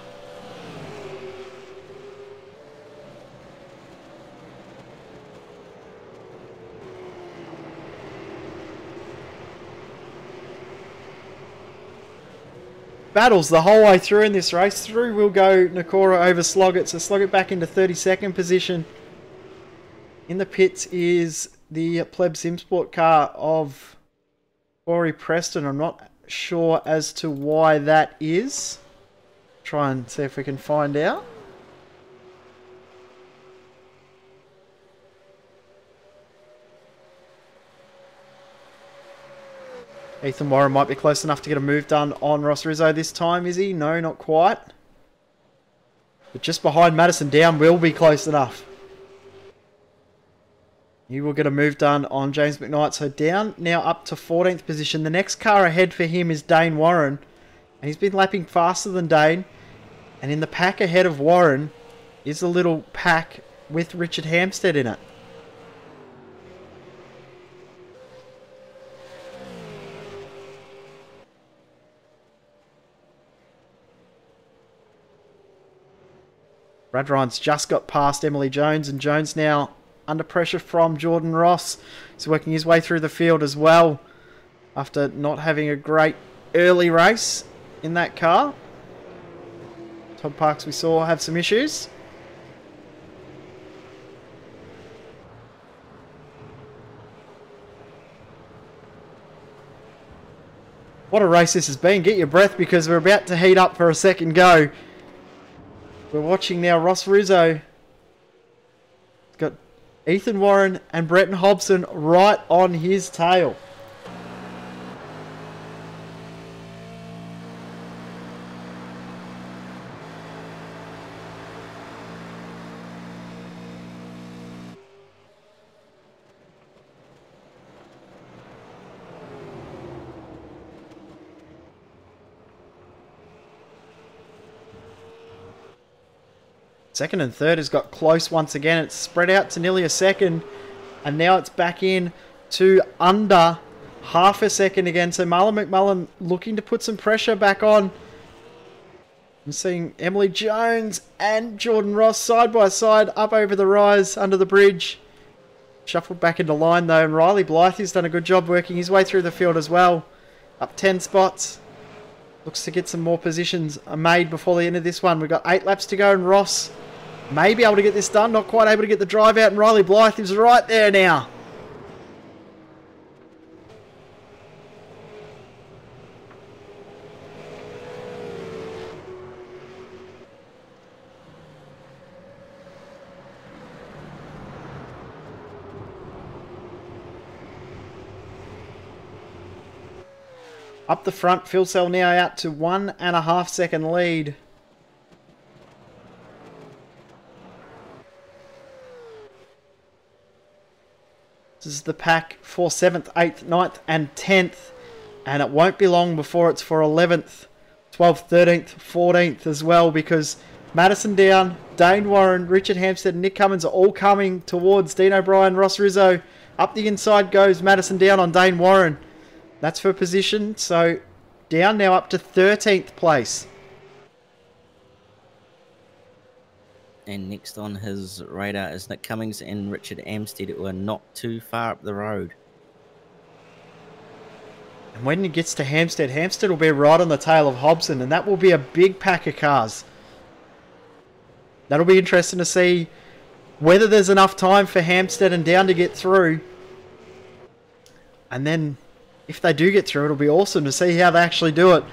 Battles the whole way through in this race. Through will go Nakora over Sloggett. So Sloggett back into 32nd position. In the pits is the Pleb Simsport car of Corey Preston. I'm not sure as to why that is. Try and see if we can find out. Ethan Warren might be close enough to get a move done on Ross Rizzo this time, is he? No, not quite. But just behind Madison Down will be close enough. You will get a move done on James McKnight. So down now up to 14th position. The next car ahead for him is Dane Warren. And he's been lapping faster than Dane. And in the pack ahead of Warren is a little pack with Richard Hampstead in it. Brad Ryan's just got past Emily Jones, and Jones now under pressure from Jordan Ross. He's working his way through the field as well after not having a great early race in that car. Todd Parks we saw have some issues. What a race this has been. Get your breath because we're about to heat up for a second go. We're watching now Ross Rizzo. He's got Ethan Warren and Bretton Hobson right on his tail. Second and third has got close once again. It's spread out to nearly a second. And now it's back in to under half a second again. So Marlon McMullen looking to put some pressure back on. I'm seeing Emily Jones and Jordan Ross side by side up over the rise under the bridge. Shuffled back into line though. And Riley Blythe has done a good job working his way through the field as well. Up 10 spots. Looks to get some more positions made before the end of this one. We've got 8 laps to go and Ross may be able to get this done. Not quite able to get the drive out, and Riley Blythe is right there now. Up the front, Phil Sell now out to 1.5 second lead. This is the pack for 7th, 8th, 9th and 10th. And it won't be long before it's for 11th, 12th, 13th, 14th as well, because Madison Down, Dane Warren, Richard Hampstead and Nick Cummins are all coming towards Dean O'Brien, Ross Rizzo. Up the inside goes Madison Down on Dane Warren. That's for position. So Down now up to 13th place. And next on his radar is Nick Cummings and Richard Amstead, who are not too far up the road. And when he gets to Hampstead, Hampstead will be right on the tail of Hobson, and that will be a big pack of cars. That'll be interesting to see whether there's enough time for Hampstead and Down to get through. And then if they do get through, it'll be awesome to see how they actually do it,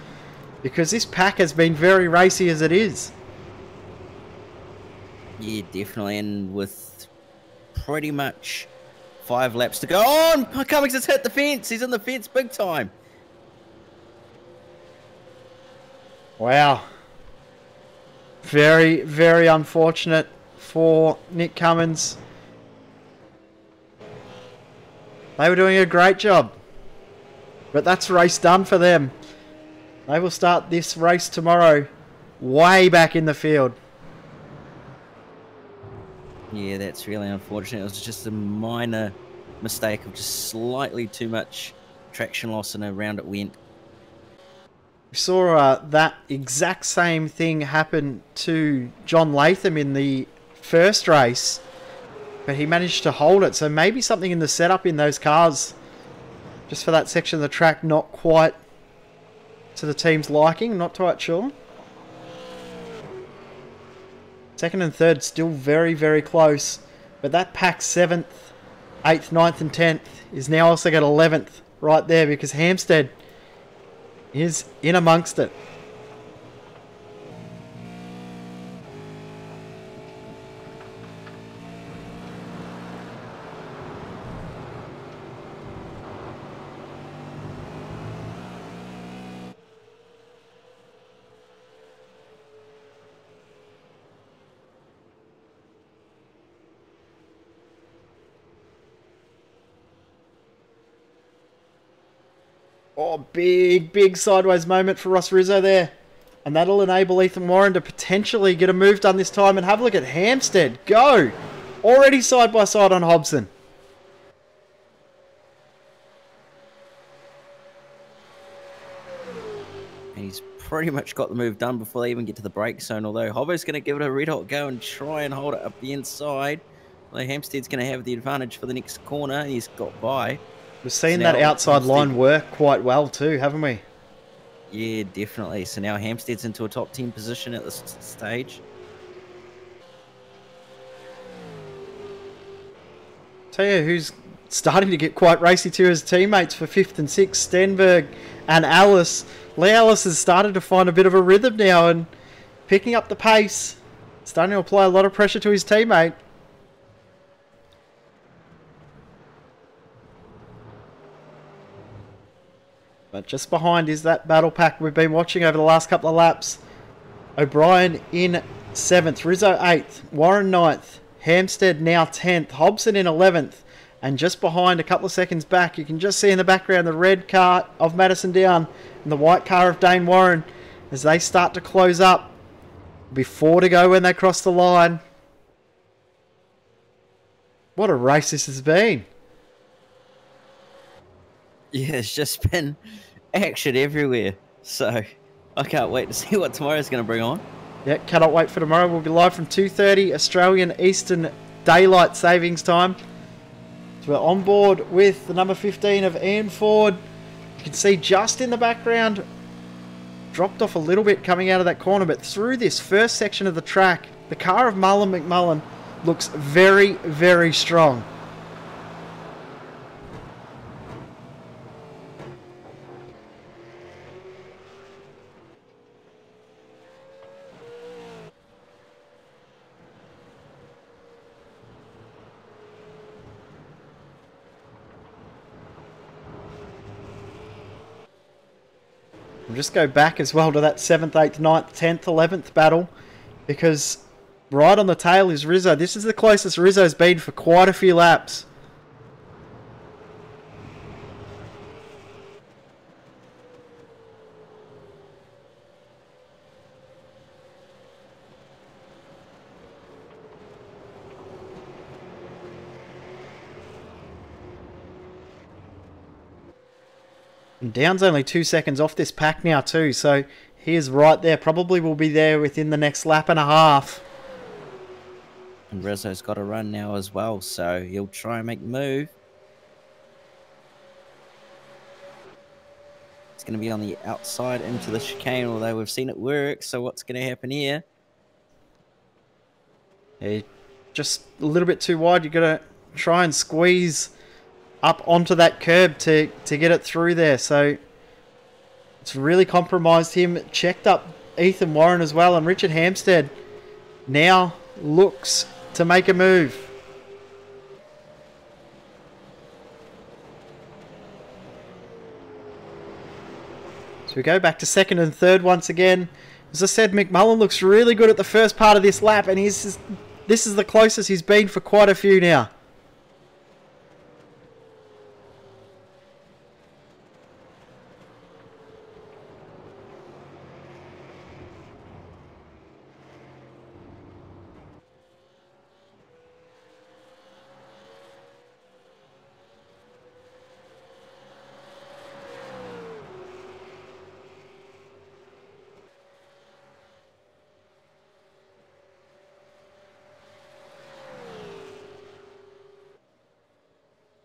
because this pack has been very racy as it is. Yeah, definitely, and with pretty much 5 laps to go. Oh, Cummings has hit the fence. He's in the fence big time. Wow. Very, very unfortunate for Nick Cummins. They were doing a great job, but that's race done for them. They will start this race tomorrow way back in the field. Yeah, that's really unfortunate. It was just a minor mistake of just slightly too much traction loss and around it went. We saw that exact same thing happen to John Latham in the first race, but he managed to hold it. So maybe something in the setup in those cars, just for that section of the track, not quite to the team's liking. Not quite sure. Second and third still very, very close. But that pack 7th, 8th, 9th and 10th is now also got 11th right there, because Hampstead is in amongst it. Oh, big sideways moment for Ross Rizzo there. And that'll enable Ethan Warren to potentially get a move done this time. And have a look at Hampstead. Go! Already side by side on Hobson. And he's pretty much got the move done before they even get to the brake zone. Although Hobbo's going to give it a red hot go and try and hold it up the inside. Well, Hampstead's going to have the advantage for the next corner. He's got by. We've seen So that now outside Hampstead- line work quite well too, haven't we? Yeah, definitely. So now Hampstead's into a top 10 position at this stage. Tell you who's starting to get quite racy to his teammates for 5th and 6th, Stenberg and Alice. Lee Alice has started to find a bit of a rhythm now and picking up the pace. Starting to apply a lot of pressure to his teammate. But just behind is that battle pack we've been watching over the last couple of laps. O'Brien in 7th, Rizzo 8th, Warren 9th, Hampstead now 10th, Hobson in 11th, and just behind, a couple of seconds back, you can just see in the background the red car of Madison Down and the white car of Dane Warren as they start to close up. Before to go when they cross the line. What a race this has been. Yeah, it's just been action everywhere. So I can't wait to see what tomorrow's going to bring on. Yeah, cannot wait for tomorrow. We'll be live from 2:30 Australian Eastern Daylight Savings Time. So we're on board with the number 15 of Ian Ford. You can see just in the background, dropped off a little bit coming out of that corner, but through this first section of the track, the car of Mullen McMullen looks very strong. We'll just go back as well to that 7th, 8th, 9th, 10th, 11th battle, because right on the tail is Rizzo. This is the closest Rizzo's been for quite a few laps. And Down's only 2 seconds off this pack now too, so he is right there. Probably will be there within the next lap and a half. And Rizzo's got a run now as well, so he'll try and make the move. It's going to be on the outside into the chicane, although we've seen it work, so what's going to happen here? Yeah, just a little bit too wide. You've got to try and squeeze up onto that curb to get it through there. So it's really compromised him. Checked up Ethan Warren as well. And Richard Hampstead now looks to make a move. So we go back to 2nd and 3rd once again. As I said, McMullen looks really good at the first part of this lap, and this is the closest he's been for quite a few now.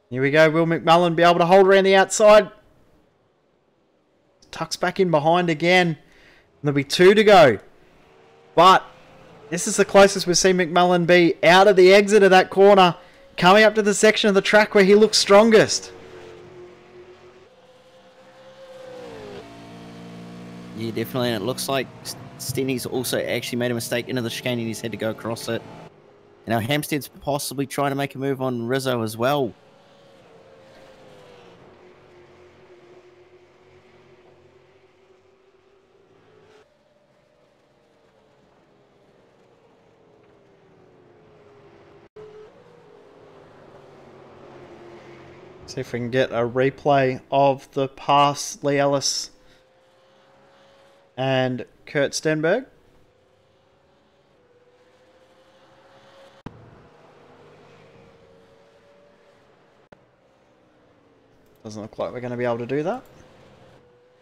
Here we go. Will McMullen be able to hold around the outside? Tucks back in behind again. There'll be 2 to go. But this is the closest we've seen McMullen be out of the exit of that corner, coming up to the section of the track where he looks strongest. Yeah, definitely. And it looks like Stenny's also actually made a mistake into the chicane and he's had to go across it. Now Hampstead's possibly trying to make a move on Rizzo as well. See if we can get a replay of the pass, Lee Ellis and Kurt Stenberg. Doesn't look like we're going to be able to do that.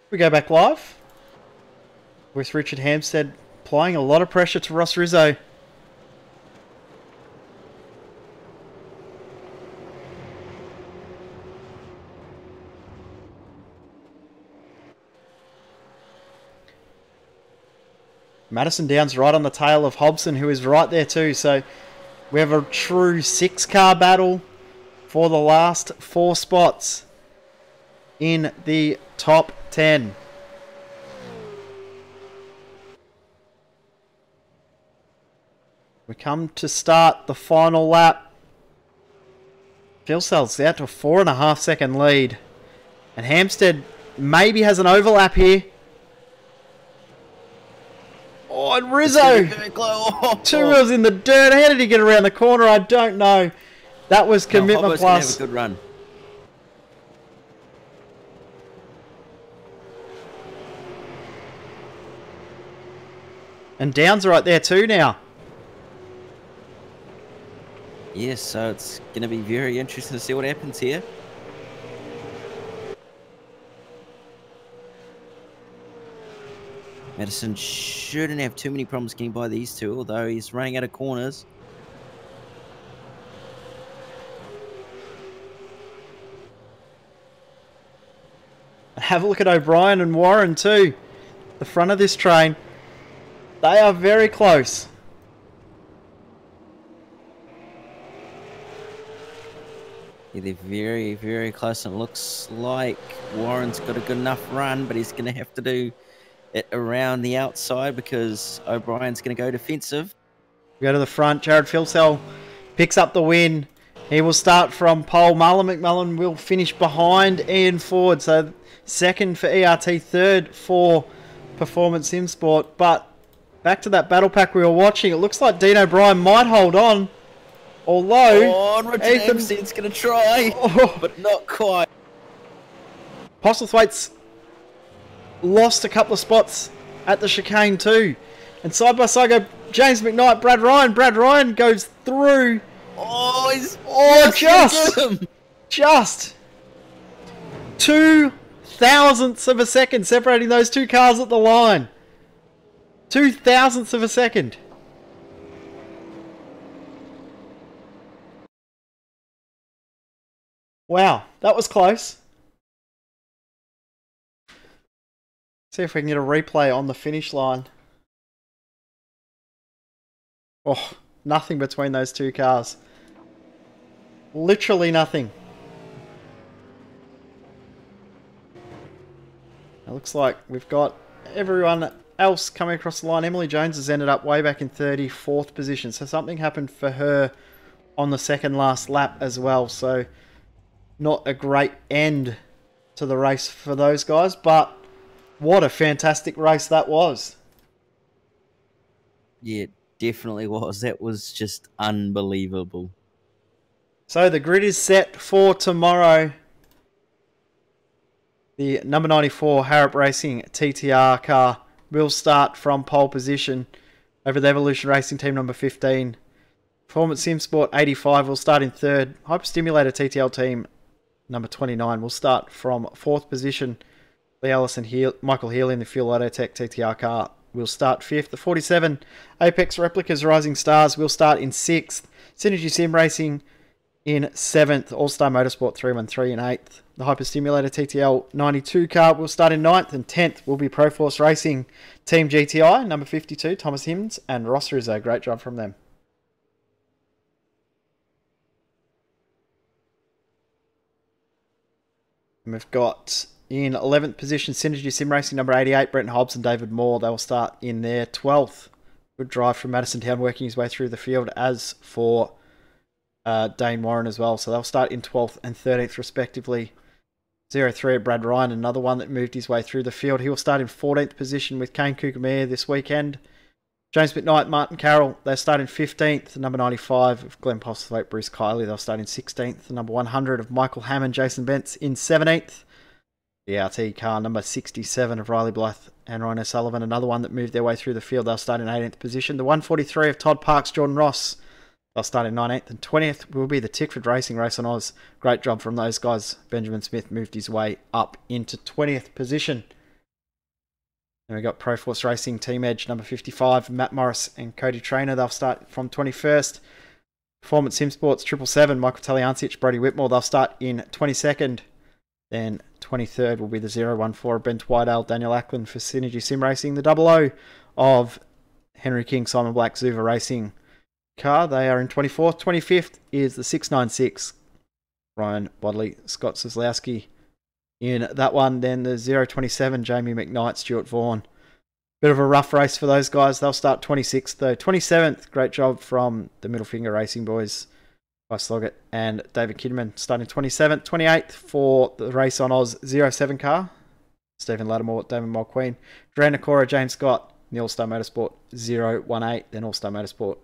We go back live with Richard Hampstead applying a lot of pressure to Ross Rizzo. Madison Downs right on the tail of Hobson, who is right there too. So we have a true 6-car battle for the last 4 spots in the top 10. We come to start the final lap. Fuel cells out to a 4.5 second lead. And Hampstead maybe has an overlap here. Oh, and Rizzo! 2 wheels in the dirt. How did he get around the corner? I don't know. That was commitment plus. Have a good run. And Downs right there too now. Yes, so it's going to be very interesting to see what happens here. Madison shouldn't have too many problems getting by these two, although he's running out of corners. Have a look at O'Brien and Warren too. The front of this train. They are very close. Yeah, they're very, very close, and it looks like Warren's got a good enough run, but he's going to have to do it around the outside because O'Brien's going to go defensive. We go to the front. Jared Filsell picks up the win. He will start from pole. Marlon McMullen will finish behind Ian Ford. So second for ERT, third for Performance Sim Sport. But back to that battle pack we were watching. It looks like Dean O'Brien might hold on. Although Richard Hampstead's going to try, but not quite. Postlethwaite's lost a couple of spots at the chicane too. And side by side go James McKnight, Brad Ryan. Brad Ryan goes through. Just 2 thousandths of a second separating those 2 cars at the line. 2 thousandths of a second. Wow, that was close. See if we can get a replay on the finish line. Oh, nothing between those 2 cars. Literally nothing. It looks like we've got everyone else coming across the line. Emily Jones has ended up way back in 34th position. So something happened for her on the second last lap as well. So not a great end to the race for those guys. But what a fantastic race that was. Yeah, it definitely was. That was just unbelievable. So the grid is set for tomorrow. The number 94 Harrop Racing TTR car will start from pole position over the Evolution Racing Team number 15. Performance Sim Sport 85 will start in third. Hyperstimulator TTL Team number 29 will start from 4th position. Lee Ellis and Michael Healy in the Fuel Autotech TTR car will start 5th. The 47 Apex Replicas Rising Stars will start in 6th. Synergy Sim Racing in 7th. All-Star Motorsport 313 in 8th. The Hyperstimulator TTL 92 car will start in 9th, and 10th will be Proforce Racing Team GTI, number 52, Thomas Hims and Ross Rizzo. Great job from them. And we've got in 11th position Synergy Sim Racing number 88, Brenton Hobbs and David Moore. They will start in their 12th. Good drive from Madison Town, working his way through the field, as for Dane Warren as well. So they'll start in 12th and 13th respectively. 03 at Brad Ryan, another one that moved his way through the field. He will start in 14th position with Kane Kukamir this weekend. James McKnight, Martin Carroll, they're starting 15th. Number 95 of Glenn Postlethwaite, Bruce Kiley, they'll start in 16th. Number 100 of Michael Hammond, Jason Bentz in 17th. The RT car, number 67 of Riley Blythe and Ryan O'Sullivan, another one that moved their way through the field. They'll start in 18th position. The 143 of Todd Parks, Jordan Ross, they'll start in 19th. And 20th will be the Tickford Racing Race on Oz. Great job from those guys. Benjamin Smith moved his way up into 20th position. Then we got Proforce Racing Team Edge, number 55, Matt Morris and Cody Trainer. They'll start from 21st. Performance Sim Sports 777, Michael Taliancic, Brody Whitmore. They'll start in 22nd. Then 23rd will be the 014 of Bent Whiteale, Daniel Ackland for Synergy Sim Racing. The 00 of Henry King, Simon Black, Zuva Racing car. They are in 24th. 25th is the 696, Ryan Bodley, Scott Kozlowski in that one. Then the 027, Jamie McKnight, Stuart Vaughan. Bit of a rough race for those guys. They'll start 26th though. 27th, great job from the Middle Finger Racing boys, Bryce Sloggett and David Kidman, starting 27th. 28th for the Race on Oz 07 car, Stephen Lattimore, Damon Mulqueen, Duran Nakora, James Scott, the All-Star Motorsport 018, then All-Star Motorsport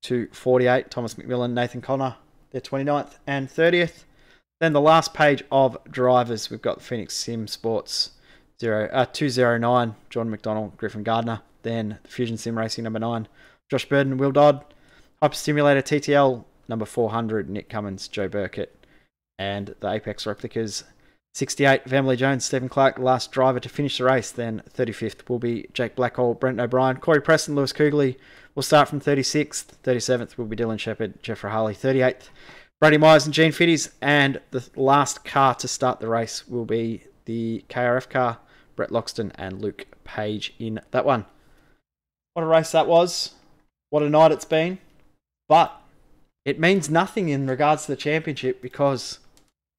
248, Thomas McMillan, Nathan Connor, they're 29th and 30th. Then the last page of drivers, we've got Phoenix Sim Sports 209, John McDonald, Griffin Gardner. Then Fusion Sim Racing number 9, Josh Burden, Will Dodd. Hyperstimulator TTL number 400, Nick Cummins, Joe Burkett. And the Apex Replicas 68, Emily Jones, Stephen Clark, last driver to finish the race. Then 35th will be Jake Blackhall, Brent O'Brien, Corey Preston, Lewis Kugley will start from 36th. 37th will be Dylan Shepherd, Jeff Rahali. 38th, Brady Myers and Gene Fitties. And the last car to start the race will be the KRF car, Brett Loxton and Luke Page in that one. What a race that was. What a night it's been. But it means nothing in regards to the championship because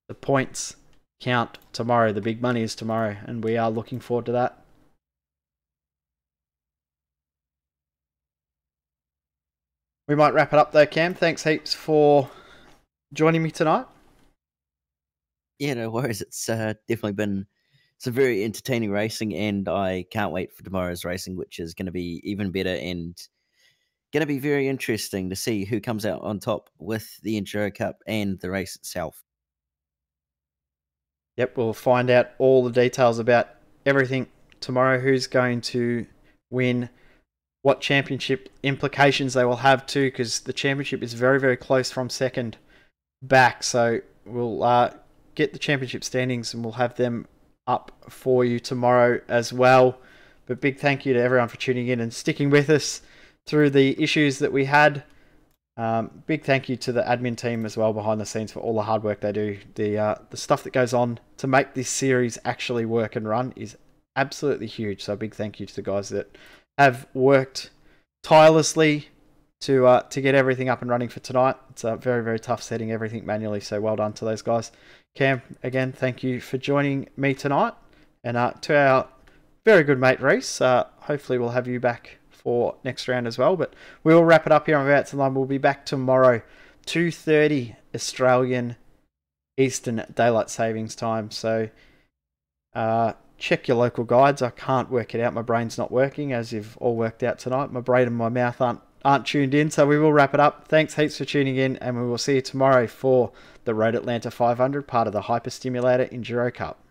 the points count tomorrow. The big money is tomorrow, and we are looking forward to that. We might wrap it up though, Cam. Thanks heaps for joining me tonight. Yeah, no worries. It's definitely been some very entertaining racing, and I can't wait for tomorrow's racing, which is going to be even better and going to be very interesting to see who comes out on top with the Enduro Cup and the race itself. Yep, we'll find out all the details about everything tomorrow, who's going to win, what championship implications they will have too, because the championship is very, very close from second back. So we'll get the championship standings and we'll have them up for you tomorrow as well. But big thank you to everyone for tuning in and sticking with us through the issues that we had. Big thank you to the admin team as well behind the scenes for all the hard work they do. The stuff that goes on to make this series actually work and run is absolutely huge. So a big thank you to the guys that have worked tirelessly to get everything up and running for tonight. It's a very, very tough setting everything manually, so well done to those guys. Cam, again, thank you for joining me tonight. And to our very good mate Reese, hopefully we'll have you back for next round as well. But we'll wrap it up here on Vouts Online. We'll be back tomorrow, 2:30 Australian Eastern Daylight Savings Time. So check your local guides. I can't work it out. My brain's not working, as you've all worked out tonight. My brain and my mouth aren't tuned in. So we will wrap it up. Thanks heaps for tuning in, and we will see you tomorrow for the Road Atlanta 500, part of the Hyperstimulator Enduro Cup.